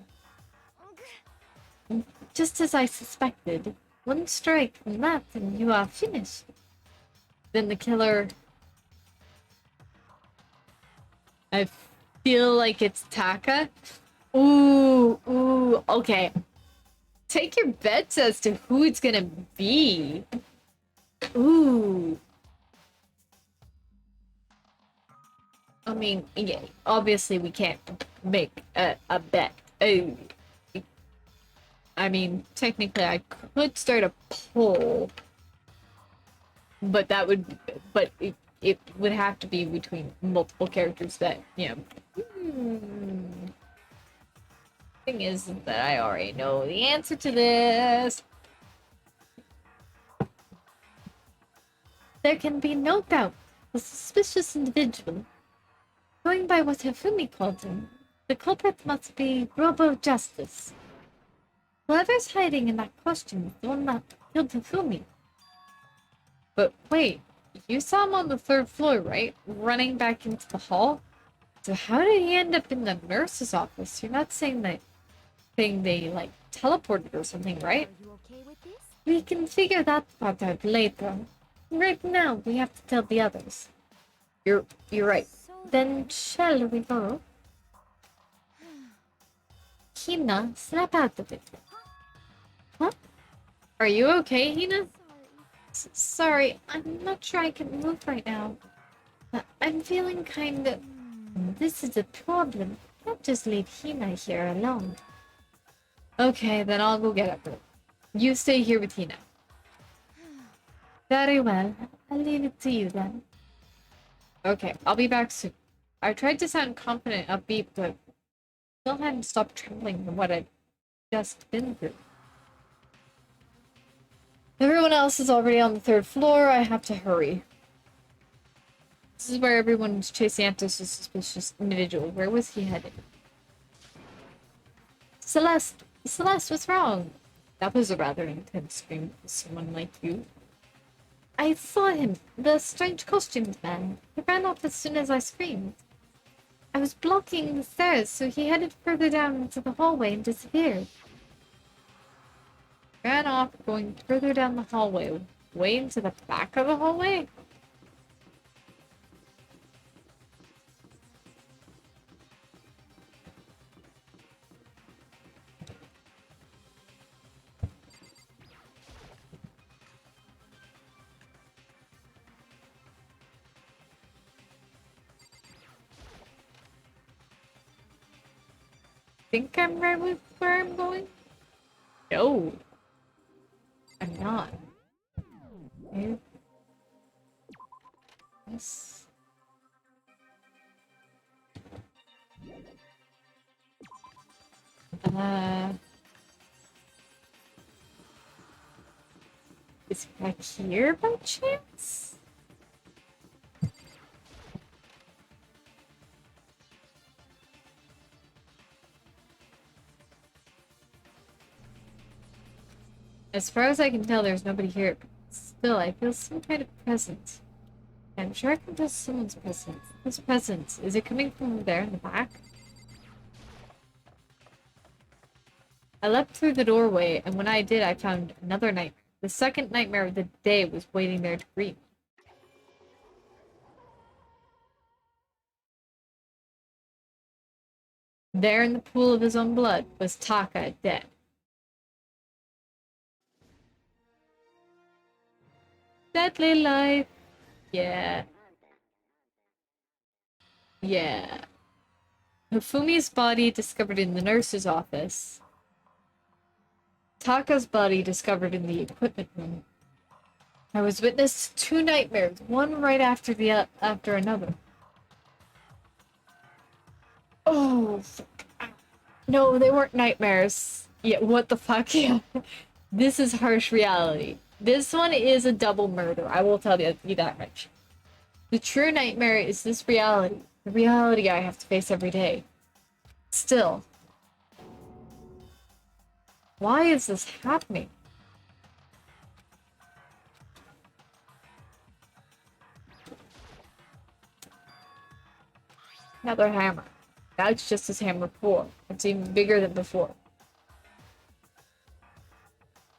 Just as I suspected. One strike from that and you are finished. Then the killer... I feel like it's Taka. Ooh, okay. Take your bets as to who it's gonna be. Ooh. I mean, yeah, obviously we can't make a bet. Oh. I mean, technically I could start a poll. But that would, but it would have to be between multiple characters that, you know. Thing is that I already know the answer to this. There can be no doubt. A suspicious individual. Going by what Hifumi called him, the culprit must be Robo Justice. Whoever's hiding in that costume is the one that killed Hifumi. But wait, you saw him on the 3rd floor, right? Running back into the hall? So how did he end up in the nurse's office? You're not saying that thing they, like, teleported or something, right? Are you okay with this? We can figure that part out later. Right now, we have to tell the others. You're right. So Then shall we go? Hina, snap out of it. Huh? Are you okay, Hina? sorry. Sorry, I'm not sure I can move right now. I'm feeling kind of... This is a problem. Can't just leave Hina here alone. Okay, then I'll go get her. You stay here with Hina. Very well. I'll leave it to you then. Okay, I'll be back soon. I tried to sound confident, upbeat, but still hadn't stopped trembling from what I'd just been through. Everyone else is already on the 3rd floor. I have to hurry. This is where everyone's chasing after this suspicious individual. Where was he headed? Celeste! Celeste, what's wrong? That was a rather intense scream for someone like you. I saw him, the strange costumed man. He ran off as soon as I screamed. I was blocking the stairs, so he headed further down into the hallway and disappeared. Ran off, going further down the hallway, way into the back of the hallway? Think I'm right with where I'm going? No. I'm not. Okay. Yes. Is it back here by chance? As far as I can tell, there's nobody here. Still, I feel some kind of presence. I'm sure I can feel someone's presence. Whose presence? Is it coming from there in the back? I leapt through the doorway, and when I did, I found another nightmare. The second nightmare of the day was waiting there to greet me. There in the pool of his own blood was Taka dead. Deadly life. Yeah. Yeah. Hifumi's body discovered in the nurse's office. Taka's body discovered in the equipment room. I was witness to 2 nightmares, one right after after another. Oh, fuck. No, they weren't nightmares. Yeah, what the fuck? Yeah. This is harsh reality. This one is a double murder, I will tell you that much. The true nightmare is this reality. The reality I have to face every day. Still. Why is this happening? Another hammer. Now it's just his hammer 4. It's even bigger than before.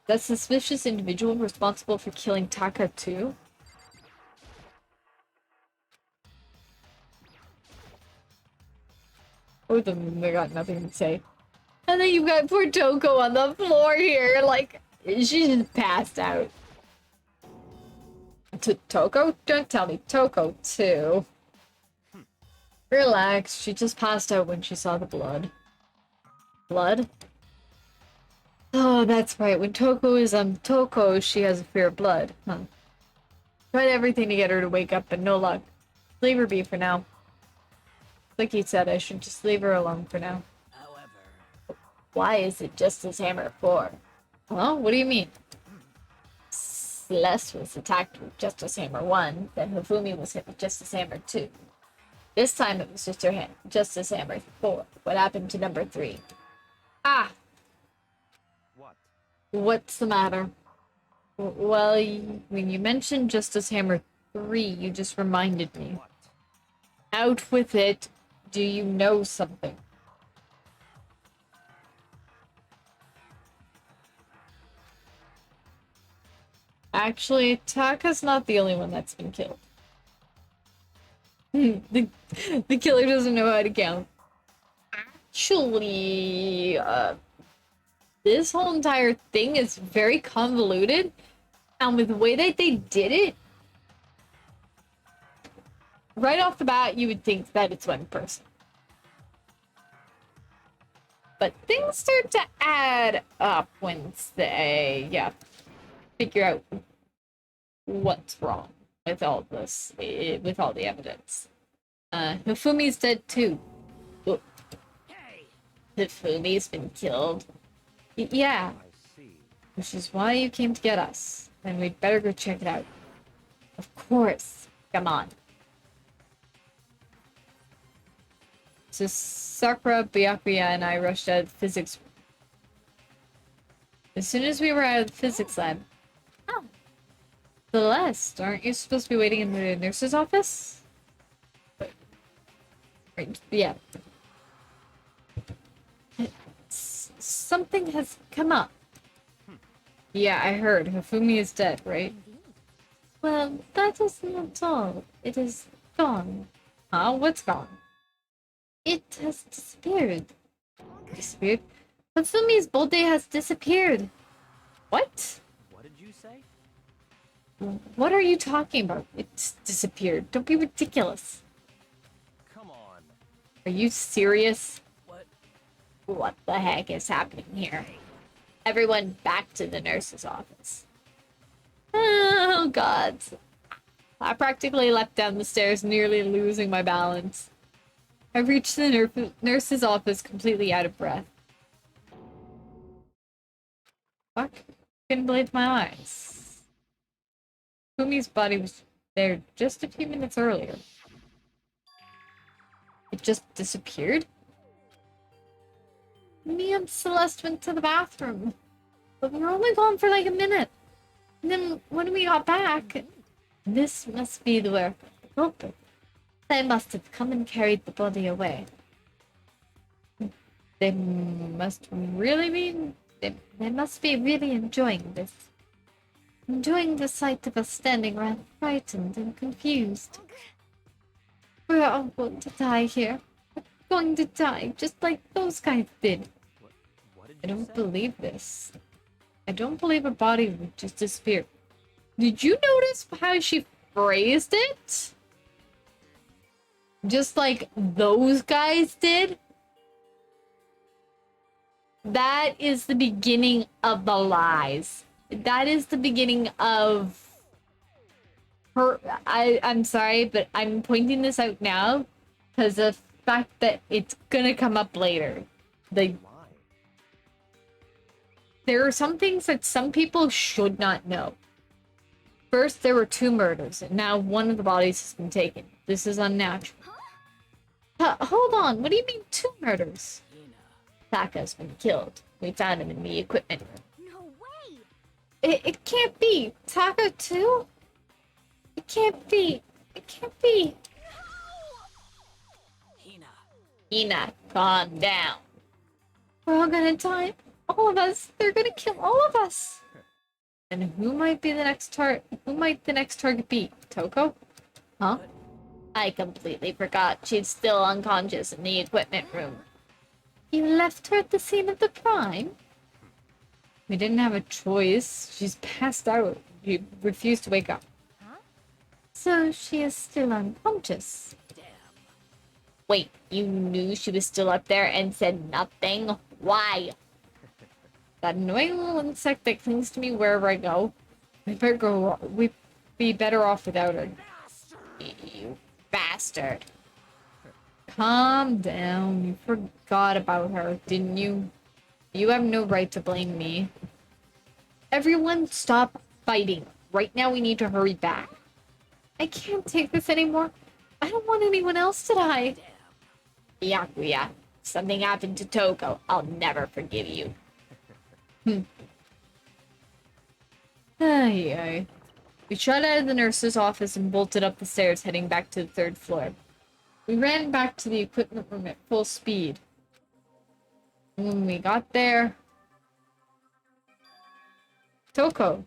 That suspicious individual responsible for killing Taka too? Both of them, they got nothing to say. And then you've got poor Toko on the floor here, like, she just passed out. Toko? Don't tell me Toko, too. Relax, she just passed out when she saw the blood. Blood? Oh, that's right. When Toko is Toko, she has a fear of blood. Huh. Tried everything to get her to wake up, but no luck. Leave her be for now. Like you said, I should just leave her alone for now. Why is it Justice Hammer 4? Huh? What do you mean? Celeste was attacked with Justice Hammer 1, then Hifumi was hit with Justice Hammer 2. This time it was Justice Hammer 4. What happened to number 3? Ah! What? What's the matter? Well, when you mentioned Justice Hammer 3, you just reminded me. What? Out with it. Do you know something? Actually, Taka's not the only one that's been killed. the killer doesn't know how to count. Actually, this whole entire thing is very convoluted, and with the way that they did it, right off the bat, you would think that it's one person. But things start to add up once they, figure out what's wrong with all this, with all the evidence. Hifumi's dead too. Whoop. Hifumi's been killed. Yeah, I see. which is why you came to get us. And we'd better go check it out. Of course. Come on. So Sakura, Byakuya, and I rushed out of the physics. As soon as we were out of the physics lab. Oh. Celeste, aren't you supposed to be waiting in the nurse's office? Right, yeah. Something has come up. Yeah, I heard. Hifumi is dead, right? Well, that is not all. It is gone. Huh? What's gone? It has disappeared. Disappeared? Hifumi's Bolde has disappeared. What? What did you say? What are you talking about? It's disappeared. Don't be ridiculous. Come on. Are you serious? What the heck is happening here? Everyone back to the nurse's office. Oh, God. I practically leapt down the stairs, nearly losing my balance. I reached the nurse's office completely out of breath. Fuck. Couldn't believe my eyes. Fumi's body was there just a few minutes earlier. It just disappeared? Me and Celeste went to the bathroom, but we were only gone for like a minute. And then when we got back, this must be the work of the culprit. They must have come and carried the body away. They must really be. They must be really enjoying this. Enjoying the sight of us standing around frightened and confused. We're all going to die here. Going to die just like those guys did. What did I you don't say? believe this. I don't believe a body would just disappear. Did you notice how she phrased it? Just like those guys did? That is the beginning of the lies. That is the beginning of her. I'm sorry, but I'm pointing this out now because of the fact that it's gonna come up later. Why? There are some things that some people should not know. First, there were 2 murders, and now one of the bodies has been taken. This is unnatural. Hold on, what do you mean 2 murders? Taka's been killed. We found him in the equipment room. No way! It can't be. Taka too? It can't be. It can't be. Hina, calm down. We're all gonna die. All of us. They're gonna kill all of us. And who might be the next target? Who might the next target be? Toko? Huh? I completely forgot. She's still unconscious in the equipment room. You left her at the scene of the crime? We didn't have a choice. She's passed out. She refused to wake up. Huh? So she is still unconscious. Wait, you knew she was still up there and said nothing? Why? That annoying little insect that clings to me wherever I go. We'd be better off without her. You bastard. Calm down. You forgot about her, didn't you? You have no right to blame me. Everyone stop fighting. Right now we need to hurry back. I can't take this anymore. I don't want anyone else to die. Byakuya, something happened to Toko. I'll never forgive you. Ay. We shot out of the nurse's office and bolted up the stairs, heading back to the 3rd floor. We ran back to the equipment room at full speed. When we got there... Toko.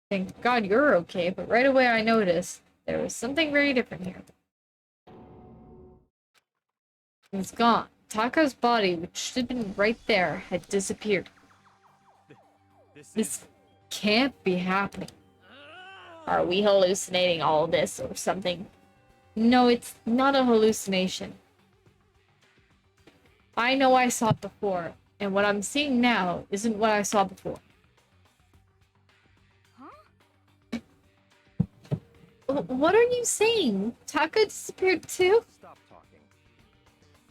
Thank God you're okay, but right away I noticed there was something very different here. It was gone. Taka's body, which should have been right there, had disappeared. This can't be happening. Are we hallucinating all this or something? No, it's not a hallucination. I know I saw it before, and what I'm seeing now isn't what I saw before. What are you saying? Taka disappeared too? Stop talking.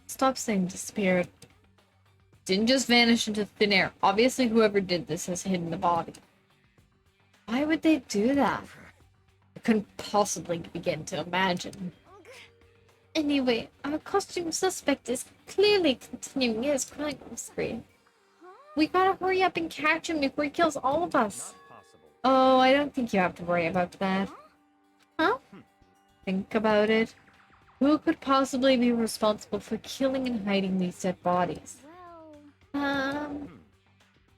Stop saying disappeared. Didn't just vanish into thin air. Obviously whoever did this has hidden the body. Why would they do that? I couldn't possibly begin to imagine. Anyway, our costume suspect is clearly continuing his crime spree. We gotta hurry up and catch him before he kills all of us. Not possible. Oh, I don't think you have to worry about that. Huh? Think about it. Who could possibly be responsible for killing and hiding these dead bodies? Well,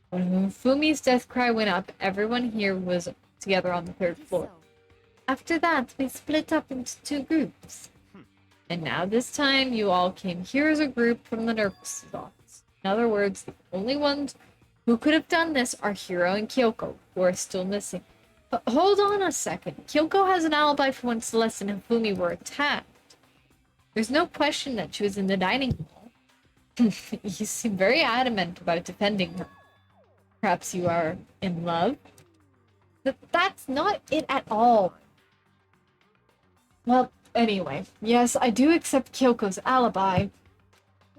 When Fumi's death cry went up, everyone here was together on the 3rd floor. After that, we split up into 2 groups. And now this time, you all came here as a group from the nurse's office. In other words, the only ones who could have done this are Hiro and Kyoko, who are still missing. But hold on a second. Kyoko has an alibi for when Celeste and Fumi were attacked. There's no question that she was in the dining hall. You seem very adamant about defending her. Perhaps you are in love? But that's not it at all. Well, anyway, yes, I do accept Kyoko's alibi,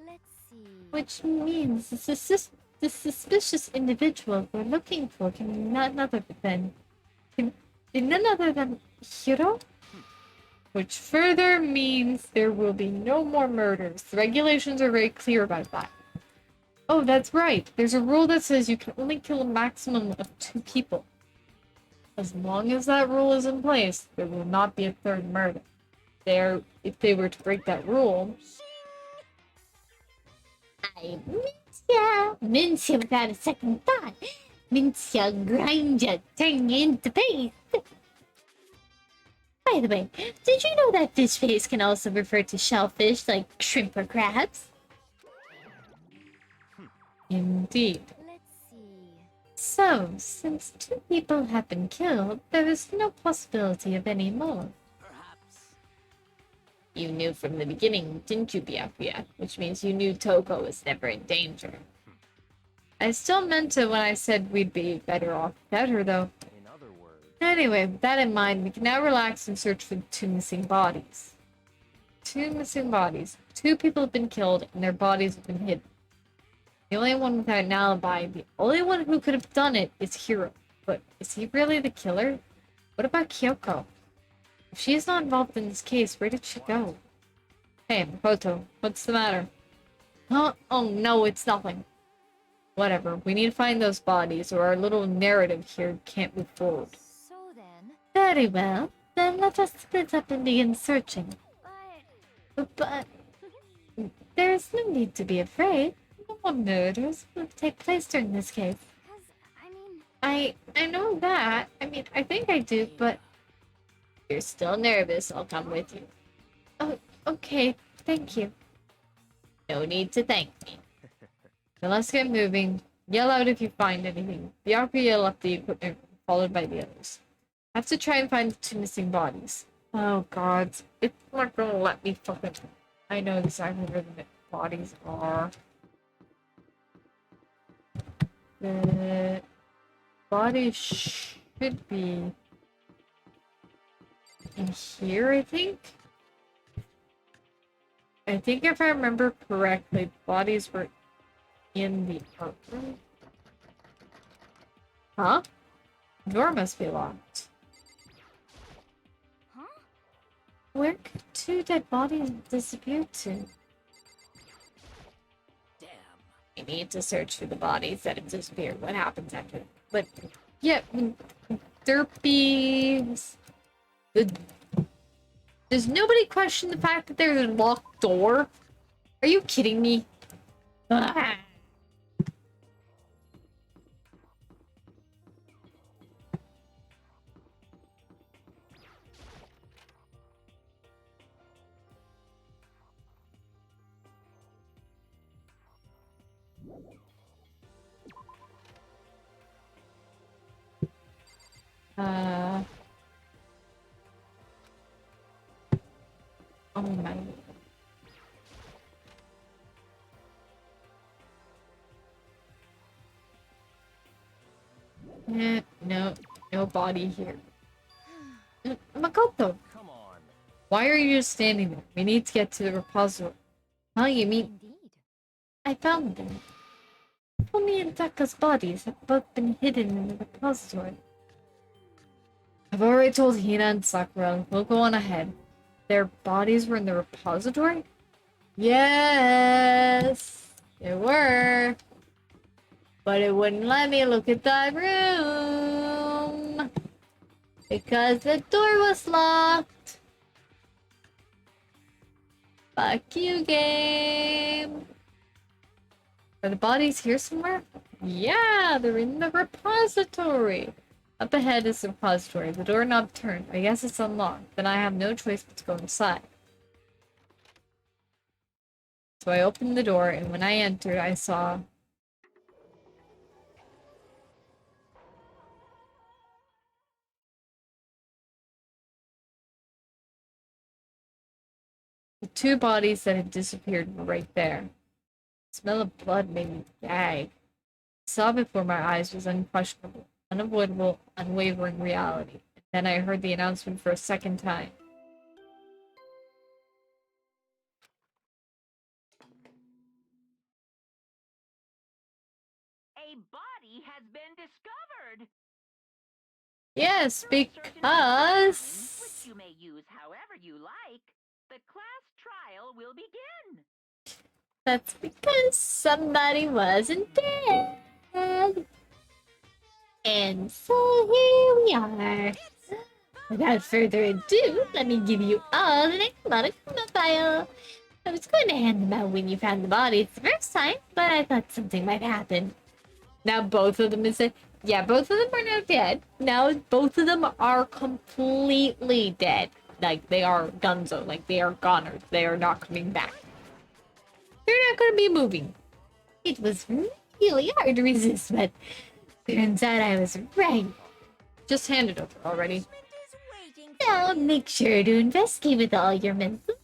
let's see. which means the suspicious individual we're looking for can be none other than Hiro? Which further means there will be no more murders. The regulations are very clear about that. Oh, that's right. There's a rule that says you can only kill a maximum of 2 people. As long as that rule is in place, there will not be a 3rd murder. If they were to break that rule... I mince ya without a second thought. Mince ya, grind ya, turn you into paste. By the way, did you know that fish face can also refer to shellfish like shrimp or crabs? Indeed. Let's see. So, since 2 people have been killed, there is no possibility of any more. You knew from the beginning, didn't you, Byakuya? Which means you knew Toko was never in danger. I still meant it when I said we'd be better off without her, though. In other words, Anyway, with that in mind, we can now relax and search for the 2 missing bodies. 2 missing bodies. 2 people have been killed, and their bodies have been hidden. The only one without an alibi, the only one who could have done it is Hiro. But is he really the killer? What about Kyoko? If she is not involved in this case, where did she go? Hey, Makoto, what's the matter? Huh? Oh no, it's nothing. Whatever, we need to find those bodies, or our little narrative here can't move forward. So then, Very well, then let us split up and begin searching. but But there is no need to be afraid. No more murders will take place during this case. because I I know that. I think I do, but you're still nervous. I'll come with you. Oh, okay. Thank you. No need to thank me. Now let's get moving. Yell out if you find anything. Bianca yell up the equipment, followed by the others. I have to try and find the 2 missing bodies. Oh god. It's not gonna let me fucking... I know exactly where the bodies are. The bodies should be in here, I think. I think if I remember correctly, bodies were in the art room. Huh? Door must be locked. Huh? Where could 2 dead bodies disappear to? Damn. We need to search for the bodies that have disappeared. What happens after? But yeah, derpies. Does nobody question the fact that there's a locked door? Are you kidding me? Ah. Oh my. No body here. Makoto, Come on. why are you just standing there? We need to get to the repository. Huh, you mean Indeed. I found them? Fumi and Taka's bodies have both been hidden in the repository. I've already told Hina and Sakura. We'll go on ahead. Their bodies were in the repository? Yes! They were. But it wouldn't let me look at that room. Because the door was locked. Fuck you, game. Are the bodies here somewhere? Yeah, they're in the repository. Up ahead is the repository. The doorknob turned. I guess it's unlocked. Then I have no choice but to go inside. So I opened the door, and when I entered, I saw... the 2 bodies that had disappeared were right there. The smell of blood made me gag. I saw before my eyes was unquestionable, unavoidable, unwavering reality. Then I heard the announcement for a second time. A body has been discovered. Yes, After a certain amount of time, which because... you may use however you like, the class trial will begin. That's because somebody wasn't dead. And so here we are. Without further ado, let me give you all the Necronomicon file. I was going to hand them out when you found the bodies the first time, but I thought something might happen. Now both of them yeah, both of them are now dead. Now both of them are completely dead. Like, they are donezo. Like, they are goners. They are not coming back. They're not going to be moving. It was really hard to resist, but turns out I was right. Just hand it over already. Now make sure to investigate with all your mental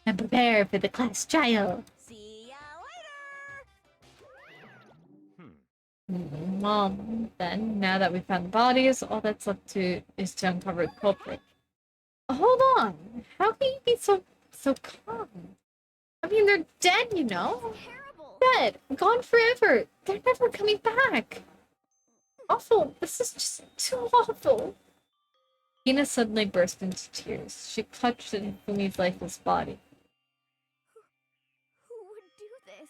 and prepare for the class trial. See ya later. Mom, then, now that we found the bodies, all that's left is to uncover the culprit. Hold on. How can you be so calm? I mean, they're dead, you know? Terrible. Dead. Gone forever. They're never coming back. Awful. This is just too awful. Hina suddenly burst into tears. She clutched at Fumi's lifeless body. Who would do this?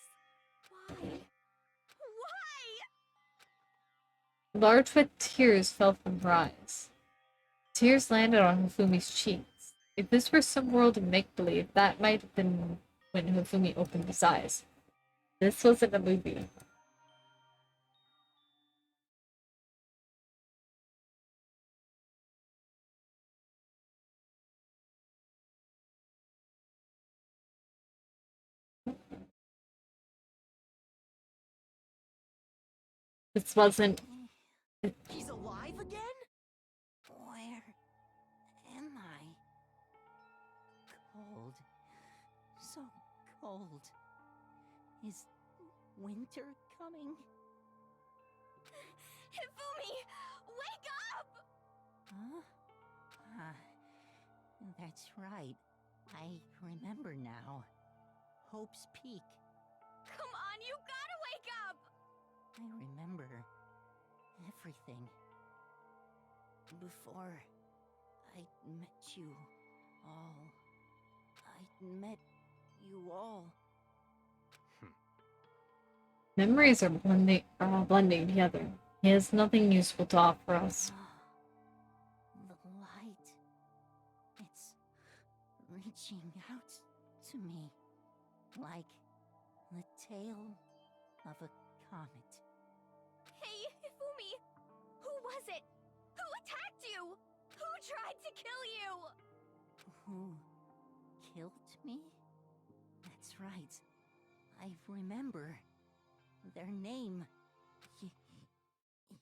Why? Why? Large wet tears fell from her eyes. Tears landed on Hifumi's cheeks. If this were some world of make-believe, that might have been when Hifumi opened his eyes. This wasn't a movie. This wasn't. He's alive again? Where am I? Cold. So cold. Is winter coming? Hifumi, wake up! Huh? That's right. I remember now. Hope's Peak. Come on, you gotta wake up! I remember everything. Before I met you all. I met you all. Memories are all blending together. He has nothing useful to offer us. The light. It's reaching out to me. Like the tail of a comet. Hey, Hifumi! Who was it? Who attacked you? Who tried to kill you? Who killed me? That's right. I remember. Their name.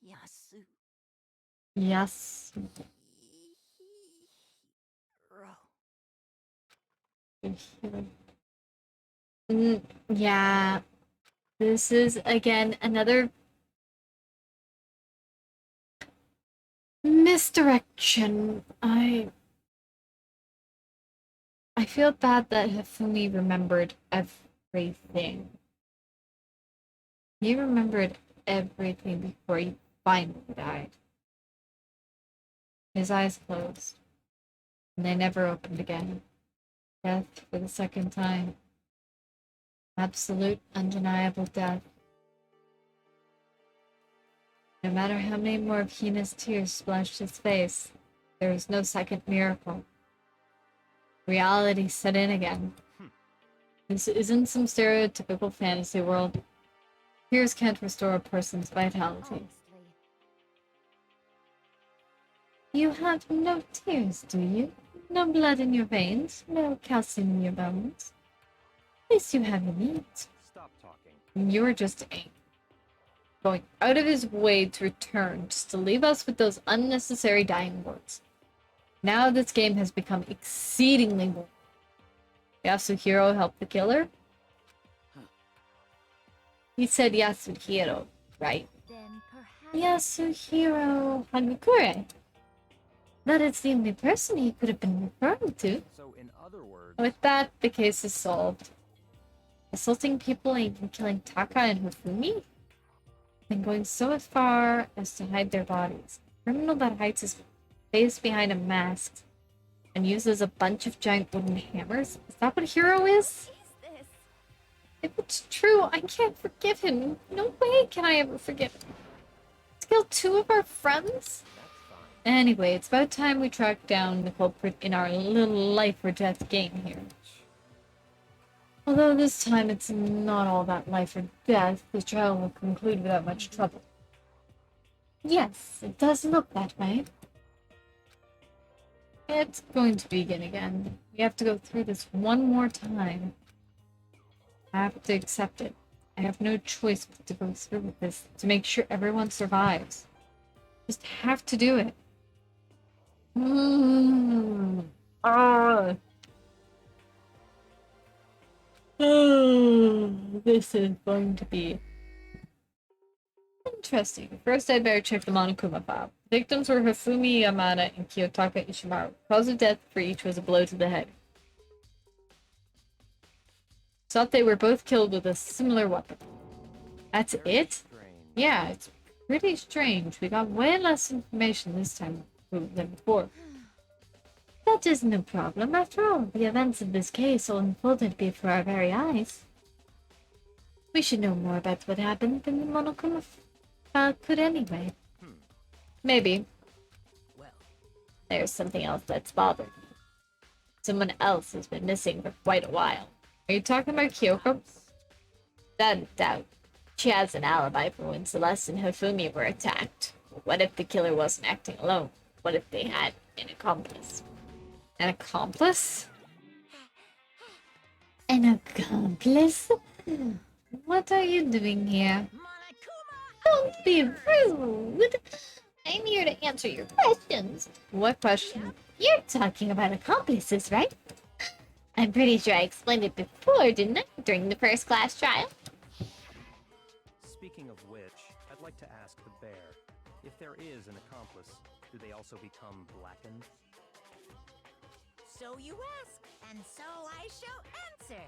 Yasu. Yes. Yeah. This is, again, another misdirection. I feel bad that Hifumi remembered everything. He remembered everything before he finally died. His eyes closed, and they never opened again. Death for the second time. Absolute, undeniable death. No matter how many more of Hina's tears splashed his face, there was no second miracle. Reality set in again. This isn't some stereotypical fantasy world. Tears can't restore a person's vitality. Honestly. You have no tears, do you? No blood in your veins, no calcium in your bones. At least you have your needs. Stop talking. You're just angry. Going out of his way to return just to leave us with those unnecessary dying words. Now this game has become exceedingly boring. Yasuhiro helped the killer? He said Yasuhiro, right? Then perhaps... Yasuhiro Hagakure. That is the only person he could have been referring to. So, in other words, With that, the case is solved. Assaulting people and even killing Taka and Hifumi? And going so far as to hide their bodies. A criminal that hides his face behind a mask and uses a bunch of giant wooden hammers? Is that what Hero is? What is this? If it's true, I can't forgive him. No way can I ever forgive him. To kill two of our friends? that's fine. Anyway, it's about time we track down the culprit in our little life or death game here. Although this time it's not all that life or death, the trial will conclude without much trouble. Yes, it does look that way. It's going to begin again. We have to go through this one more time. I have to accept it. I have no choice but to go through with this to make sure everyone survives. Just have to do it. This is going to be interesting. First, I'd better check the Monokuma file. The victims were Hifumi Yamada and Kiyotaka Ishimaru. Cause of death for each was a blow to the head. Thought they were both killed with a similar weapon. That's Very it? strange. Yeah, it's pretty strange. We got way less information this time than before. That is no problem. After all, the events of this case all unfolded before our very eyes. We should know more about what happened than the Monokuma file could anyway. Maybe. Well, There's something else that's bothered me. Someone else has been missing for quite a while. Are you talking about Kyoko? Without a doubt. She has an alibi for when Celeste and Hifumi were attacked. What if the killer wasn't acting alone? What if they had an accomplice? An accomplice? An accomplice? What are you doing here? Monokuma! Oh Don't be rude. I'm here to answer your questions. What question? You're talking about accomplices, right? I'm pretty sure I explained it before, didn't I? During the first class trial? Speaking of which, I'd like to ask the bear, if there is an accomplice, do they also become blackened? So you ask, and so I shall answer.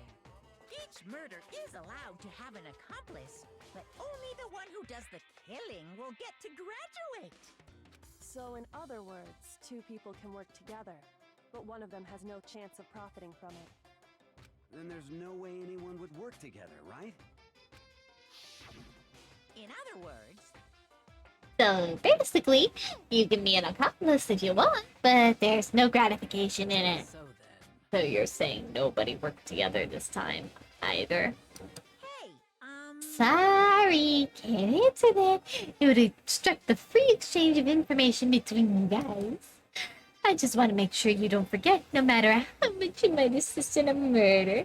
Each murder is allowed to have an accomplice, but only the one who does the killing will get to graduate. So in other words, two people can work together, but one of them has no chance of profiting from it. Then there's no way anyone would work together, right? In other words, So basically, you can be an accomplice if you want, but there's no gratification in it. so then. So you're saying nobody worked together this time either? Hey, Sorry, can't answer that. It would obstruct the free exchange of information between you guys. I just want to make sure you don't forget, no matter how much you might assist in a murder.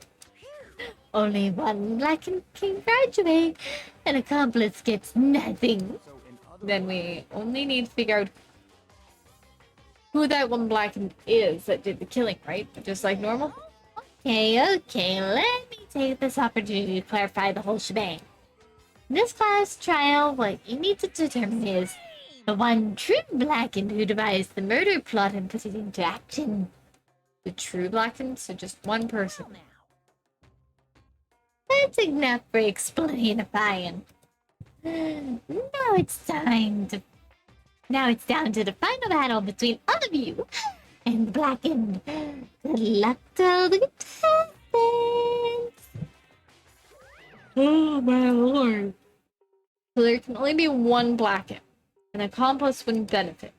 Only one blackened can graduate. An accomplice gets nothing. So in other Then we only need to figure out who that one blackened is that did the killing, right? Just like normal? Okay, let me take this opportunity to clarify the whole shebang. In this class trial, what you need to determine is the one true blackened who devised the murder plot and put it into action. The true blackened? So just one person. Now. That's enough for explainifying. Now it's down to the final battle between all of you and the blackened. Good luck to all the contestants. Oh my lord. So there can only be one blackened. An accomplice wouldn't benefit.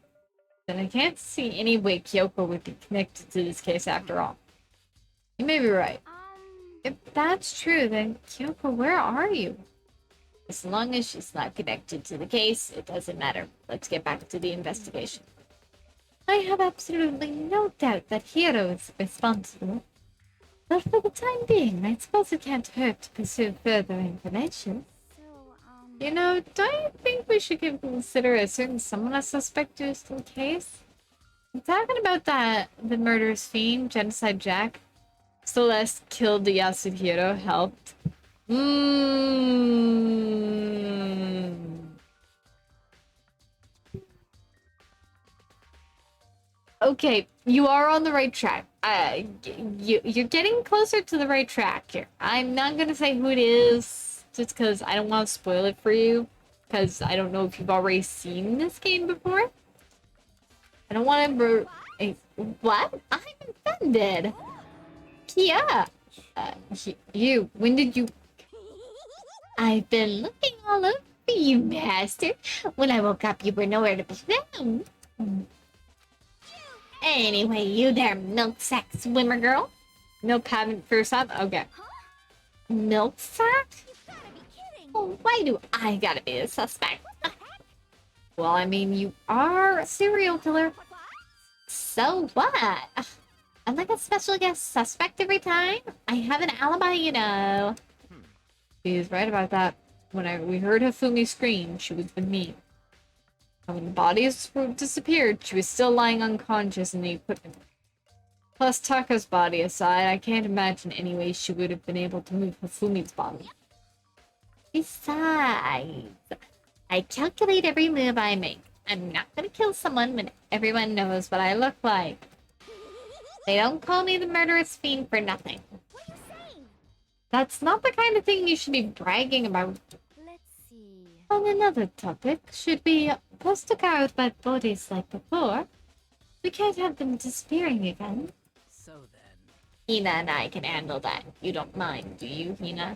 Then I can't see any way Kyoko would be connected to this case after all. You may be right. If that's true, then Kyoko, where are you? As long as she's not connected to the case, it doesn't matter. Let's get back to the investigation. I have absolutely no doubt that Hiro is responsible. But for the time being, I suppose it can't hurt to pursue further information. You know, don't you think we should consider a certain someone a suspect just in case? I'm talking about the murderous fiend, Genocide Jack. Celeste killed the Yasuhiro, helped. Okay, you are on the right track. You're getting closer to the right track here. I'm not gonna say who it is, just because I don't want to spoil it for you, because I don't know if you've already seen this game before. I don't want to... What? I'm offended. Yeah. You, when did you... I've been looking all over you, Master. When I woke up, you were nowhere to be found. Anyway, you there, milk sack swimmer girl. Milk haven't first up? Okay. Milk sack? You've gotta be kidding! Oh, why do I gotta be a suspect? Well, I mean, you are a serial killer. So what? I'm like a special guest suspect every time. I have an alibi, you know. She's right about that. When we heard Hifumi scream, she was with me. And when the bodies disappeared, she was still lying unconscious in the equipment. Plus, Taka's body aside, I can't imagine any way she would have been able to move Hifumi's body. Besides, I calculate every move I make. I'm not gonna kill someone when everyone knows what I look like. They don't call me the murderous fiend for nothing. What are you saying? That's not the kind of thing you should be bragging about. Let's see. On another topic, should we bust a car with bad bodies like before? We can't have them disappearing again. So then. Hina and I can handle that. You don't mind, do you, Hina?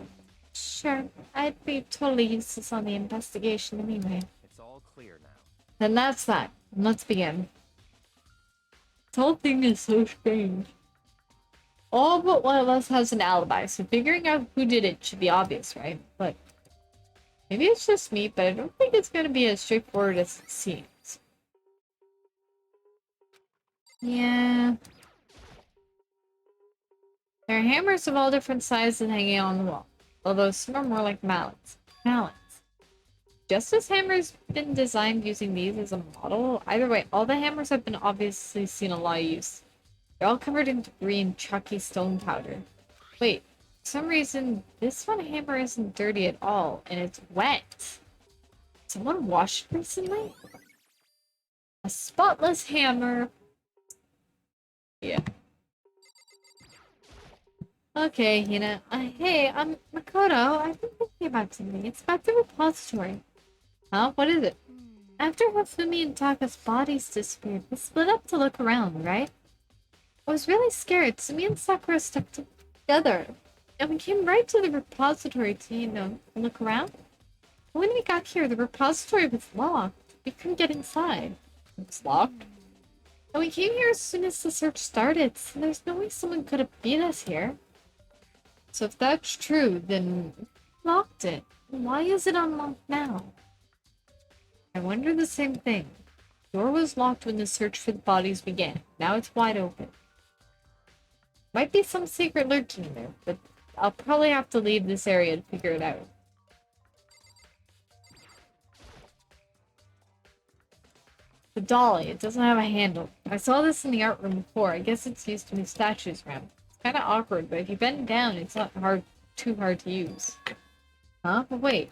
Sure. I'd be totally useless on the investigation anyway. It's all clear now. Then that's that. Let's begin. This whole thing is so strange. All but one of us has an alibi, so figuring out who did it should be obvious, right? But maybe it's just me, but I don't think it's gonna be as straightforward as it seems. Yeah. There are hammers of all different sizes hanging on the wall, although some are more like mallets. Justice Hammer's been designed using these as a model? Either way, all the hammers have been obviously seen a lot of use. They're all covered in debris and chalky stone powder. Wait, for some reason, this one hammer isn't dirty at all, and it's wet. Someone washed it recently? A spotless hammer. Yeah. Okay, Hina. Hey, Makoto. I've been thinking about something. It's about the repository. Huh? What is it? After Hifumi and Taka's bodies disappeared, we split up to look around, right? I was really scared, so me and Sakura stuck together. And we came right to the repository to, look around. When we got here, the repository was locked. We couldn't get inside. It was locked? And we came here as soon as the search started, so there's no way someone could have beat us here. So if that's true, then we locked it. Why is it unlocked now? I wonder the same thing. The door was locked when the search for the bodies began. Now it's wide open. Might be some secret lurking there, but I'll probably have to leave this area to figure it out. The dolly, it doesn't have a handle. I saw this in the art room before. I guess it's used to move statues around. It's kind of awkward, but if you bend down, it's not too hard to use. Huh? But wait.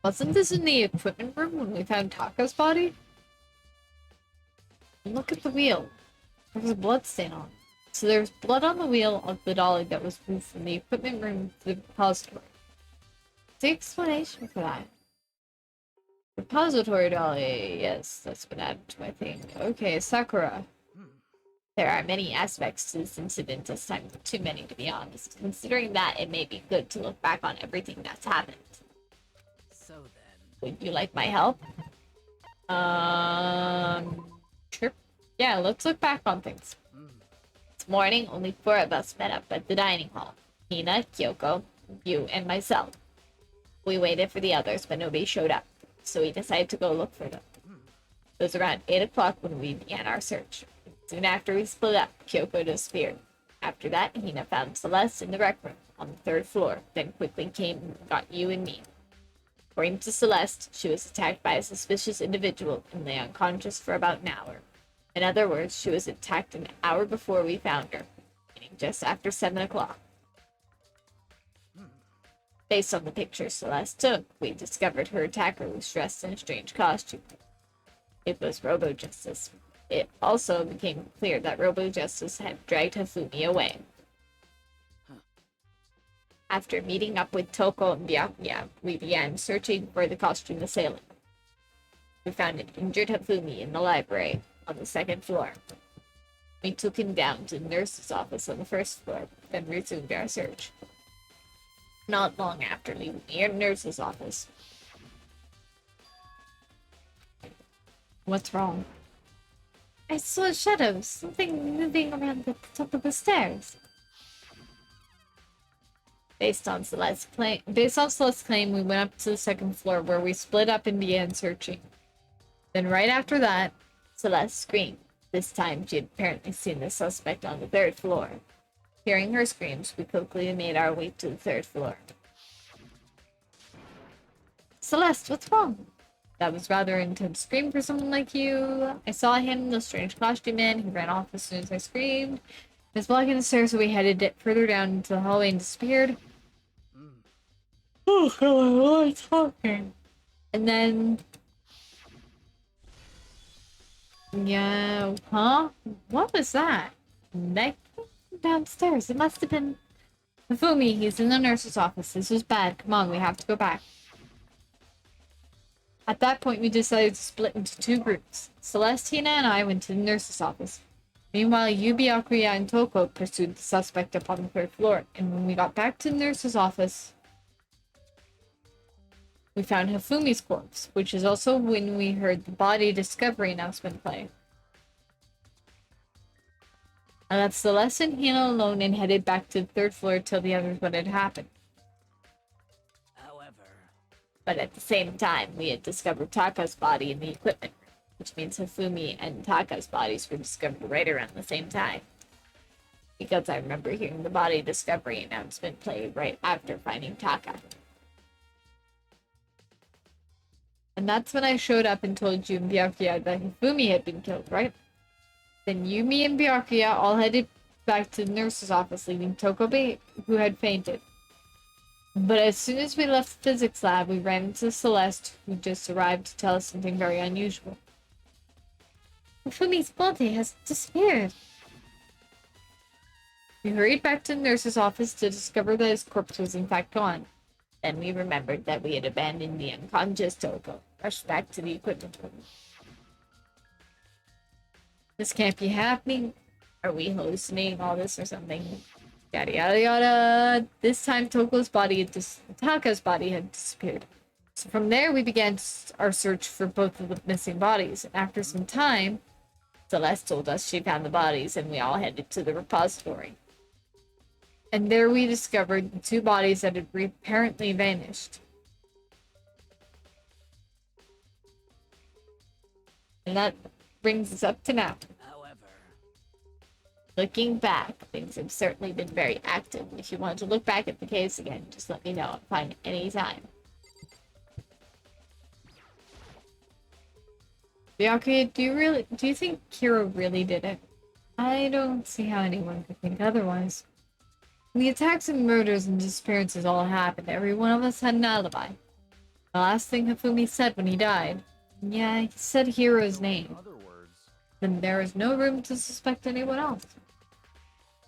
Wasn't this in the equipment room when we found Taka's body? Look at the wheel. There's a blood stain on it. So there's blood on the wheel of the dolly that was moved from the equipment room to the repository. What's the explanation for that? Repository dolly. Yes, that's been added to my thing. Okay, Sakura. There are many aspects to this incident this time. Too many, to be honest. Considering that, it may be good to look back on everything that's happened. So then... Would you like my help? Sure. Yeah, let's look back on things. This morning, only 4 of us met up at the dining hall. Hina, Kyoko, you, and myself. We waited for the others, but nobody showed up. So we decided to go look for them. It was around 8 o'clock when we began our search. Soon after we split up, Kyoko disappeared. After that, Hina found Celeste in the rec room on the 3rd floor, then quickly came and got you and me. According to Celeste, she was attacked by a suspicious individual and lay unconscious for about an hour. In other words, she was attacked an hour before we found her, meaning just after 7 o'clock. Based on the picture Celeste took, we discovered her attacker was dressed in a strange costume. It was Robo-Justice. It also became clear that Robo-Justice had dragged Hifumi away. After meeting up with Toko and Byakuya, we began searching for the costume assailant. We found an injured Hifumi in the library on the 2nd floor. We took him down to the nurse's office on the 1st floor, then resumed our search. Not long after leaving the nurse's office. What's wrong? I saw shadows, something moving around the top of the stairs. Based on Celeste's claim, we went up to the 2nd floor where we split up and began searching. Then right after that, Celeste screamed. This time she had apparently seen the suspect on the 3rd floor. Hearing her screams, we quickly made our way to the 3rd floor. Celeste, what's wrong? That was rather an intense scream for someone like you. I saw him in the strange costume man. He ran off as soon as I screamed. He was blocking the stairs, so we headed further down into the hallway and disappeared. Oh, God, I'm talking. And then... Yeah, huh? What was that? That came downstairs. It must have been... Hifumi, he's in the nurse's office. This is bad. Come on, we have to go back. At that point, we decided to split into 2 groups. Celeste, Hina, and I went to the nurse's office. Meanwhile, Yu, Byakuya, and Toko pursued the suspect up on the 3rd floor, and when we got back to the nurse's office, we found Hifumi's corpse, which is also when we heard the body discovery announcement play. I left Celeste and Hina alone and headed back to the 3rd floor to tell the others what had happened. But at the same time, we had discovered Taka's body in the equipment, which means Hifumi and Taka's bodies were discovered right around the same time. Because I remember hearing the body discovery announcement play right after finding Taka. And that's when I showed up and told you and Byakuya that Hifumi had been killed, right? Then Yumi and Byakuya all headed back to the nurse's office, leaving Tokobe, who had fainted. But as soon as we left the physics lab, we ran into Celeste, who just arrived to tell us something very unusual. Hifumi's body has disappeared. We hurried back to the nurse's office to discover that his corpse was in fact gone. Then we remembered that we had abandoned the unconscious Toko, rushed back to the equipment room. This can't be happening. Are we hallucinating all this or something? Yada yada yada. This time Taka's body had disappeared. So from there we began our search for both of the missing bodies. And after some time, Celeste told us she found the bodies and we all headed to the repository. And there we discovered the two bodies that had apparently vanished. And that brings us up to now. Looking back, things have certainly been very active. If you want to look back at the case again, just let me know. I'm fine anytime. Byakuya, do you think Kira really did it? I don't see how anyone could think otherwise. When the attacks and murders and disappearances all happened, every one of us had an alibi. The last thing Hifumi said when he died, yeah, he said Hiro's name. Then there is no room to suspect anyone else.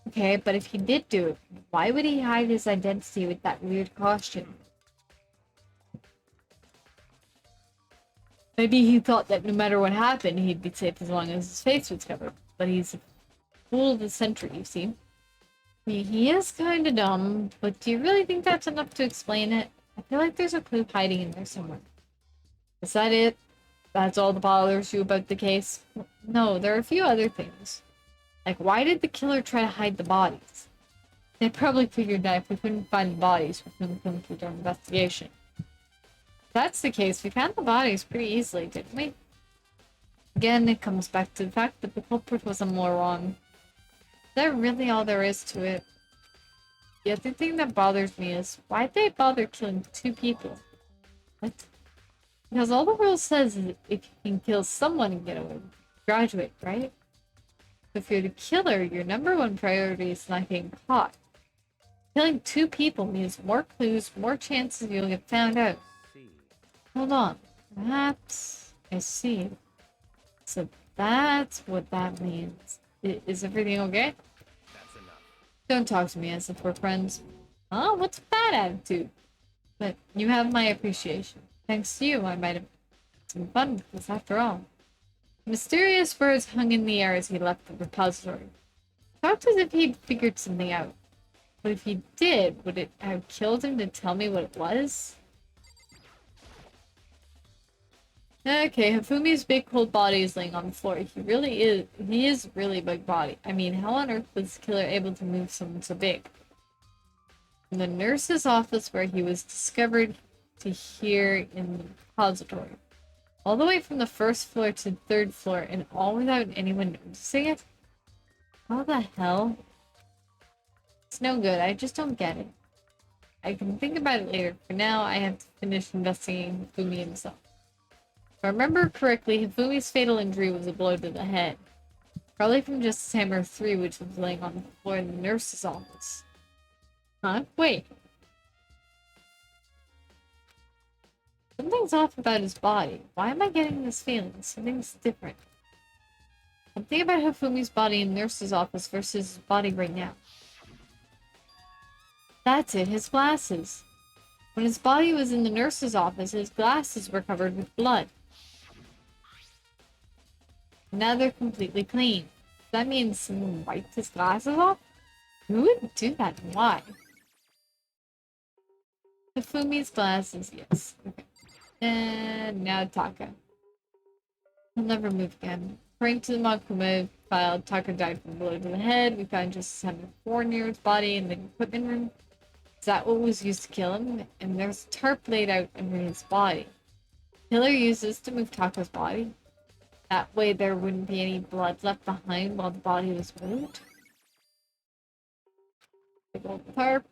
Okay, but if he did do it, why would he hide his identity with that weird costume? Maybe he thought that no matter what happened, he'd be safe as long as his face was covered. But he's a fool of the century, you see. He is kinda dumb, but do you really think that's enough to explain it? I feel like there's a clue hiding in there somewhere. Is that it? That's all that bothers you about the case? No, there are a few other things. Like, why did the killer try to hide the bodies? They probably figured that if we couldn't find the bodies, we couldn't complete our investigation. If that's the case, we found the bodies pretty easily, didn't we? Again, it comes back to the fact that the culprit was a moron. Is that really all there is to it? The other thing that bothers me is, why'd they bother killing two people? What? Because all the rule says is if you can kill someone and get away, graduate, right? If you're the killer, your number one priority is not getting caught. Killing two people means more clues, more chances you'll get found out. Hold on. Perhaps I see. So that's what that means. Is everything okay? That's enough. Don't talk to me as if we're friends. Oh, what's that attitude? But you have my appreciation. Thanks to you, I might have some fun with this after all. Mysterious words hung in the air as he left the repository. Talked as if he'd figured something out. But if he did, would it have killed him to tell me what it was? Okay, Hifumi's big cold body is laying on the floor. He is really big body. I mean, how on earth was the killer able to move someone so big? From the nurse's office where he was discovered to here in the repository. All the way from the first floor to the third floor, and all without anyone noticing it? How the hell? It's no good, I just don't get it. I can think about it later. For now, I have to finish investigating Hifumi himself. If I remember correctly, Hifumi's fatal injury was a blow to the head. Probably from Justice Hammer 3, which was laying on the floor in the nurse's office. Huh? Wait. Something's off about his body. Why am I getting this feeling? Something's different. Something about Hifumi's body in the nurse's office versus his body right now. That's it, his glasses. When his body was in the nurse's office, his glasses were covered with blood. Now they're completely clean. That means someone wiped his glasses off? Who would do that and why? Hifumi's glasses, yes. Okay. And now Taka. He'll never move again. According to the Makuma file, Taka died from a blow to the head. We found Justice Hammer 4 near his body in the equipment room. Is that what was used to kill him? And there's a tarp laid out under his body. Killer used this to move Taka's body. That way there wouldn't be any blood left behind while the body was moved. Big old tarp.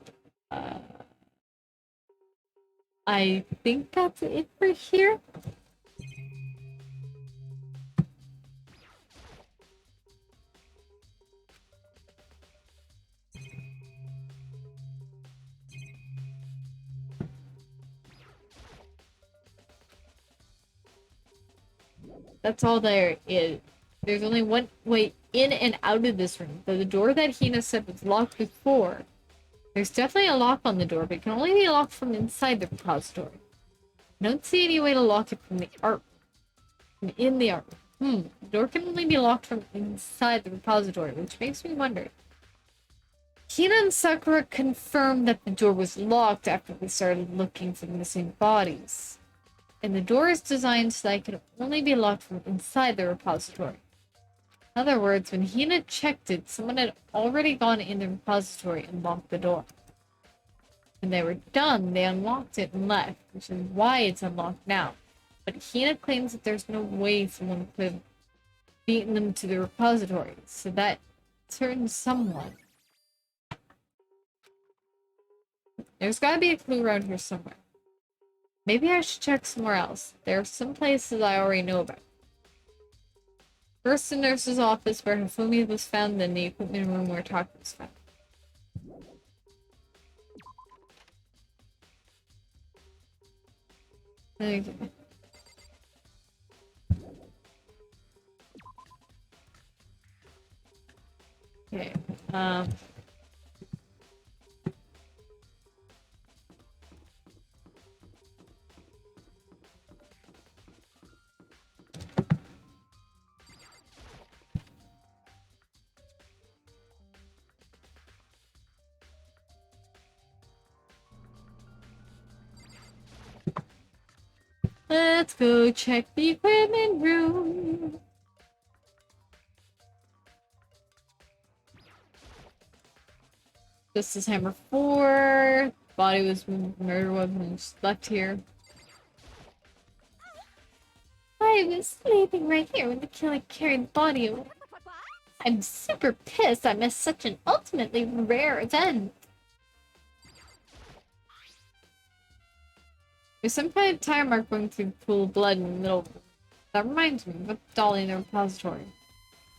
I think that's it for here. That's all there is. There's only one way in and out of this room. The door that Hina said was locked before. There's definitely a lock on the door, but it can only be locked from inside the repository. I don't see any way to lock it from the art. From in the art. The door can only be locked from inside the repository, which makes me wonder. Hina and Sakura confirmed that the door was locked after we started looking for the missing bodies. And the door is designed so that it can only be locked from inside the repository. In other words, when Hina checked it, someone had already gone in the repository and locked the door. When they were done, they unlocked it and left, which is why it's unlocked now. But Hina claims that there's no way someone could have beaten them to the repository, so that certain someone. There's gotta be a clue around here somewhere. Maybe I should check somewhere else. There are some places I already know about. First, the nurse's office where Hifumi was found, then the equipment room where Taka was found. Okay. Okay, let's go check the equipment room. This is Hammer 4. Body was murder weapon was left here. I was sleeping right here when the killer carried the body away. I'm super pissed I missed such an ultimately rare event. There's some kind of tire mark going through the pool of blood in the middle. That reminds me, what dolly in the repository?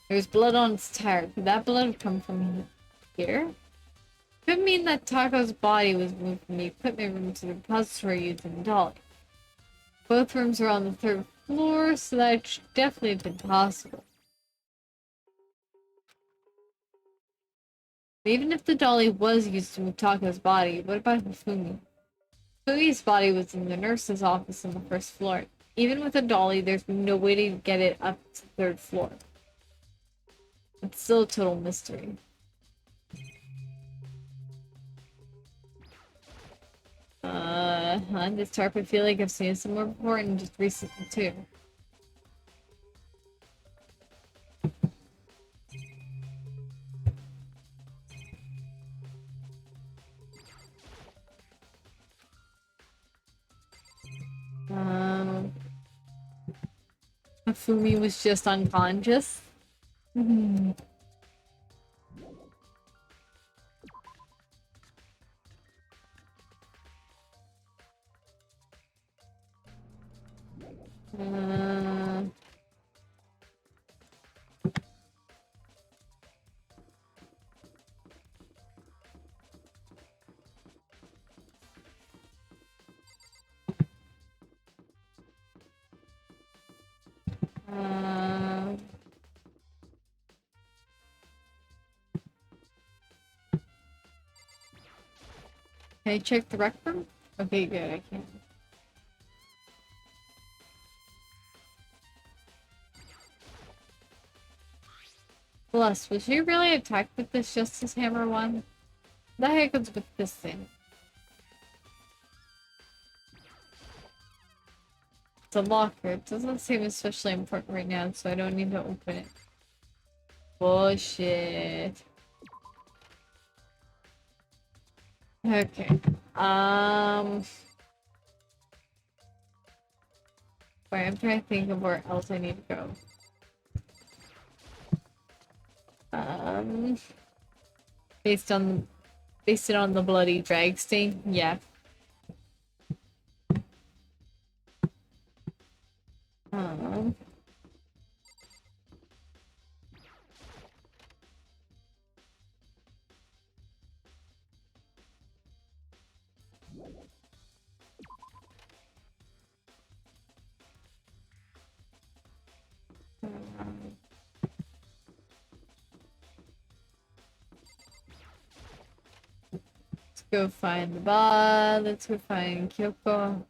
There's blood on its tire. Could that blood come from here? Could mean that Tako's body was moved from the equipment room to the repository using the dolly. Both rooms are on the 3rd floor, so that should definitely have been possible. But even if the dolly was used to move Tako's body, what about Hifumi? Hifumi's body was in the nurse's office on the 1st floor. Even with a dolly, there's no way to get it up to the 3rd floor. It's still a total mystery. This tarp I feel like I've seen it somewhere before and just recently too. Hifumi was just unconscious. Can I check the rec room? Okay, good, I can. Plus, was she really attacked with this Justice Hammer one? The heck is with this thing? It's a locker. It doesn't seem especially important right now, so I don't need to open it. Bullshit. Okay. Wait, I'm trying to think of where else I need to go. Based on Based it on the bloody drag stain? Yeah. Um, let's go find the bar. Let's go find Kyoko.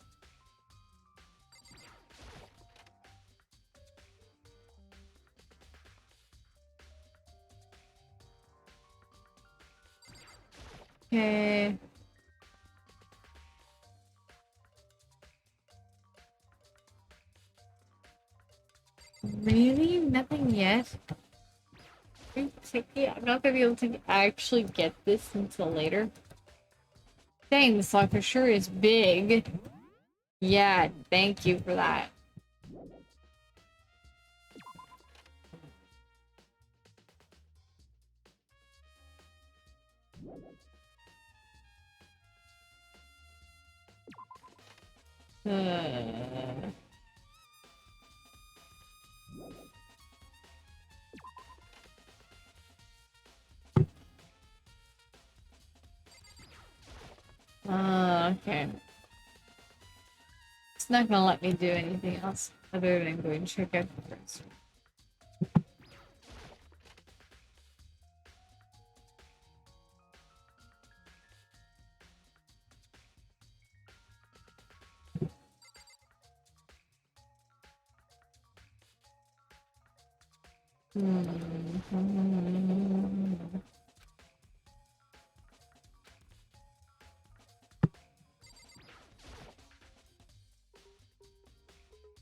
Okay. Really? Nothing yet? I'm not gonna be able to actually get this until later. Dang, this locker sure is big. Yeah, thank you for that. Uh... Okay. It's not gonna let me do anything else other than go and check out the first one.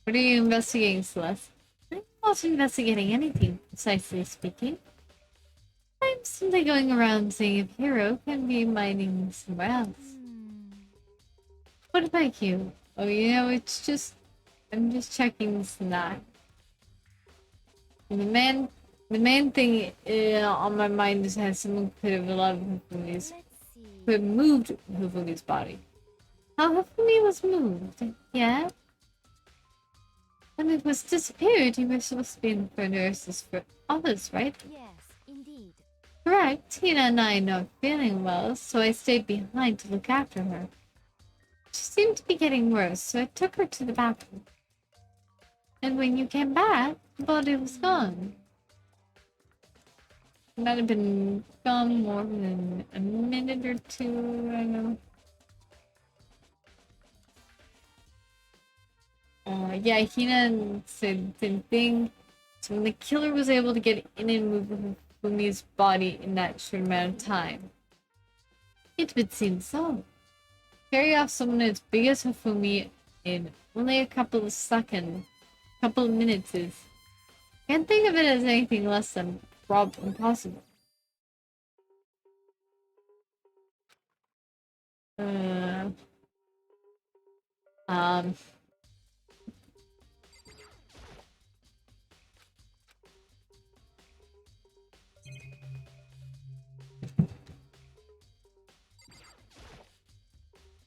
What are you investigating, Celeste? I'm not investigating anything, precisely speaking. I'm simply going around seeing if Hero can be mining somewhere else. What about you? Oh, you know, it's just... I'm just checking this and that. And the main thing on my mind is how someone could have allowed Hifumi's... could have moved Hifumi's body. How Hifumi was moved? Yeah? When it was disappeared, you were supposed to be in for nurses for others, right? Yes, indeed. Correct. Tina and I are not feeling well, so I stayed behind to look after her. She seemed to be getting worse, so I took her to the bathroom. And when you came back, the body was gone. It might have been gone more than a minute or two, I know. Yeah, Hina said the same thing. So when the killer was able to get in and move Hifumi's body in that short amount of time, it would seem so. Carry off someone as big as Hifumi in only a couple of seconds, couple of minutes is... Can't think of it as anything less than impossible.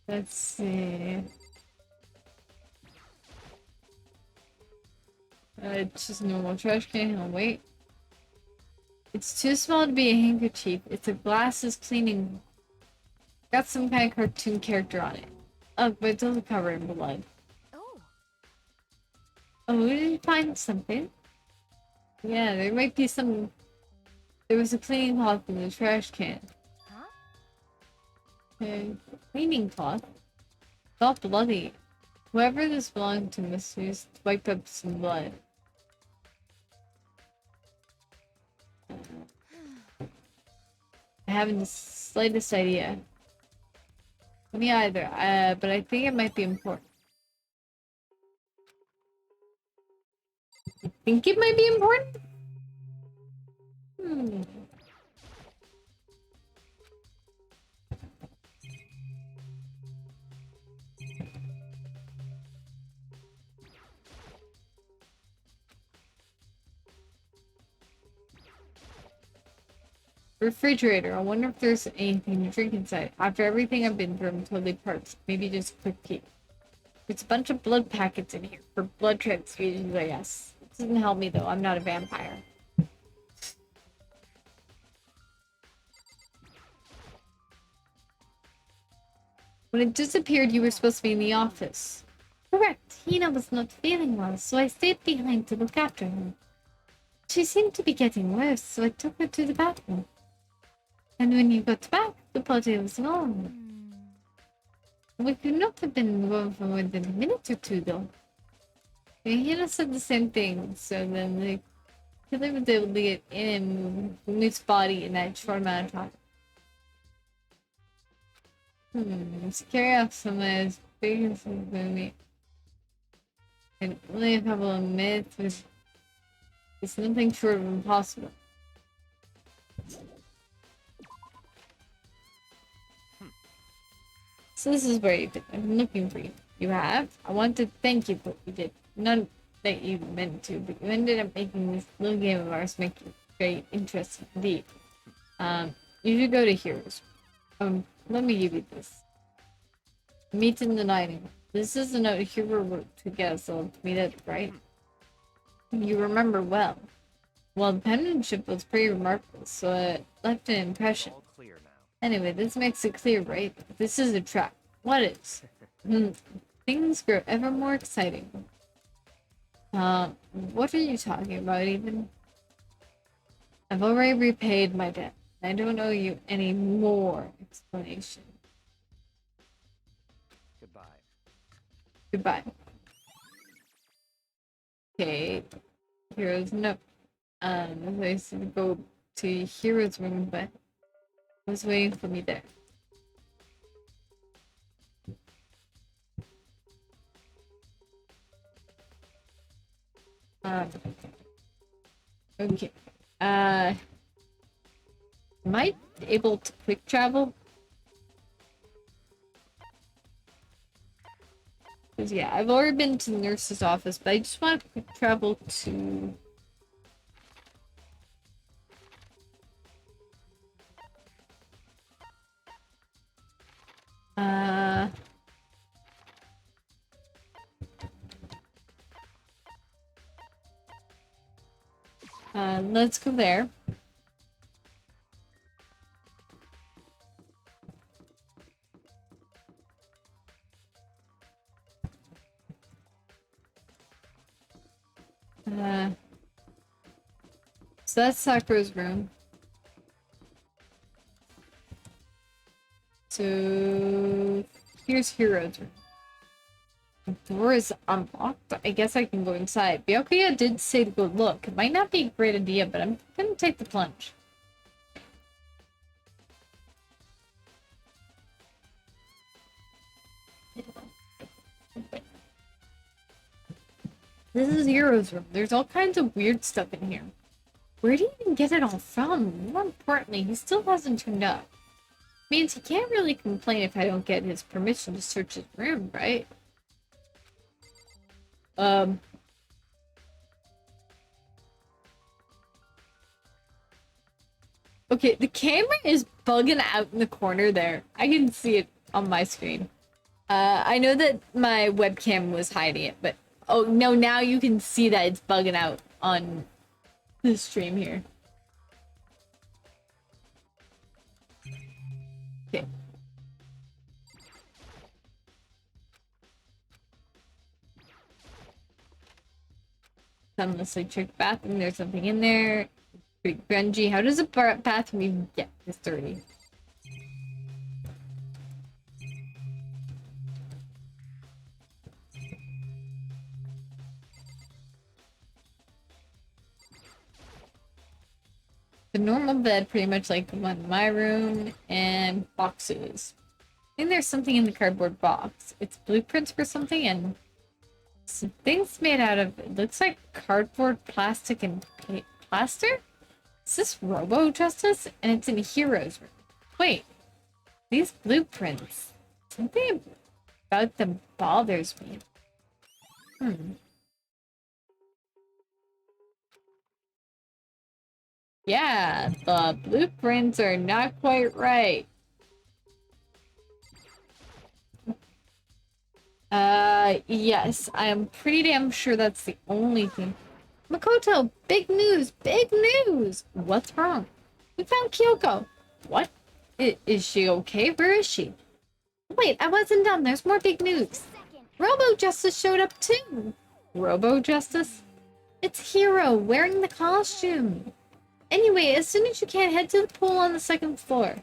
Let's see. It's just normal trash can. Oh, wait. It's too small to be a handkerchief. It's a glasses cleaning. Got some kind of cartoon character on it. Oh, but it doesn't cover in blood. Oh. Oh, did you find something? Yeah, there might be some... There was a cleaning cloth in the trash can. Huh? Okay, cleaning cloth? It's all bloody. Whoever this belonged to must use to wipe up some blood. I haven't the slightest idea. Me either, but I think it might be important. You think it might be important? Refrigerator. I wonder if there's anything to drink inside. After everything I've been through, I'm totally parched. Maybe just a quick peek. There's a bunch of blood packets in here for blood transfusions, I guess. It doesn't help me though. I'm not a vampire. When it disappeared, you were supposed to be in the office. Correct. Hina was not feeling well, so I stayed behind to look after her. She seemed to be getting worse, so I took her to the bathroom. And when you got back, the body was gone. We could not have been gone for more than a minute or two, though. Hina said the same thing, so then the killer was able to get in and move his body in that short amount of time. Let's carry off some of his biggest movie. And only a couple of minutes was it's nothing short of impossible. So this is where you've been. I've been looking for you. You have? I want to thank you for what you did. Not that you meant to, but you ended up making this little game of ours make it very interesting indeed. You should go to Heroes. Let me give you this. Meet in the dining room. This is the note Hero wrote to get us all to meet up, right? You remember well. Well, the penmanship was pretty remarkable, so it left an impression. All clear now. Anyway, this makes it clear, right? This is a trap. What is? Things grow ever more exciting. What are you talking about, even? I've already repaid my debt. I don't owe you any more explanation. Goodbye. Goodbye. Okay. Heroes, no. I was to go to Hero's room, but it was waiting for me there. Okay. Am I able to quick travel? Because yeah, I've already been to the nurse's office, but I just want to quick travel to... let's go there. So that's Sakura's room. So here's Hero's room. The door is unlocked. I guess I can go inside. Byakuya did say to go look. It might not be a great idea, but I'm gonna take the plunge. This is Hero's room. There's all kinds of weird stuff in here. Where do you even get it all from? More importantly, he still hasn't turned up. Means he can't really complain if I don't get his permission to search his room, right? Okay, the camera is bugging out in the corner there. I can see it on my screen. I know that my webcam was hiding it, but oh no, now you can see that it's bugging out on the stream here. Okay. Unless I check the bathroom, there's something in there. Pretty grungy. How does a bathroom even get this dirty? The normal bed, pretty much like the one in my room, and boxes. I think there's something in the cardboard box. It's blueprints for something, and some things made out of, it looks like cardboard, plastic, and plaster? Is this Robo Justice? And it's in Hero's room. Wait, these blueprints. Something about them bothers me. Yeah, the blueprints are not quite right. Yes, I am pretty damn sure that's the only thing. Makoto, big news, big news! What's wrong? We found Kyoko. What? Is she okay? Where is she? Wait, I wasn't done. There's more big news. Robo Justice showed up too. Robo Justice? It's Hero wearing the costume. Anyway, as soon as you can, head to the pool on the 2nd floor.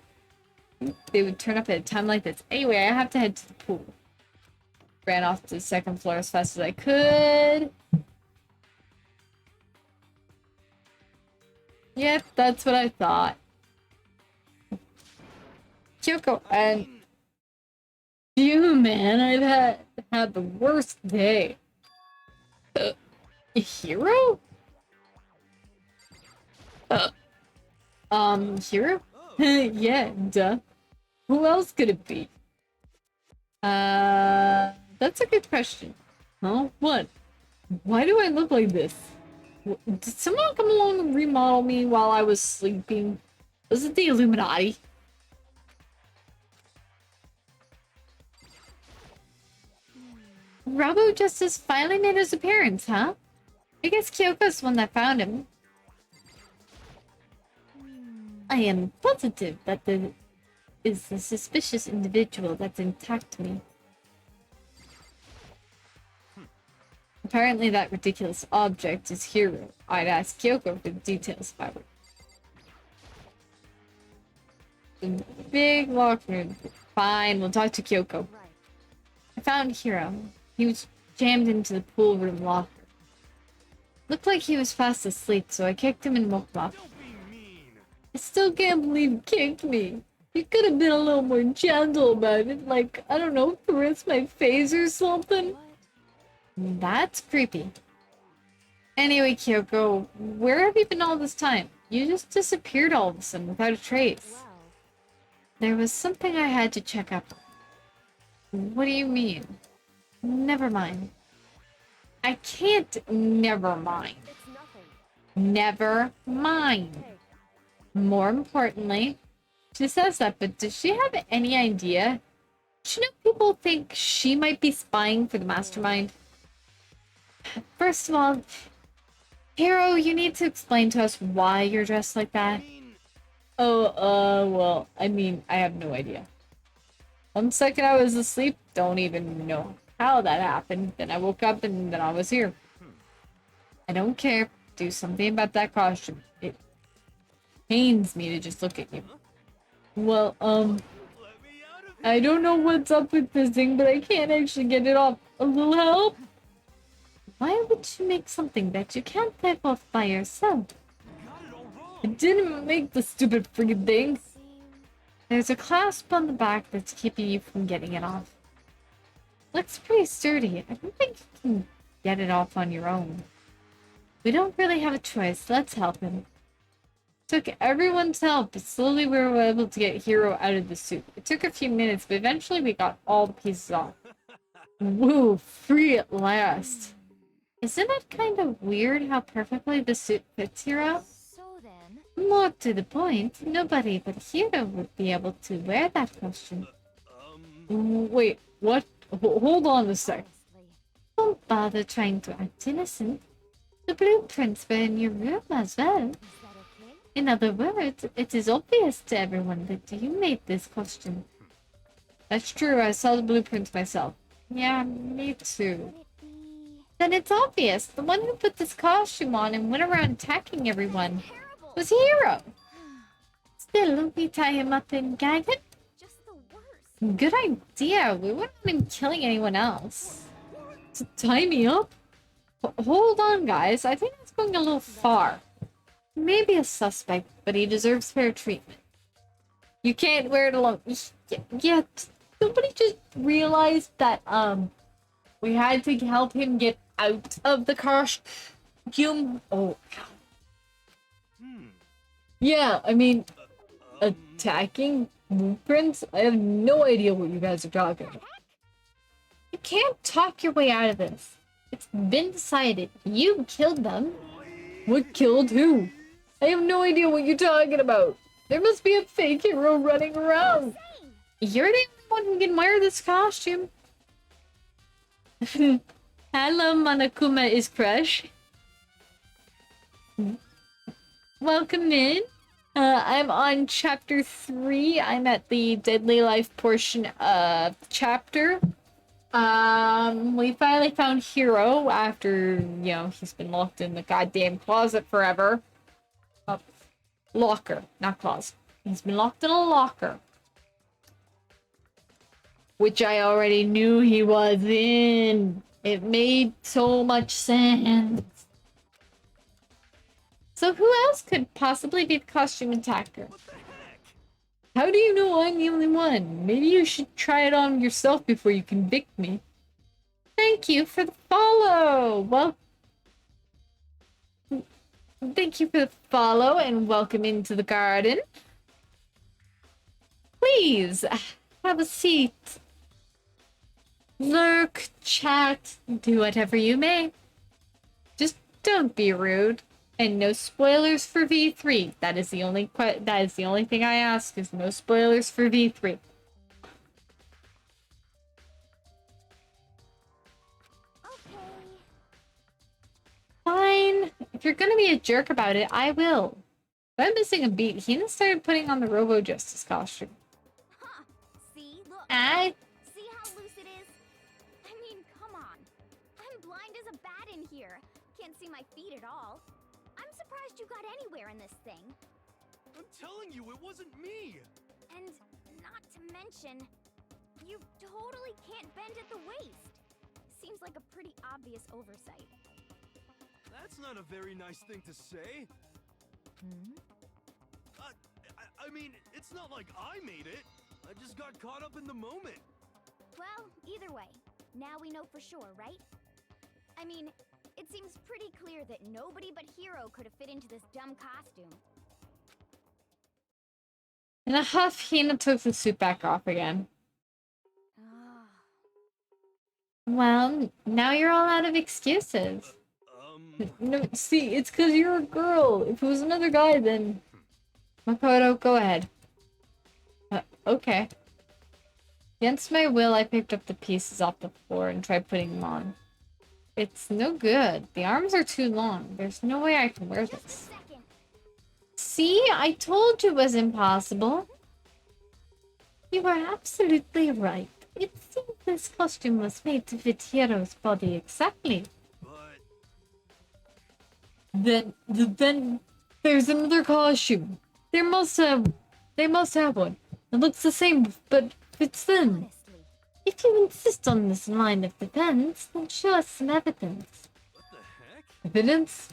They would turn up at a time like this. Anyway, I have to head to the pool. Ran off to the 2nd floor as fast as I could. Yep, that's what I thought. Kyoko, and you, man, I've had the worst day. Hero? Hero? Yeah, duh. Who else could it be? That's a good question. Huh? What? Why do I look like this? Did someone come along and remodel me while I was sleeping? Was it the Illuminati? Robo Justice finally made his appearance, huh? I guess Kyoko's the one that found him. I am positive that there is a suspicious individual that's attacked me. Apparently that ridiculous object is Hero. I'd ask Kyoko for the details if I were. The big locker room. Fine, we'll talk to Kyoko. I found Hero. He was jammed into the pool room locker. Looked like he was fast asleep, so I kicked him and woke him up. I still can't believe you kicked me. You could have been a little more gentle about it, like, I don't know, caress my face or something. That's creepy. Anyway, Kyoko, where have you been all this time? You just disappeared all of a sudden without a trace. There was something I had to check up on. What do you mean? Never mind. I can't never mind. Never mind. More importantly, she says that, but does she have any idea? Do you know people think she might be spying for the mastermind? First of all, Hero, you need to explain to us why you're dressed like that. Oh, well, I mean, I have no idea. 1 second I was asleep, don't even know how that happened. Then I woke up and then I was here. I don't care. Do something about that costume. It pains me to just look at you. Well, I don't know what's up with this thing, but I can't actually get it off. A little help? Why would you make something that you can't take off by yourself? I didn't make the stupid freaking thing. There's a clasp on the back that's keeping you from getting it off. Looks pretty sturdy. I don't think you can get it off on your own. We don't really have a choice. Let's help him. Took everyone's help, but slowly we were able to get Hero out of the suit. It took a few minutes, but eventually we got all the pieces off. Woo, free at last. Isn't it kind of weird how perfectly the suit fits Hero? So then... More to the point, nobody but Hero would be able to wear that costume. Wait, what? Hold on a sec. Don't bother trying to act innocent. The blueprints were in your room as well. In other words, it is obvious to everyone that you made this costume. That's true, I saw the blueprints myself. Yeah, me too. Then it's obvious. The one who put this costume on and went around attacking everyone was Hero. Still, we tie him up and gag him? Just the worst. Good idea. We wouldn't want him killing anyone else. To tie me up? Hold on, guys. I think that's going a little far. Maybe a suspect, but he deserves fair treatment. You can't wear it alone. Yeah, nobody just realized that, we had to help him get out of the costume. Oh, yeah, I mean, attacking blueprints? I have no idea what you guys are talking about. You can't talk your way out of this. It's been decided. You killed them. What killed who? I have no idea what you're talking about. There must be a fake hero running around. You're the only one who can wear this costume. Hello, Monokuma is Crush. Welcome in. I'm on chapter 3. I'm at the Deadly Life portion of the chapter. We finally found Hero after, he's been locked in the goddamn closet forever. Locker, not closet. He's been locked in a locker. Which I already knew he was in. It made so much sense. So who else could possibly be the costume attacker? How do you know I'm the only one? Maybe you should try it on yourself before you convict me. Thank you for the follow! Well, thank you for the follow and welcome into the garden. Please, have a seat. Lurk, chat, do whatever you may. Just don't be rude. And no spoilers for V3. That is the only thing I ask, is no spoilers for V3. Fine. If you're gonna be a jerk about it, I will. But I'm missing a beat. Hina started putting on the Robo Justice costume. Huh. See? Look. See how loose it is? I mean, come on. I'm blind as a bat in here. Can't see my feet at all. I'm surprised you got anywhere in this thing. I'm telling you, it wasn't me! And not to mention, you totally can't bend at the waist. Seems like a pretty obvious oversight. That's not a very nice thing to say. I mean, it's not like I made it. I just got caught up in the moment. Well, either way, now we know for sure, right? I mean, it seems pretty clear that nobody but Hero could have fit into this dumb costume. In a huff, Hina took the suit back off again. Well, now you're all out of excuses. No, see, it's because you're a girl. If it was another guy, then... Makoto, go ahead. Okay. Against my will, I picked up the pieces off the floor and tried putting them on. It's no good. The arms are too long. There's no way I can wear this. See? I told you it was impossible. You were absolutely right. It seems this costume was made to fit Hiro's body exactly. Then there's another costume. They must have one. It looks the same, but fits them. If you insist on this line of defense, then show us some evidence. What the heck? Evidence?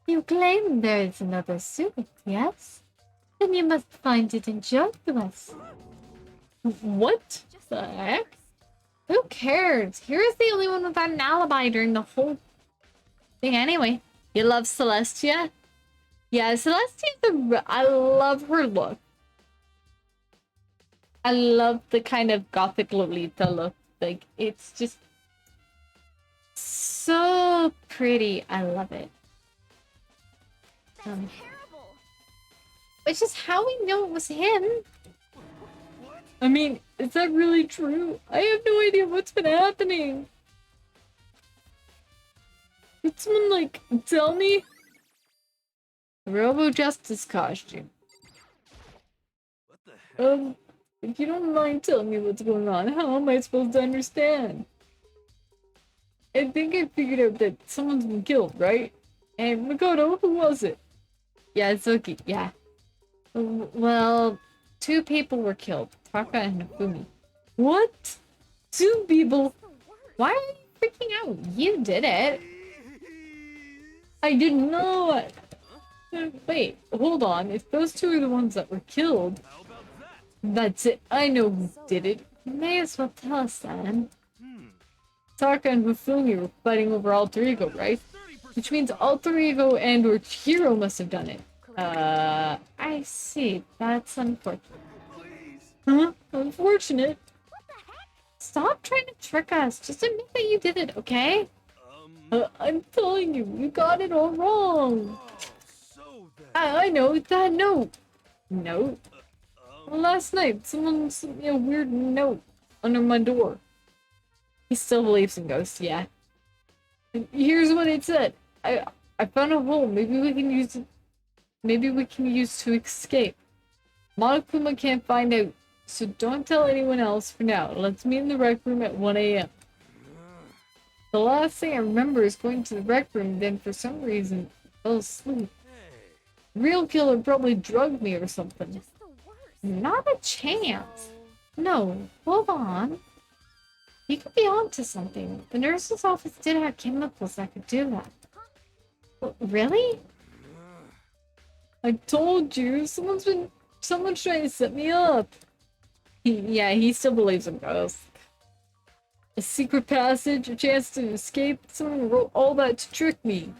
You claim there is another suit, yes? Then you must find it and show it to us. What the heck? Who cares? Here's the only one without an alibi during the whole thing anyway. You love Celestia? Yeah, Celestia, I love her look. I love the kind of gothic Lolita look. Like, it's just so pretty. I love it. Which is how we know it was him. I mean, is that really true? I have no idea what's been happening. Could someone, like, tell me? Robo Justice costume. What the heck? If you don't mind telling me what's going on, how am I supposed to understand? I think I figured out that someone's been killed, right? And Makoto, who was it? Yeah, Suki, yeah. Well, 2 people were killed. Taka and Nafumi. What? 2 people? Why are you freaking out? You did it. I did not. Wait, hold on. If those 2 are the ones that were killed, that's it. I know who did it. You may as well tell us then. Taka and Hifumi were fighting over Alter Ego, right? Which means Alter Ego and or Hiro must have done it. I see. That's unfortunate. Huh? Unfortunate? Stop trying to trick us. Just admit that you did it, okay? I'm telling you, you got it all wrong. So I know that note. Note? Last night, someone sent me a weird note under my door. He still believes in ghosts, yeah. And here's what it said. I found a hole. Maybe we can use it. Maybe we can use to escape. Monokuma can't find out, so don't tell anyone else for now. Let's meet in the rec room at 1 a.m. The last thing I remember is going to the rec room, then for some reason, I fell asleep. Real killer probably drugged me or something. Just the worst. Not a chance. No, hold on. You could be onto something. The nurse's office did have chemicals that could do that. Really? I told you, someone's trying to set me up. He still believes in ghosts. A secret passage, a chance to escape, someone wrote all that to trick me.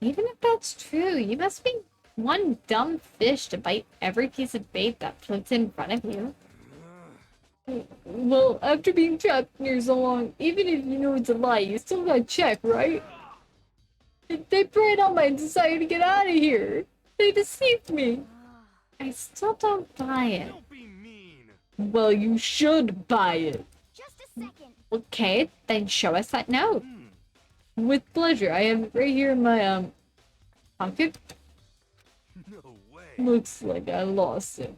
Even if that's true, you must be one dumb fish to bite every piece of bait that floats in front of you. Well, after being trapped here so long, even if you know it's a lie, you still gotta check, right? They preyed on my desire to get out of here. They deceived me. I still don't buy it. Don't be mean. Well, you should buy it. Just a second. Okay, then show us that note. With pleasure. I have it right here in my, pocket. No way. Looks like I lost it.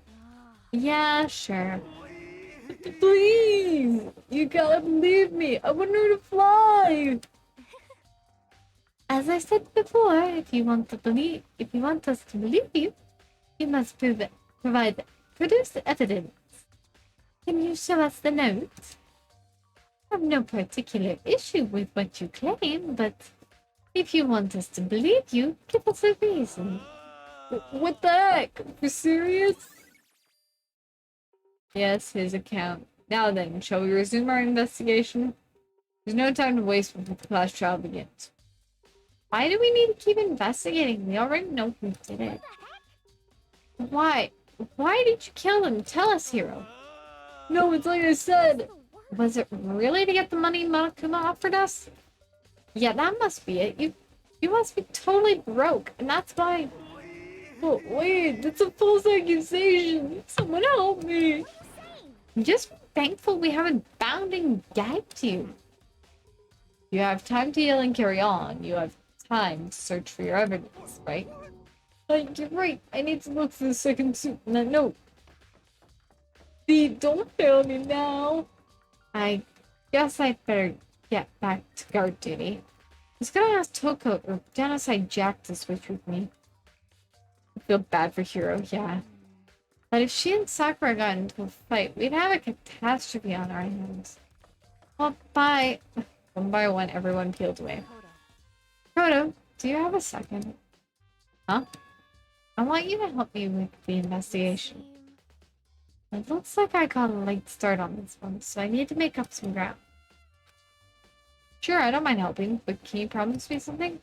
Yeah, sure. Please! You gotta believe me. I want her to fly. As I said before, if you want us to believe you, you must produce evidence. Can you show us the note? I have no particular issue with what you claim, but if you want us to believe you, give us a reason. What the heck? For serious? Yes, his account. Now then, shall we resume our investigation? There's no time to waste before the class trial begins. Why do we need to keep investigating? We already know who did it. Why? Why did you kill them? Tell us, Hero. No, it's like I said. Was it really to get the money Monokuma offered us? Yeah, that must be it. You must be totally broke, and that's why... Oh, wait, that's a false accusation. Someone help me. I'm just thankful we haven't bound and gagged you. You have time to yell and carry on. You have time to search for your evidence, right? You're right. I need to look for the second suit in that note. See, don't fail me now. I guess I'd better get back to guard duty. I was gonna ask Toko or Genocide Jack to switch with me. I feel bad for Hiro, yeah. But if she and Sakura got into a fight, we'd have a catastrophe on our hands. Well, bye. One by one, everyone peeled away. Kodo, do you have a second? Huh? I want you to help me with the investigation. It looks like I got a late start on this one, so I need to make up some ground. Sure, I don't mind helping, but can you promise me something?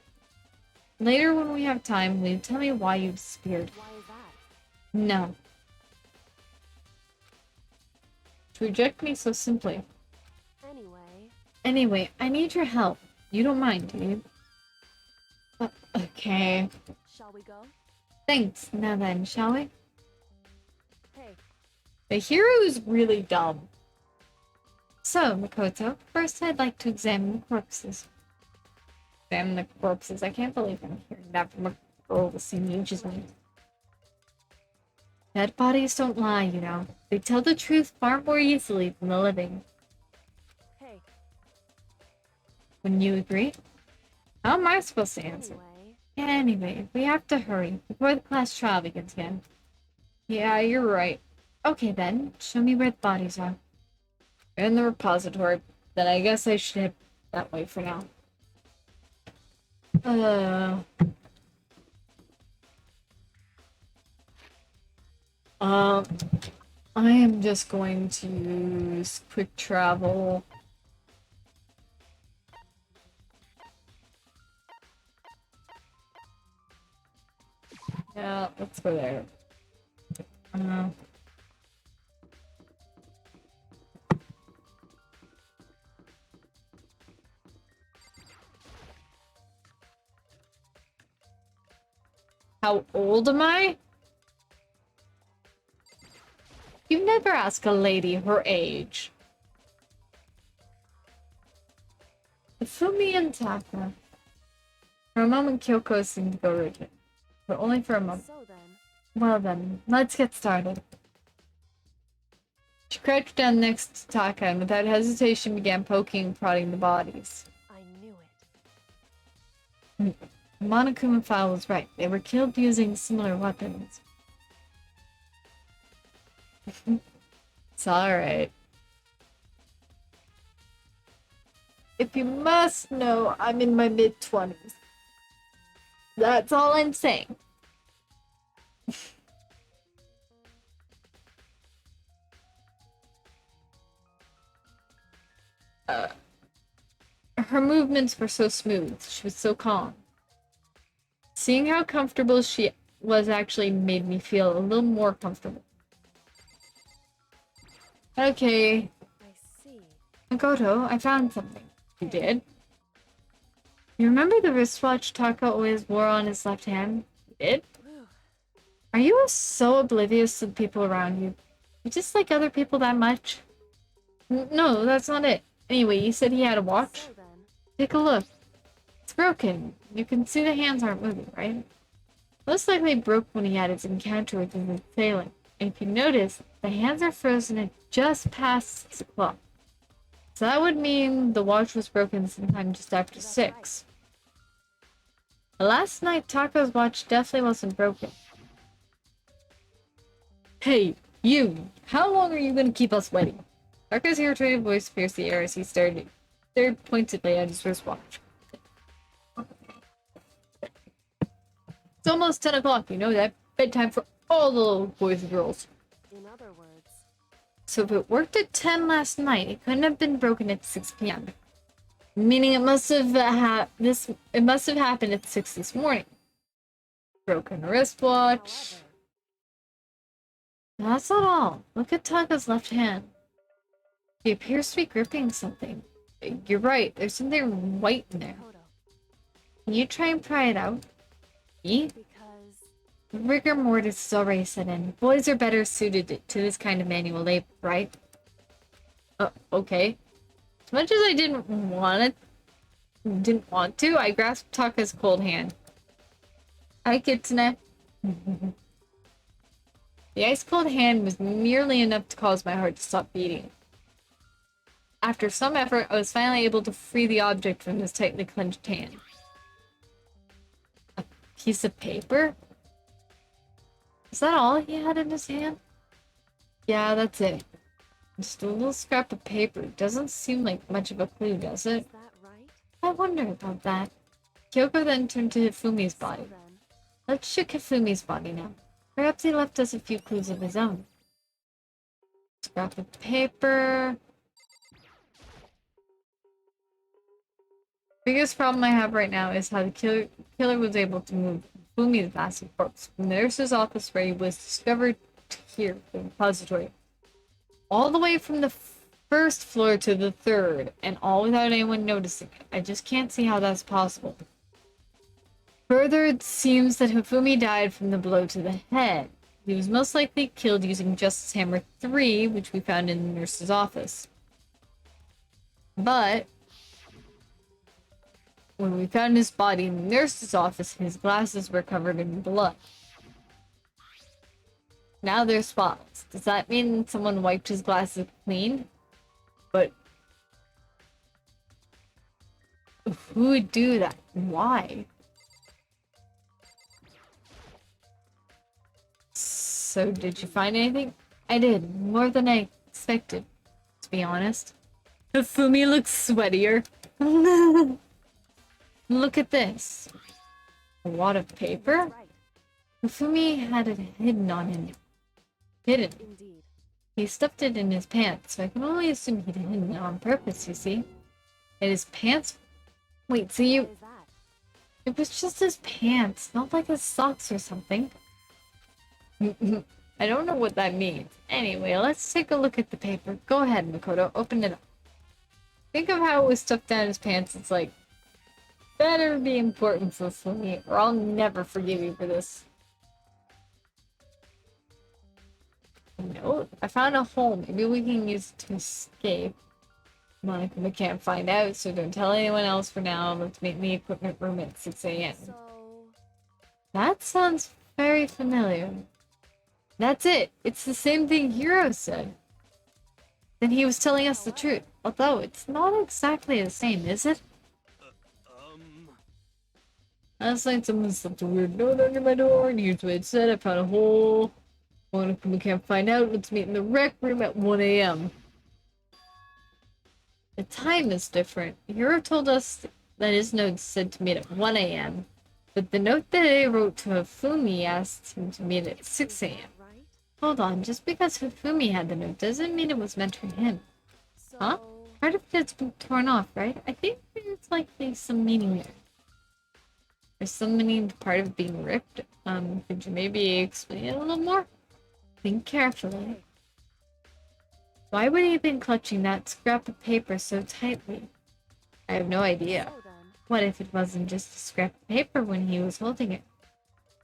Later when we have time, will you tell me why you disappeared? Why is that? No. To reject me so simply. Anyway, I need your help. You don't mind, do you? Okay. Shall we go? Thanks. Now then, shall we? Hey. The hero is really dumb. So, Makoto, first I'd like to examine the corpses. Examine the corpses. I can't believe I'm hearing that from a girl the same age as me. Dead bodies don't lie, you know. They tell the truth far more easily than the living. Hey. Wouldn't you agree? How am I supposed to answer? Anyway, we have to hurry before the class trial begins again. Yeah, you're right. Okay then, show me where the bodies are. In the repository. Then I guess I should head that way for now. I am just going to use quick travel. Yeah, let's go there. How old am I? You never ask a lady her age. Fumi and Taka. For a moment, Kyoko seemed to go rigid. But only for a moment. So then, Well then, let's get started. She crouched down next to Taka and without hesitation began poking and prodding the bodies. I knew it. Monokuma Fowl was right. They were killed using similar weapons. It's alright. If you must know, I'm in my mid-20s. That's all I'm saying. Her movements were so smooth. She was so calm. Seeing how comfortable she was actually made me feel a little more comfortable. Okay, I see. Makoto, I found something. You did? You remember the wristwatch Taka always wore on his left hand? You did? Whew. Are you so oblivious to the people around you? You just like other people that much? No, that's not it. Anyway, you said he had a watch? So then, Take a look. It's broken. You can see the hands aren't moving, right? Most likely broke when he had his encounter with his assailant. And if you notice, the hands are frozen at just past 6 o'clock. So that would mean the watch was broken sometime just after 6. Last night, Taka's watch definitely wasn't broken. Hey, you! How long are you gonna keep us waiting? Taka's irritated voice pierced the air as he stared pointedly at his wristwatch. It's almost 10 o'clock, you know that? Bedtime for all the little boys and girls. in other words, So if it worked at 10 last night, it couldn't have been broken at 6 p.m. Meaning it must have happened at 6 this morning. Broken wristwatch. however, That's not all. Look at Taka's left hand. He appears to be gripping something. You're right, there's something white in there. Makoto, Can you try and pry it out? Me? because Rigor mortis is already set in. Boys are better suited to this kind of manual labor, right? Okay. As much as I didn't want to, I grasped Taka's cold hand. Hi, Kitsune. The ice-cold hand was merely enough to cause my heart to stop beating. After some effort, I was finally able to free the object from his tightly clenched hand. A piece of paper? Is that all he had in his hand? Yeah, that's it. Just a little scrap of paper. Doesn't seem like much of a clue, does it? is that right? I wonder about that. Kyoko then turned to Hifumi's So body. then, Let's check Hifumi's body now. Perhaps he left us a few clues of his own. Scrap of paper. Biggest problem I have right now is how the killer was able to move Hifumi's massive corpse from the nurse's office where he was discovered to here, the repository. All the way from the first floor to the third, and all without anyone noticing it. I just can't see how that's possible. Further, it seems that Hifumi died from the blow to the head. He was most likely killed using Justice Hammer 3, which we found in the nurse's office. But when we found his body in the nurse's office, his glasses were covered in blood. Now they're spotless. Does that mean someone wiped his glasses clean? But who would do that? Why? So, did you find anything? I did. More than I expected, to be honest. Hifumi looks sweatier. Look at this. A wad of paper? right. Hifumi had it hidden on him. Hidden. Indeed. He stuffed it in his pants, so I can only assume he'd hidden it on purpose, you see. And his pants? Wait, so you... What is that? It was just his pants, not like his socks or something. I don't know what that means. Anyway, let's take a look at the paper. Go ahead, Makoto. Open it up. Think of how it was stuffed down his pants. It's like, better be important for me, or I'll never forgive you for this. No, I found a hole. Maybe we can use it to escape. Monica, we can't find out, so don't tell anyone else for now. Let's meet in the equipment room at 6 a.m. So, That sounds very familiar. That's it. It's the same thing Hero said. Then he was telling us the truth. Although, it's not exactly the same, is it? Last night someone slipped a weird note under my door, and here's what it said. I found a hole. Monica, we can't find out. Let's meet in the rec room at 1 a.m. The time is different. Hero told us that his note said to meet at 1 a.m. But the note that I wrote to Hifumi asked him to meet at 6 a.m. right? Hold on, just because Hifumi had the note doesn't mean it was meant for him. So, Huh? Part of it's been torn off, right? I think there's likely some meaning there. There's some meaning to part of being ripped. Could you maybe explain it a little more? Think carefully. Why would he have been clutching that scrap of paper so tightly? I have no idea. so then, What if it wasn't just a scrap of paper when he was holding it?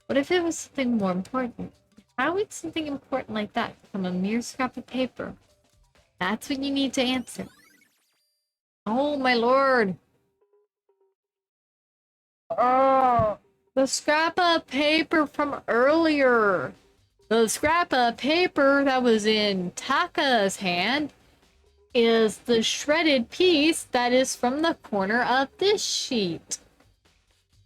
What if it was something more important? How would something important like that become a mere scrap of paper? That's what you need to answer. Oh, my lord! Oh, the scrap of paper from earlier! The scrap of paper that was in Taka's hand is the shredded piece that is from the corner of this sheet.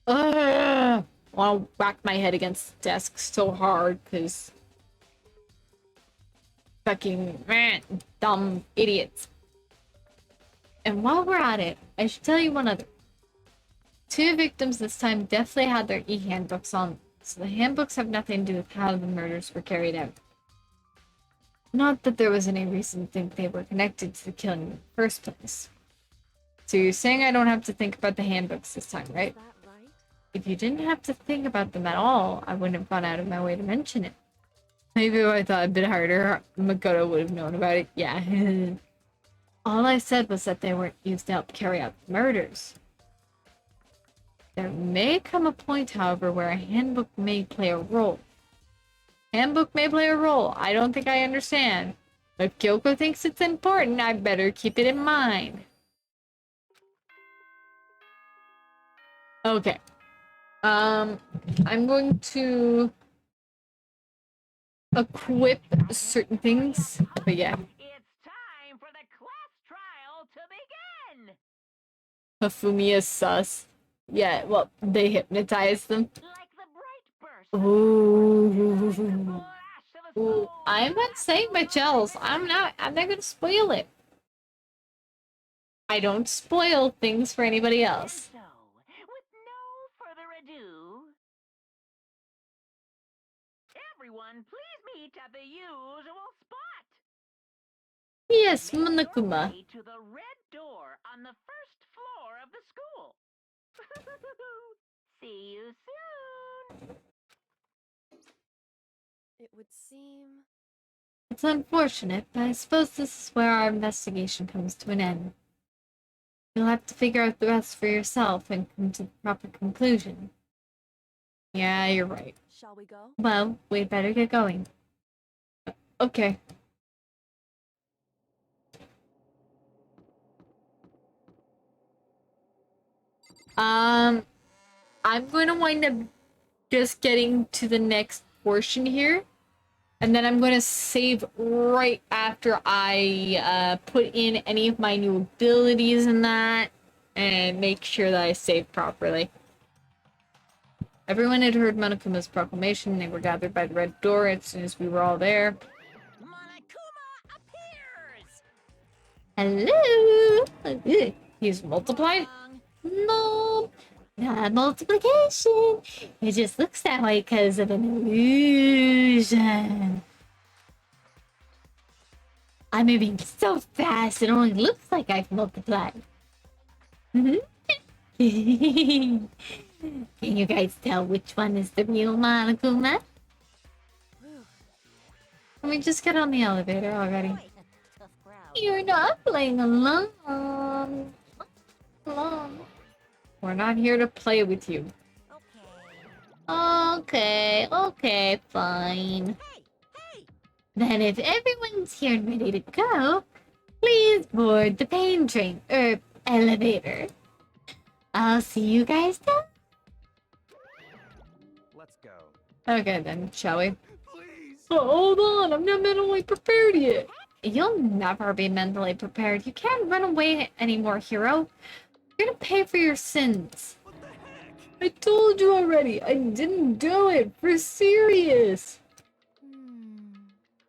Ugh! I'll whack my head against the desk so hard because fucking dumb idiots. And while we're at it, I should tell you one other. 2 victims this time definitely had their e-handbooks on, so the handbooks have nothing to do with how the murders were carried out. Not that there was any reason to think they were connected to the killing in the first place. So you're saying I don't have to think about the handbooks this time, right? is that right? If you didn't have to think about them at all, I wouldn't have gone out of my way to mention it. Maybe if I thought a bit harder, Makoto would have known about it. Yeah. All I said was that they weren't used to help carry out the murders. There may come a point, however, where a handbook may play a role. Handbook may play a role. I don't think I understand. If Kyoko thinks it's important, I better keep it in mind. Okay. I'm going to equip certain things, but yeah. It's time for the class trial to begin! Hifumi is sus. Yeah, well, they hypnotized them. Like the bright burst Ooh. flash of a Ooh. soul I'm not saying much else. I'm not gonna spoil it. I don't spoil things for anybody else. So, with no further ado, everyone please meet at the usual spot. Yes, Make your Monokuma. way to the red door on the first floor of the school. See you soon. It would seem. It's unfortunate, but I suppose this is where our investigation comes to an end. You'll have to figure out the rest for yourself and come to the proper conclusion. Yeah, you're right. Shall we go? Well, we'd better get going. Okay. I'm going to wind up just getting to the next portion here. And then I'm going to save right after I put in any of my new abilities in that. And make sure that I save properly. Everyone had heard Monokuma's proclamation. They were gathered by the red door as soon as we were all there. Monokuma appears! Hello! He's multiplied? No, not multiplication. It just looks that way because of an illusion. I'm moving so fast it only looks like I've multiplied. Can you guys tell which one is the real Monokuma? Can we just get on the elevator already? Quite a tough crowd. You're not playing along. We're not here to play with you. Okay. Okay, fine. Hey! Then if everyone's here and ready to go, please board the pain train, elevator. I'll see you guys down. Let's go. Okay then, shall we? Oh, hold on, I'm not mentally prepared yet. You'll never be mentally prepared. You can't run away anymore, hero. You're gonna pay for your sins. I told you already, I didn't do it, for serious.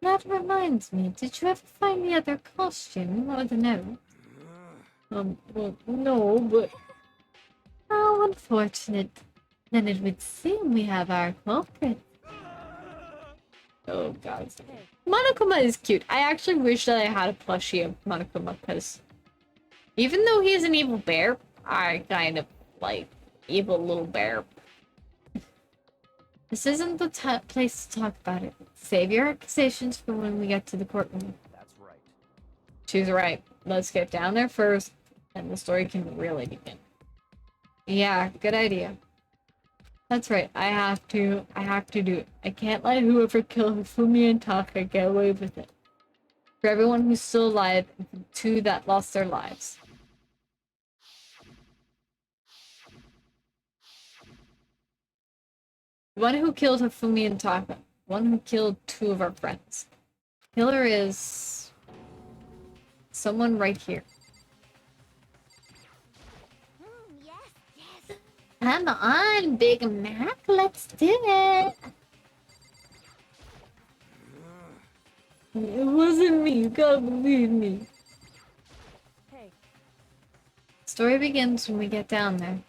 That reminds me, did you ever find the other costume or the note? Well, no, but... How unfortunate. Then it would seem we have our culprit. Oh, God. Monokuma is cute. I actually wish that I had a plushie of Monokuma, because... Even though he's an evil bear, I kind of like evil little bear. This isn't the place to talk about it. Save your accusations for when we get to the courtroom. That's right. She's right. Let's get down there first, and the story can really begin. Yeah, good idea. That's right. I have to do it. I can't let whoever killed Fumi and Taka get away with it. For everyone who's still alive, and for the two that lost their lives. The one who killed Hifumi and Taka. One who killed two of our friends. Killer is... someone right here. Yes. Come on, Big Mac. Let's do it. It wasn't me. You gotta believe me. Hey. Story begins when we get down there.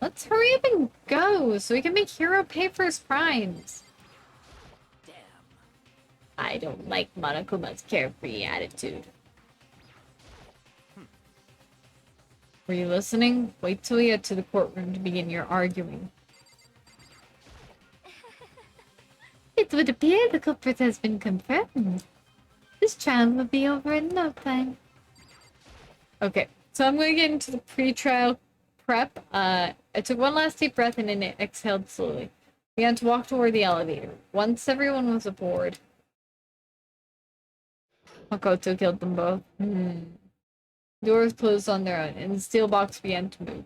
Let's hurry up and go, so we can make Hero pay for his crimes. Damn. I don't like Monokuma's carefree attitude. Were you listening? Wait till we get to the courtroom to begin your arguing. It would appear the culprit has been confirmed. This trial will be over in no time. Okay, so I'm going to get into the pre-trial prep. I took one last deep breath and then exhaled slowly. Began to walk toward the elevator. Once everyone was aboard, Makoto killed them both. Doors closed on their own, and the steel box began to move.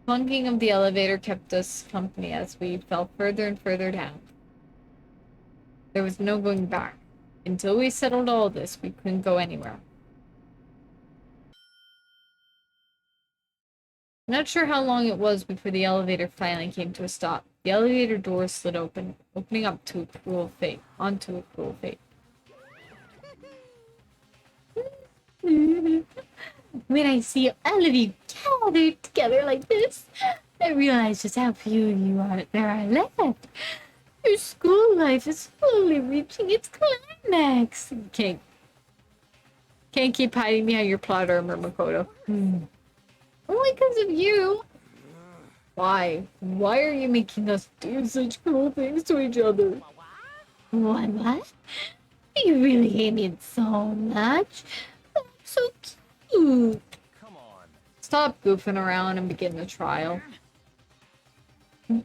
Clunking of the elevator kept us company as we fell further and further down. There was no going back. Until we settled all this, we couldn't go anywhere. I'm not sure how long it was before the elevator finally came to a stop. The elevator doors slid open, opening up to a cruel fate. Onto a cruel fate. When I see all of you gathered together like this, I realize just how few you are there are left. Your school life is slowly reaching its climax. Can't keep hiding behind your plot armor, Makoto. Only because of you. Why? Why are you making us do such cruel things to each other? What? You really hate me so much? That's so cute. Come on. Stop goofing around and begin the trial.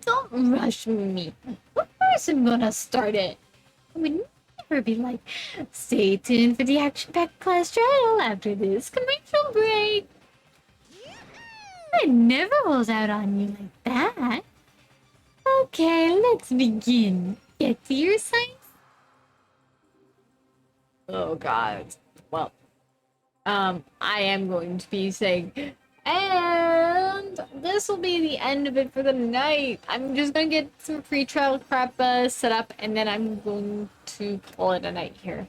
Don't rush me. What person gonna start it? I would never be like, stay tuned for the action-packed class trial after this commercial break. I never hold out on you like that. Okay, let's begin. Get to your sites. Oh God. Well, I am going to be saying, and this will be the end of it for the night. I'm just gonna get some pre-trial crap set up, and then I'm going to call it a night here.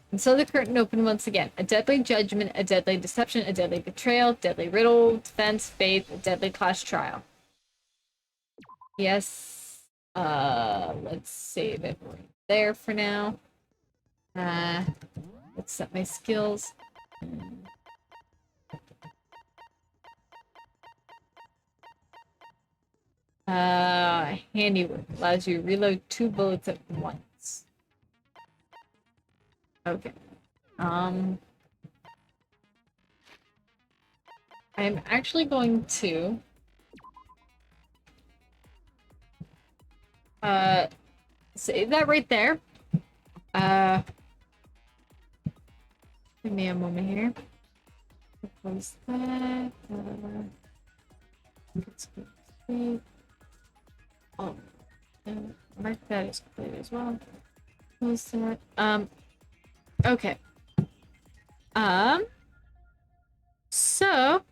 And so the curtain opened once again. A deadly judgment, a deadly deception, a deadly betrayal, deadly riddle, defense, faith, a deadly class trial. Yes. Let's save it right there for now. Let's set my skills. Handiwork allows you to reload 2 bullets at once. Okay. I'm actually going to save that right there. Give me a moment here. Close that. Let's go save. Oh, and mark that as complete as well. Close that. Okay. So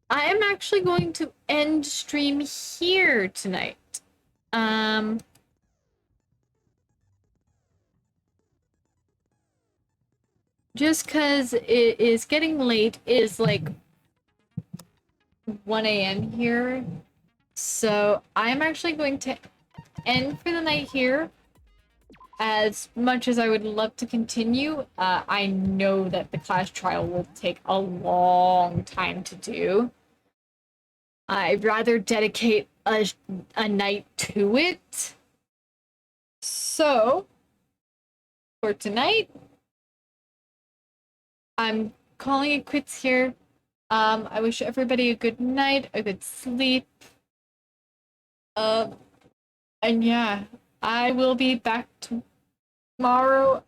I am actually going to end stream here tonight. Just because it is getting late, it is like 1 a.m. here. So I'm actually going to end for the night here. As much as I would love to continue, I know that the class trial will take a long time to do. I'd rather dedicate a night to it. So, for tonight, I'm calling it quits here. I wish everybody a good night, a good sleep. And yeah, I will be back tomorrow,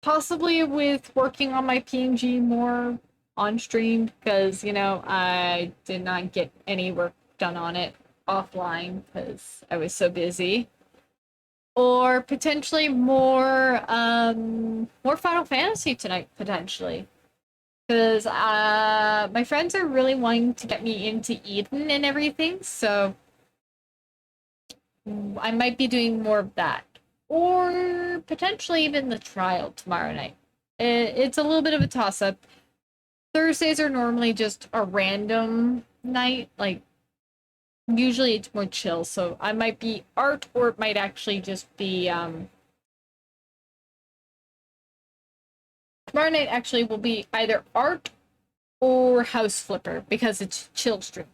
possibly with working on my PNG more on stream, because, you know, I did not get any work done on it offline because I was so busy. Or potentially more Final Fantasy tonight, potentially. Because my friends are really wanting to get me into Eden and everything, so I might be doing more of that. Or potentially even the trial tomorrow night. It's a little bit of a toss-up. Thursdays are normally just a random night, like, usually it's more chill, so I might be art, or it might actually just be, tomorrow night actually will be either art or House Flipper, because it's chill stream.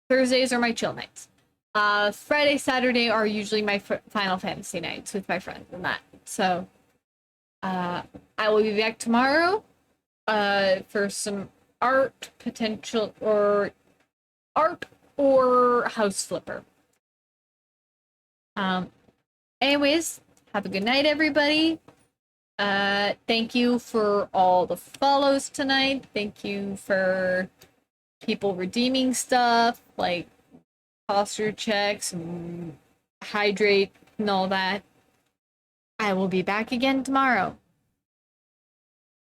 Thursdays are my chill nights. Friday, Saturday are usually my Final Fantasy nights with my friends and that. So, I will be back tomorrow, for some art, potential, or art or House Flipper. Anyways, have a good night, everybody. Thank you for all the follows tonight. Thank you for people redeeming stuff, like posture checks and hydrate and all that. I will be back again tomorrow.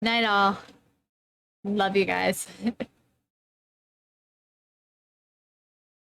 Night all. Love you guys.